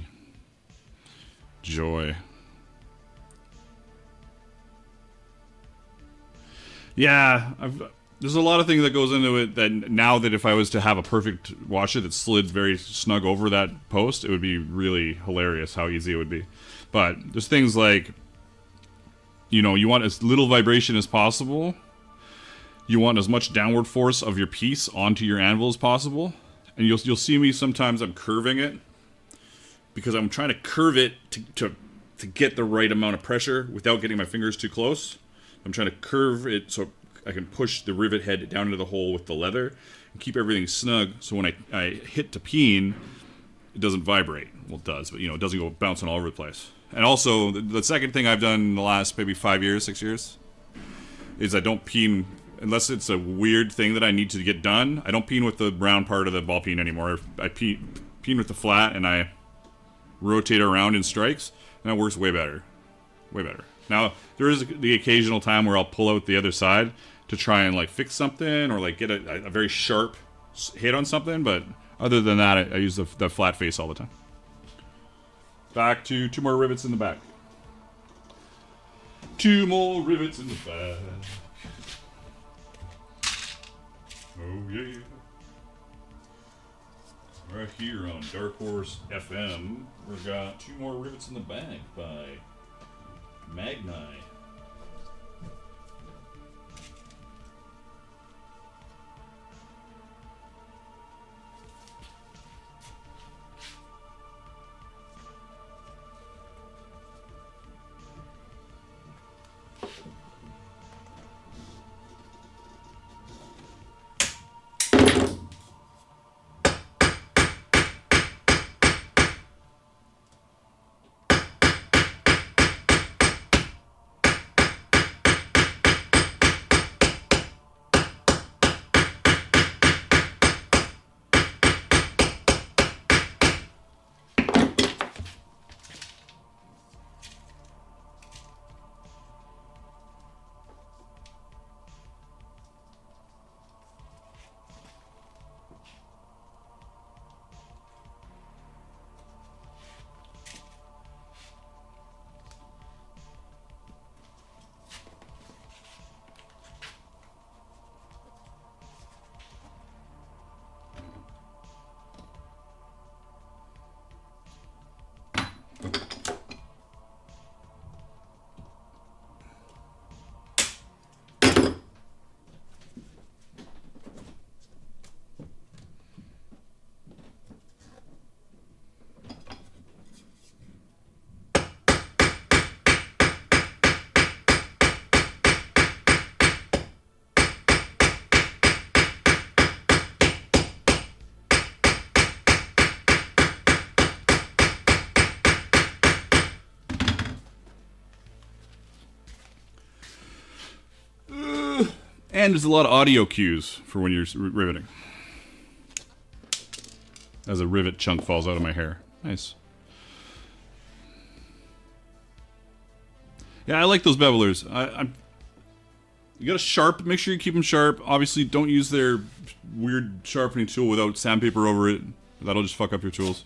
Joy. Yeah, there's a lot of things that goes into it that now that if I was to have a perfect washer that slid very snug over that post, it would be really hilarious how easy it would be. But there's things like, you know, you want as little vibration as possible. You want as much downward force of your piece onto your anvil as possible. And you'll see me sometimes I'm curving it because I'm trying to curve it to get the right amount of pressure without getting my fingers too close. I'm trying to curve it so I can push the rivet head down into the hole with the leather and keep everything snug so when I hit to peen, it doesn't vibrate. Well, it does, but you know, it doesn't go bouncing all over the place. And also, the second thing I've done in the last maybe 5 years, 6 years, is I don't peen. Unless it's a weird thing that I need to get done, I don't peen with the round part of the ball peen anymore. I peen with the flat and I rotate around in strikes, and that works way better. Way better. Now, there is the occasional time where I'll pull out the other side to try and like fix something or like get a very sharp hit on something, but other than that, I use the flat face all the time. Back to 2 more rivets in the back. 2 more rivets in the back. Oh yeah. Right here on Dark Horse FM, we've got 2 more rivets in the bag by Magni. And there's a lot of audio cues for when you're riveting. As a rivet chunk falls out of my hair. Nice. Yeah, I like those bevelers. You gotta make sure you keep them sharp. Obviously, don't use their weird sharpening tool without sandpaper over it. That'll just fuck up your tools.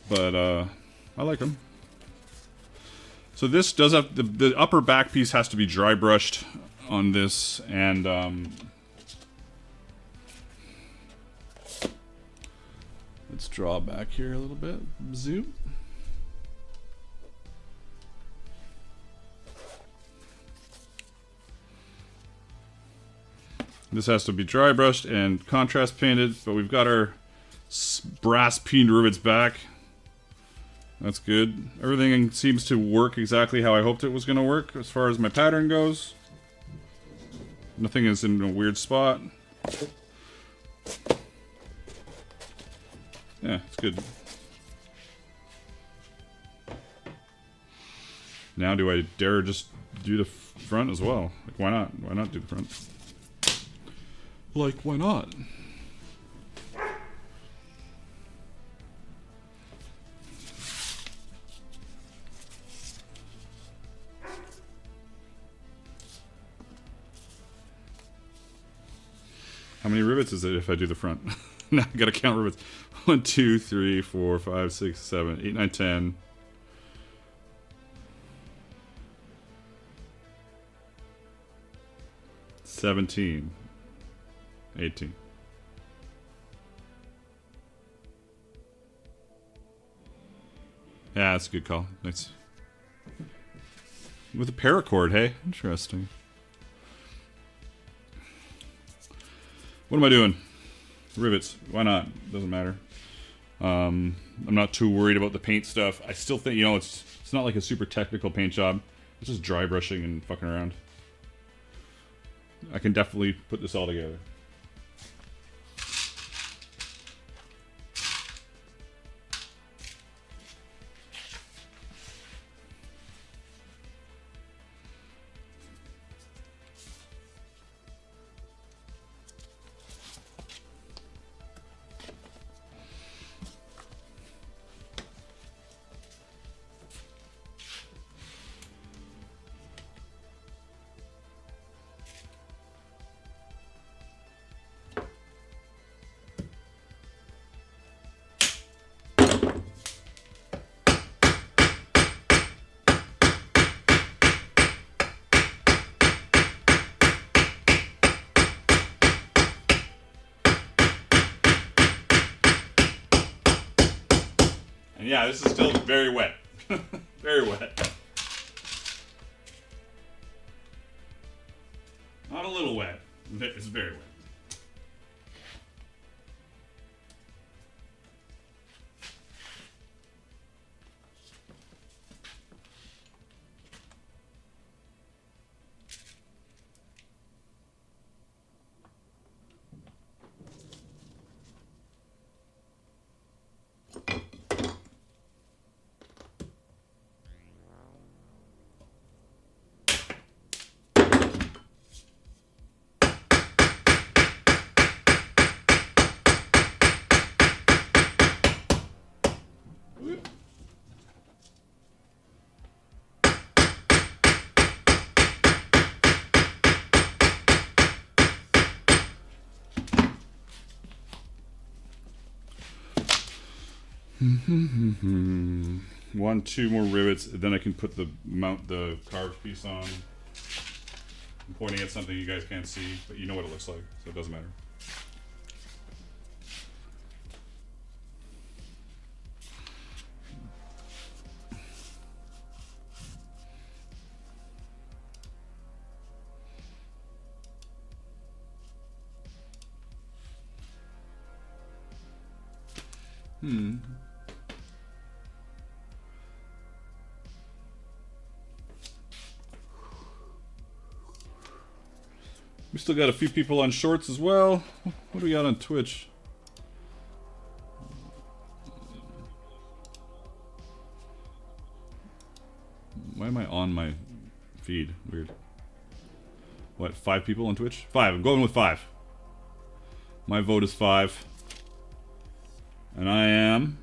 But, I like them. So this does have, the upper back piece has to be dry brushed on this, and, let's draw back here a little bit. Zoom. This has to be dry brushed and contrast painted, but we've got our brass peened rivets back. That's good. Everything seems to work exactly how I hoped it was going to work as far as my pattern goes. Nothing is in a weird spot. Yeah, it's good. Now do I dare just do the front as well? Like, why not? Why not do the front? Like, why not? How many rivets is it if I do the front? Now I gotta count rivets. 1, 2, 3, 4, 5, 6, 7, 8, 9, 10. 17. 18. Yeah, that's a good call. Nice. With a paracord, hey? Interesting. What am I doing? Rivets. Why not? Doesn't matter. I'm not too worried about the paint stuff. I still think, you know, it's not like a super technical paint job. It's just dry brushing and fucking around. I can definitely put this all together. And yeah, this is still very wet. Very wet. Not a little wet. It's very wet. One, two more rivets, then I can put mount the carved piece on. I'm pointing at something you guys can't see, but you know what it looks like, so it doesn't matter. We still got a few people on shorts as well. What do we got on Twitch? Why am I on my feed? Weird. What, 5 people on Twitch? 5. I'm going with 5. My vote is 5. And I am...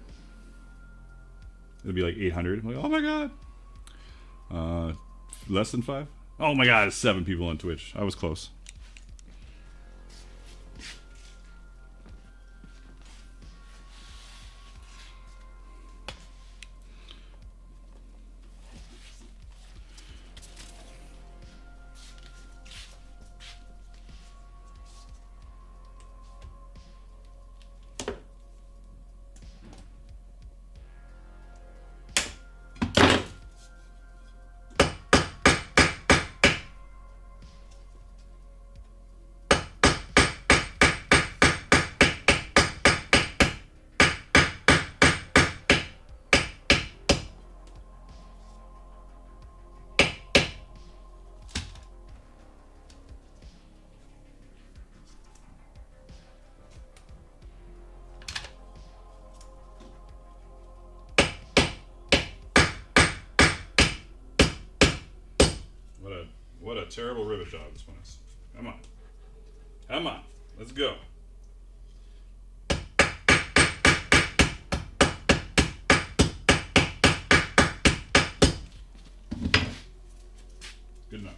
It'll be like 800. I'm like, oh my god. Less than 5? Oh my god, it's 7 people on Twitch. I was close. What a terrible rivet job this one is. Come on. Come on. Let's go. Good enough.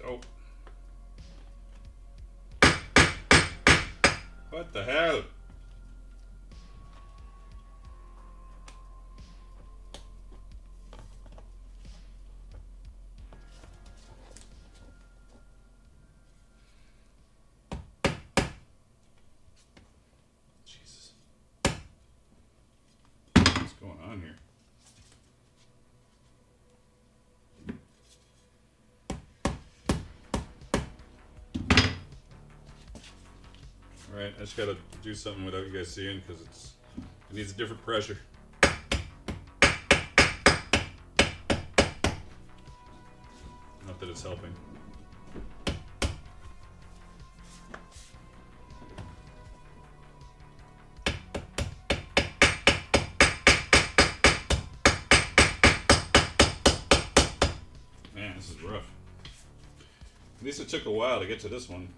Oh. What the hell? Jesus. What's going on here? Alright, I just gotta do something without you guys seeing because it needs a different pressure. Not that it's helping. Man, this is rough. At least it took a while to get to this one.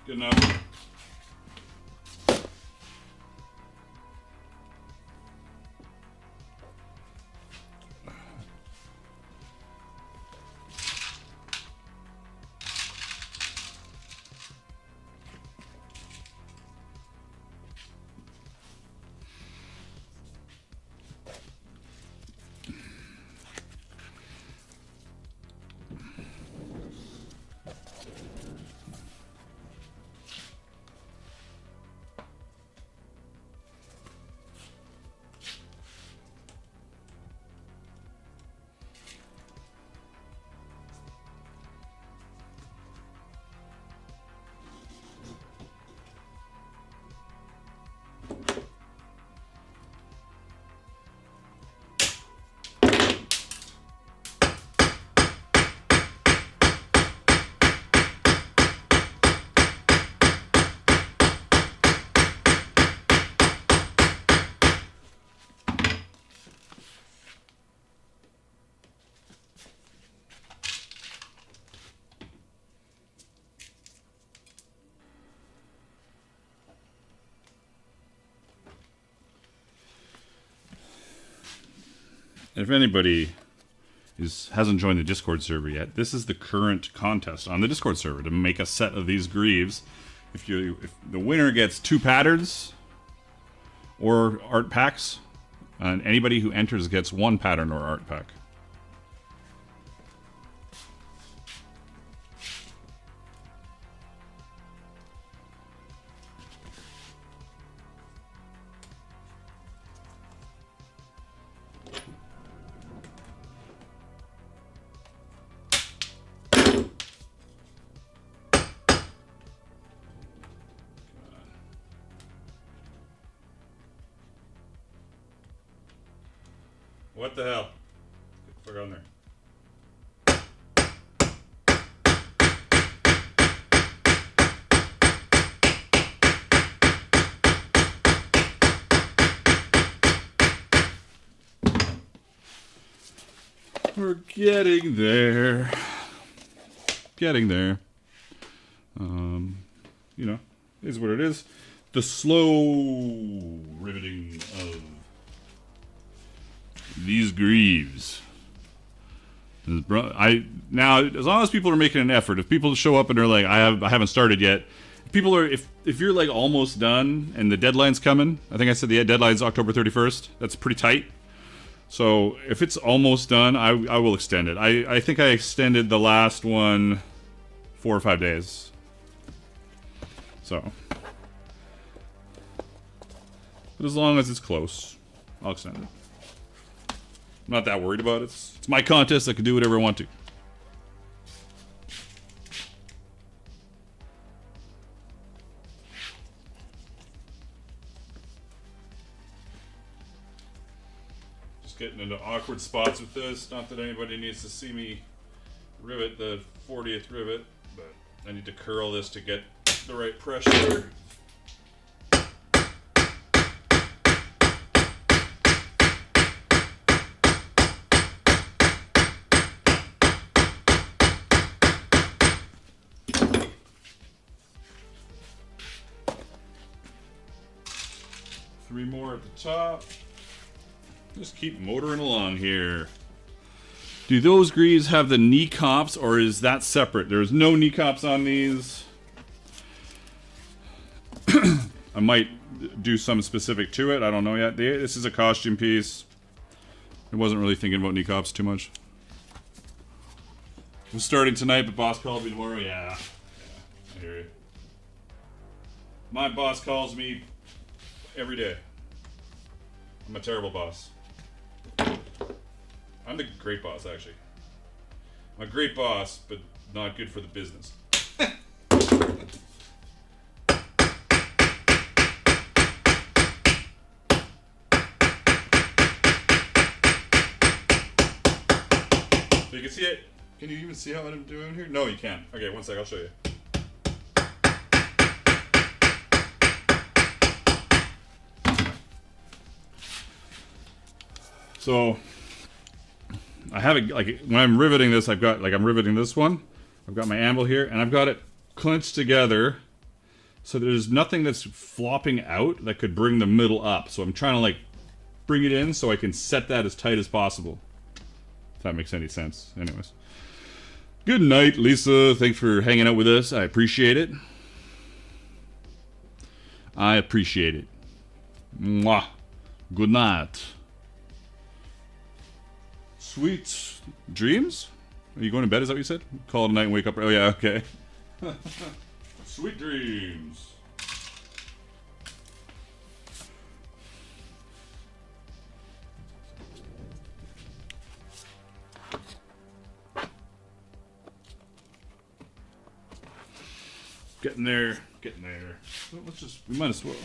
Good enough. if anybody hasn't joined the Discord server yet, this is the current contest on the Discord server to make a set of these Greaves. If the winner gets 2 patterns or art packs, and anybody who enters gets 1 pattern or art pack. What the hell? Get the fuck on there. We're getting there. Getting there. You know, is what it is. The slow riveting of these Greaves. Now, as long as people are making an effort, if people show up and they're like, I haven't started yet. If you're like almost done and the deadline's coming, I think I said the deadline's October 31st. That's pretty tight. So if it's almost done, I will extend it. I think I extended the last one 4 or 5 days. So, but as long as it's close, I'll extend it. I'm not that worried about it. It's my contest. I can do whatever I want to. Just getting into awkward spots with this. Not that anybody needs to see me rivet the 40th rivet, but I need to curl this to get the right pressure. 3 more at the top. Just keep motoring along here. Do those Greaves have the knee cops, or is that separate? There's no knee cops on these. I might do something specific to it. I don't know yet. This is a costume piece. I wasn't really thinking about knee cops too much. I'm starting tonight, but boss called me tomorrow. Yeah, I hear you. My boss calls me every day. I'm a terrible boss. I'm the great boss, actually. I'm a great boss, but not good for the business. So you can see it. Can you even see how I'm doing here? No, you can't. Okay, one sec, I'll show you. So I have it, like, when I'm riveting this, I'm riveting this one. I've got my anvil here, and I've got it clenched together so there's nothing that's flopping out that could bring the middle up. So I'm trying to, like, bring it in so I can set that as tight as possible. If that makes any sense. Anyways. Good night, Lisa. Thanks for hanging out with us. I appreciate it. I appreciate it. Mwah. Good night. Sweet dreams? Are you going to bed? Is that what you said? Call it a night and wake up. Oh, yeah, okay. Sweet dreams. Getting there. Getting there. Let's just, we might as well.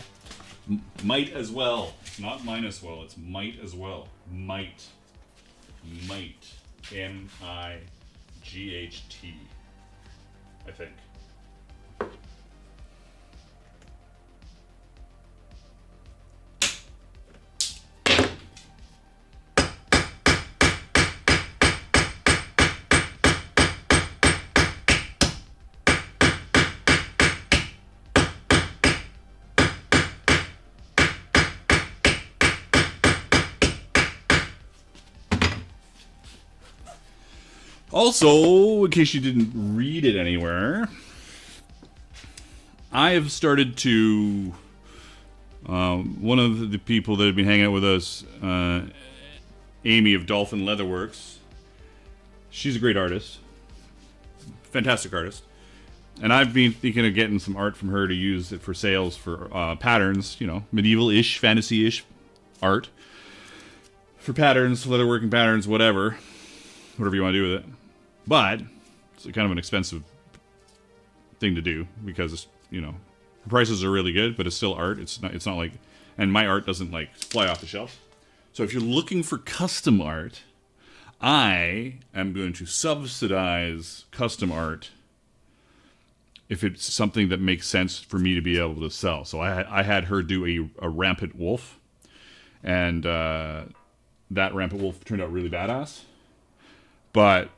Might as well. It's not minus well, it's might as well. Might. Might. M-I-G-H-T. I think. Also, in case you didn't read it anywhere, I have started to. One of the people that have been hanging out with us, Amy of Dolphin Leatherworks, she's a great artist, fantastic artist, and I've been thinking of getting some art from her to use it for sales for patterns, you know, medieval-ish, fantasy-ish art for patterns, leatherworking patterns, whatever you want to do with it. But it's kind of an expensive thing to do because, you know, the prices are really good, but it's still art. It's not like, and my art doesn't like fly off the shelf. So if you're looking for custom art, I am going to subsidize custom art if it's something that makes sense for me to be able to sell. So I had her do a rampant wolf, and that rampant wolf turned out really badass. But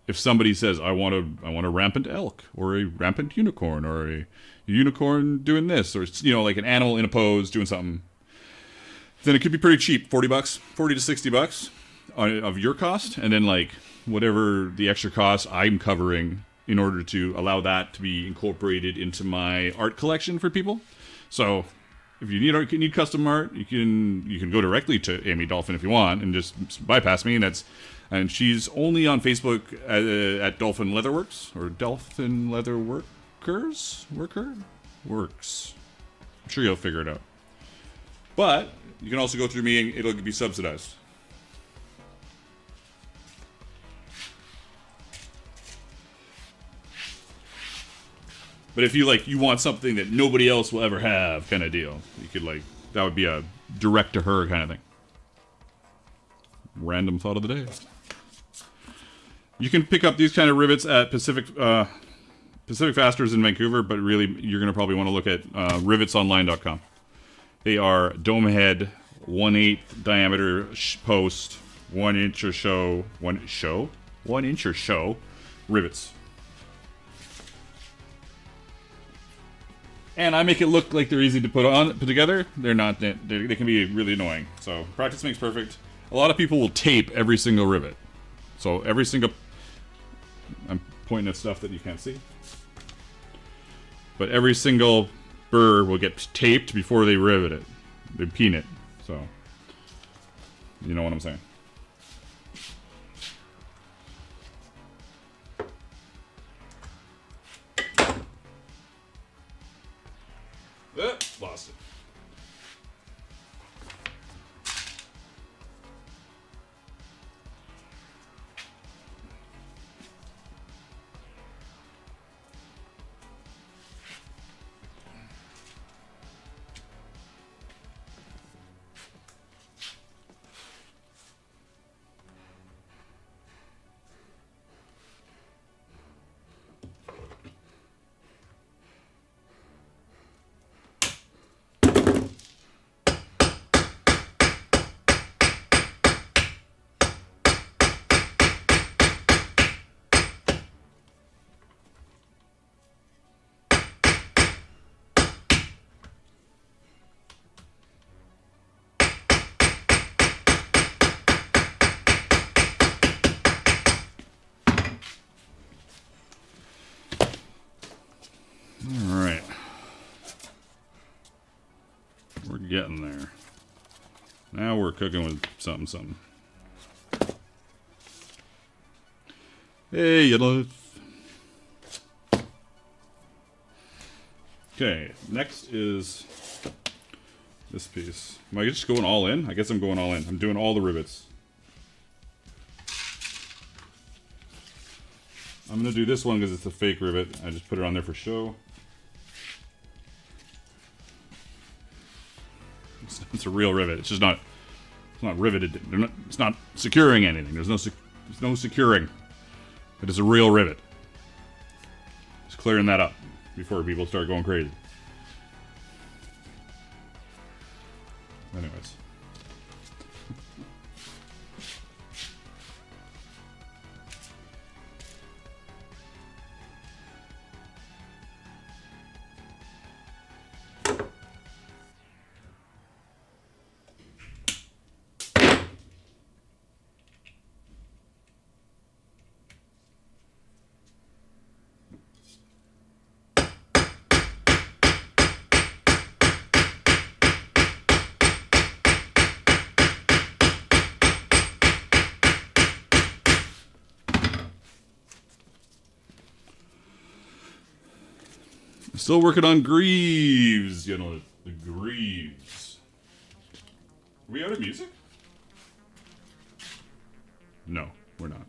if somebody says, I want a rampant elk, or a rampant unicorn, or a unicorn doing this, or, you know, like an animal in a pose doing something, then it could be pretty cheap, $40, $40 to $60 of your cost, and then like whatever the extra costs I'm covering in order to allow that to be incorporated into my art collection for people. So if you need custom art, you can go directly to Amy Dolphin if you want and just bypass me, and she's only on Facebook at Dolphin Leatherworks, or Dolphin Leatherworkers Works. I'm sure you'll figure it out. But you can also go through me and it'll be subsidized. But if you want something that nobody else will ever have kind of deal, you could that would be a direct to her kind of thing. Random thought of the day. You can pick up these kind of rivets at Pacific Fasteners in Vancouver, but really you're going to probably want to look at rivetsonline.com. They are dome head, 1/8 diameter post, 1 inch or so rivets. And I make it look like they're easy to put together. They're not. They can be really annoying. So practice makes perfect. A lot of people will tape every single rivet. So every single... I'm pointing at stuff that you can't see. But every single burr will get taped before they rivet it. They peen it. So, you know what I'm saying. Lost it. Alright. We're getting there. Now we're cooking with something. Hey, you know. Okay, next is this piece. Am I just going all in? I guess I'm going all in. I'm doing all the rivets. I'm going to do this one because it's a fake rivet. I just put it on there for show. It's a real rivet. It's just not. It's not riveted. It's not securing anything. There's no securing. It is a real rivet. Just clearing that up before people start going crazy. Anyways. Still working on Greaves. You know, the Greaves. Are we out of music? No, we're not.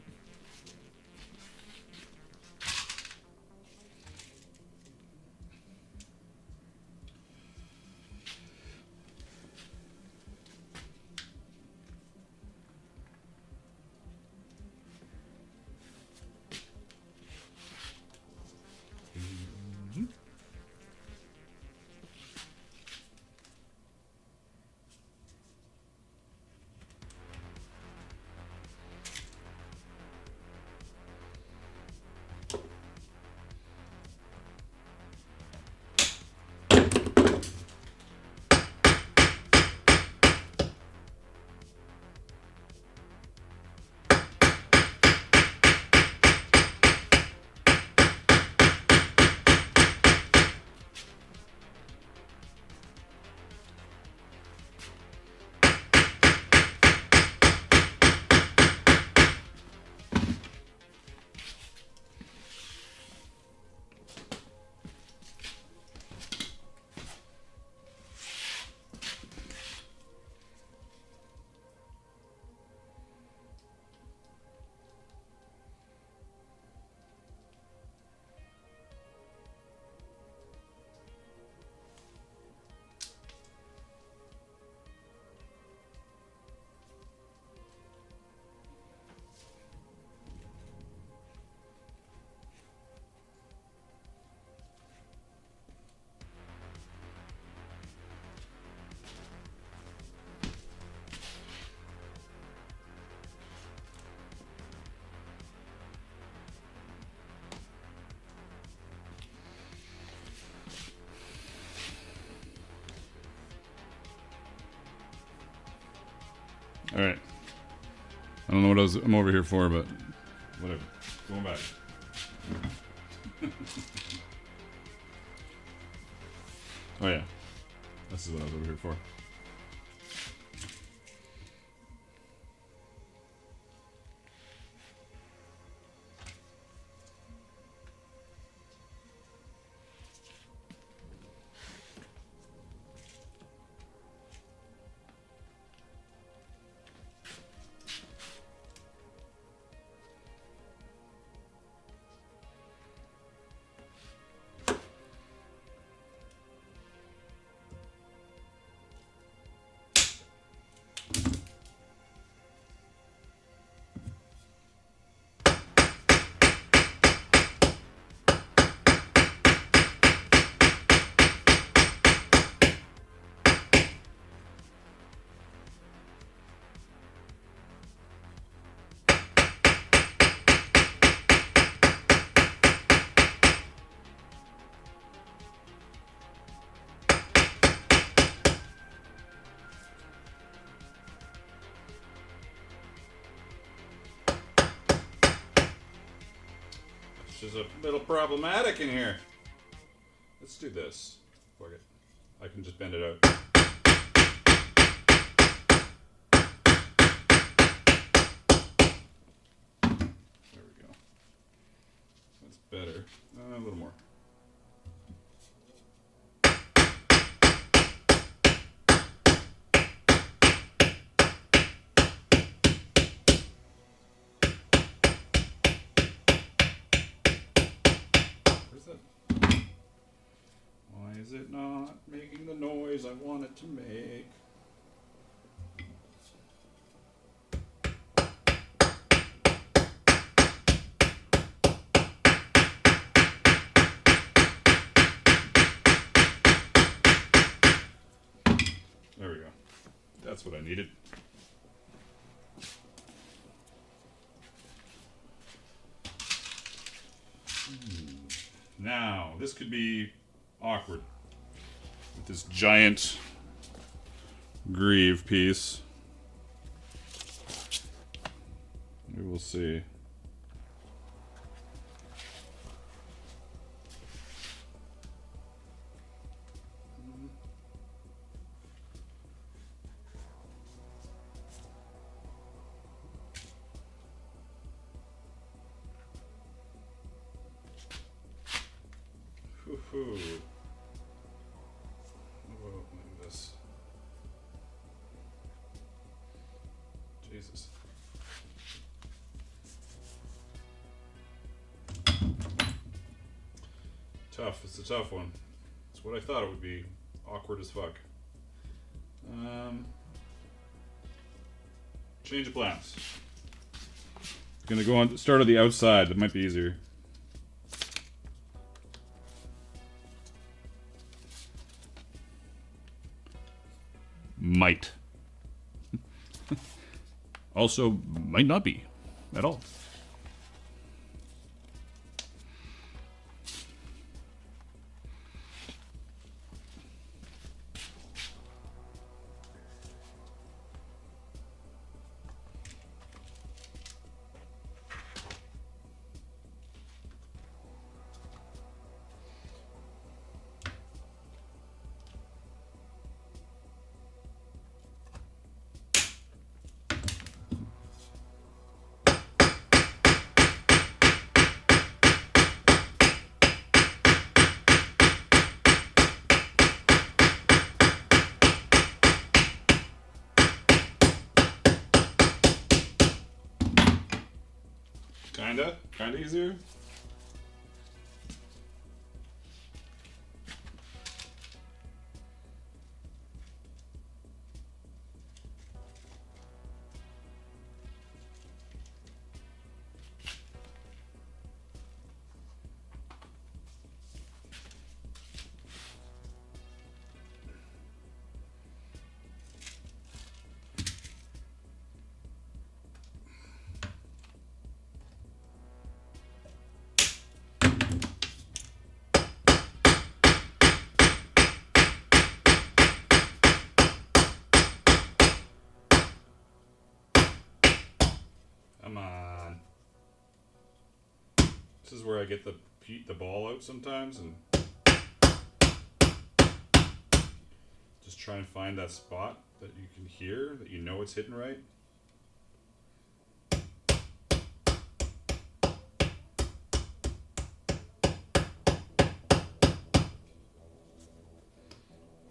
All right. I don't know what I'm over here for, but whatever. Going back. Oh yeah. This is what I was over here for. Which is a little problematic in here. Let's do this. Fuck it. I can just bend it out. There we go. That's better. A little more. Why is it not making the noise I want it to make? There we go. That's what I needed. Now, this could be awkward with this giant greave piece. We will see. Ooh. Whoa, look at this. Jesus. Tough. It's a tough one. It's what I thought it would be. Awkward as fuck. Change of plans. Gonna go on. Start on the outside. That might be easier. Might. Also, might not be at all. Kinda easier. Come on. This is where I get the ball out sometimes and just try and find that spot that you can hear, that you know it's hitting right.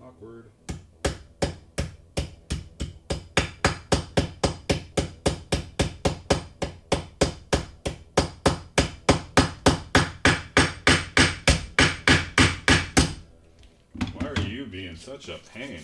Awkward. Why are you being such a pain?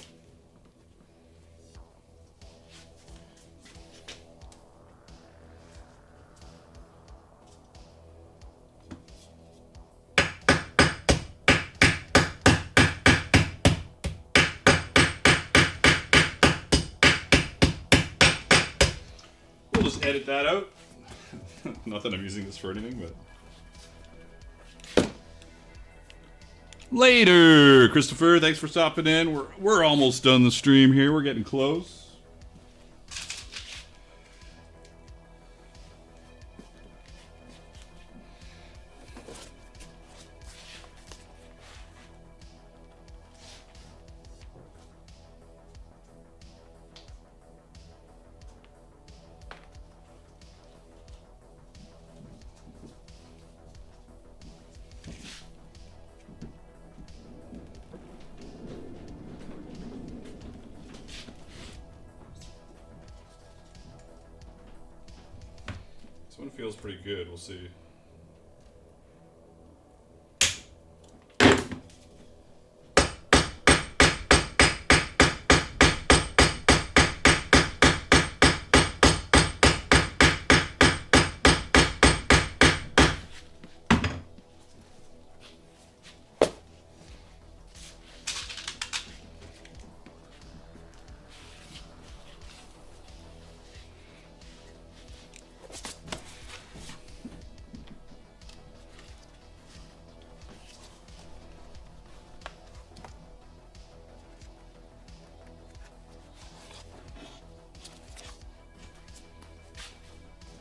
We'll just edit that out. Not that I'm using this for anything, but... Later, Christopher. Thanks for stopping in. We're almost done the stream here. We're getting close. This one feels pretty good. We'll see.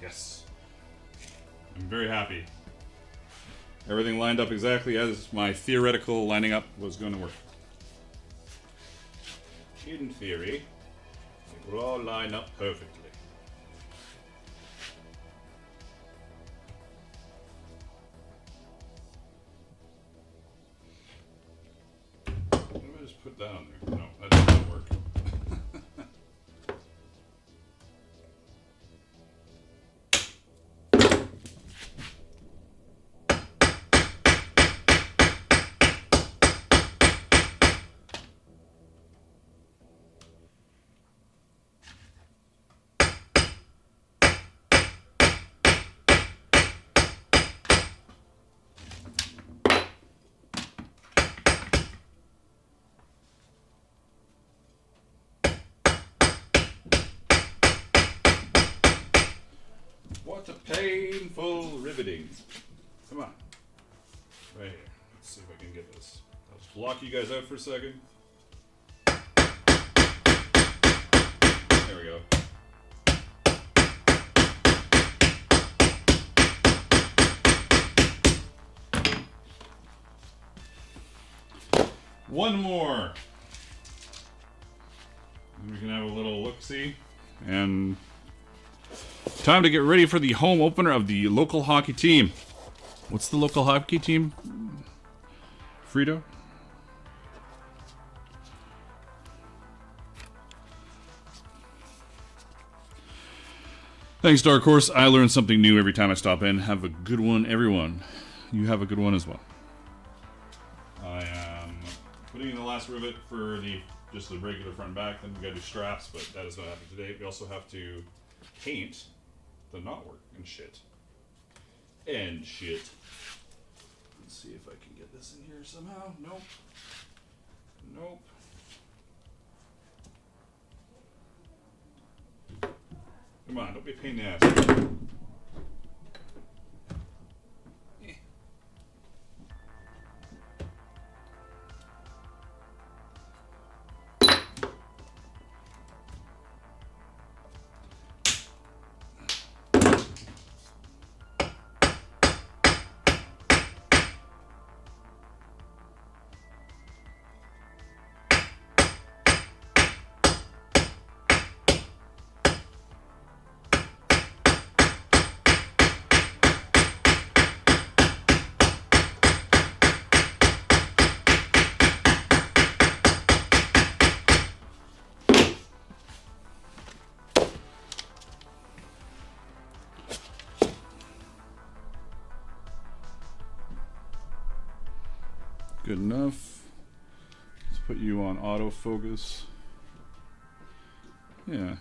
Yes. I'm very happy. Everything lined up exactly as my theoretical lining up was going to work. In theory, it will all line up perfectly. that on there. No, that did not work. What a painful riveting. Come on. Right here. Let's see if I can get this. I'll just block you guys out for a second. There we go. One more. And we can have a little look-see. And time to get ready for the home opener of the local hockey team. What's the local hockey team? Frito? Thanks, Dark Horse. I learn something new every time I stop in. Have a good one, everyone. You have a good one as well. I am putting in the last rivet for just the regular front and back. Then we gotta do straps, but that is not happening today. We also have to paint the knotwork and shit. Let's see if I can get this in here somehow. Nope. Nope. Come on, don't be a pain in the ass. Good enough. Let's put you on autofocus. Yeah.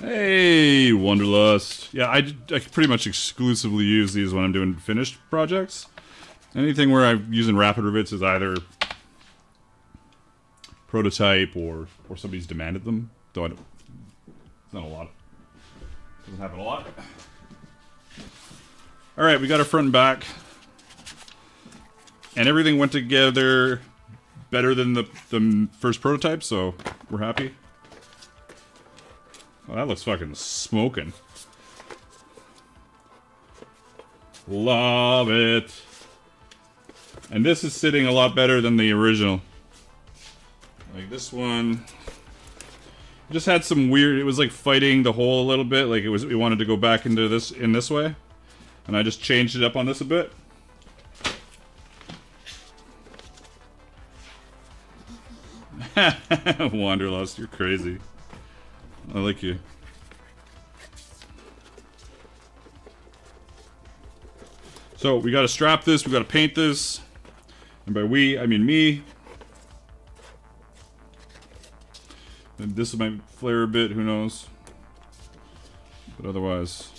Hey, Wanderlust. Yeah, I pretty much exclusively use these when I'm doing finished projects. Anything where I'm using rapid rivets is either prototype or somebody's demanded them. Though it's not a lot. Doesn't happen a lot. All right, we got our front and back. And everything went together better than the first prototype, so we're happy. Oh, that looks fucking smoking. Love it. And this is sitting a lot better than the original. Like this one just had some weird, it was like fighting the hole a little bit, like it wanted to go back into this in this way. And I just changed it up on this a bit. Wanderlust, you're crazy. I like you. So we gotta strap this, we gotta paint this. And by we, I mean me. And this might flare a bit, who knows. But otherwise,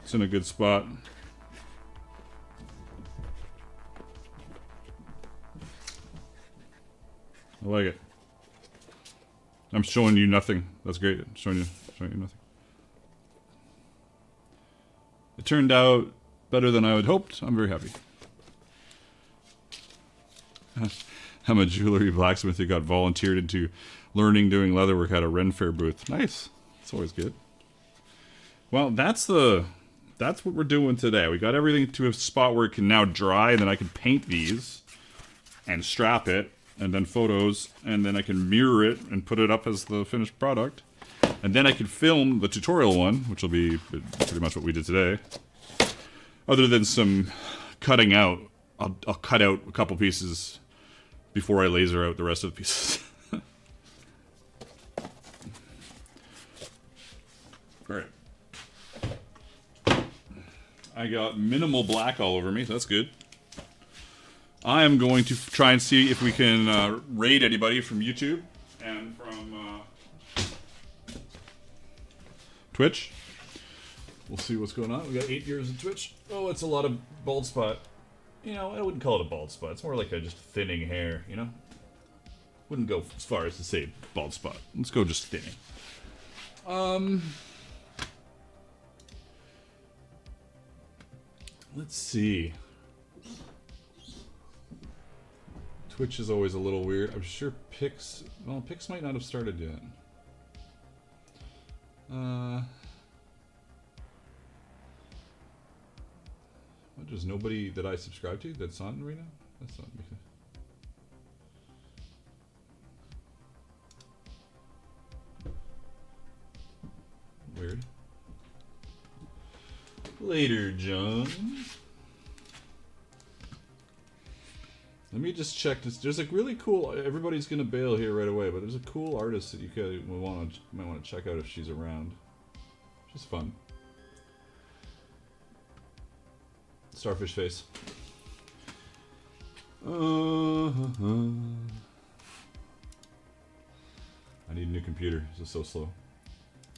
it's in a good spot. I like it. I'm showing you nothing. That's great. I'm showing you nothing. It turned out better than I had hoped. I'm very happy. I'm a jewelry blacksmith who got volunteered into learning doing leatherwork at a Ren Fair booth. Nice. It's always good. Well, that's what we're doing today. We got everything to a spot where it can now dry, and then I can paint these and strap it, and then photos, and then I can mirror it and put it up as the finished product. And then I can film the tutorial one, which will be pretty much what we did today. Other than some cutting out I'll cut out a couple pieces before I laser out the rest of the pieces. Alright. I got minimal black all over me, so that's good. I am going to try and see if we can raid anybody from YouTube and from Twitch. We'll see what's going on. We got 8 years of Twitch. Oh, it's a lot of bald spot. You know, I wouldn't call it a bald spot. It's more like a just thinning hair, you know? Wouldn't go as far as to say bald spot. Let's go just thinning. Let's see. Twitch is always a little weird. I'm sure Pix... Well, Pix might not have started yet. What, there's nobody that I subscribe to that's on right now? That's not me. Weird. Later, John. Let me just check this. There's a really cool... Everybody's gonna bail here right away, but there's a cool artist that you might want to check out if she's around. Just fun. Starfish face. I need a new computer. This is so slow.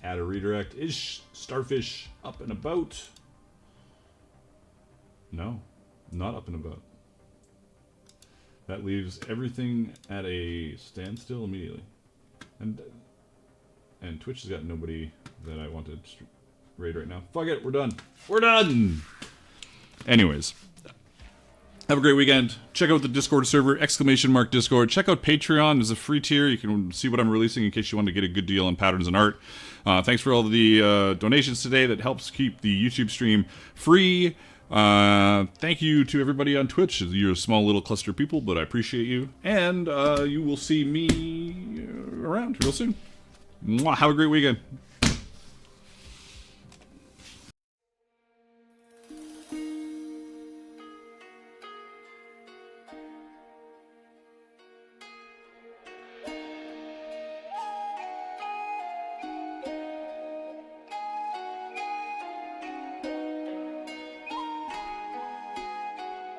Add a redirect. Is Starfish up and about? No, not up and about. That leaves everything at a standstill immediately. And Twitch has got nobody that I want to raid right now. Fuck it, we're done. We're done! Anyways, have a great weekend. Check out the Discord server, !Discord. Check out Patreon. There's a free tier. You can see what I'm releasing in case you want to get a good deal on patterns and art. Thanks for all the donations today. That helps keep the YouTube stream free. Thank you to everybody on Twitch. You're a small little cluster of people, but I appreciate you. And you will see me around real soon. Mwah, have a great weekend.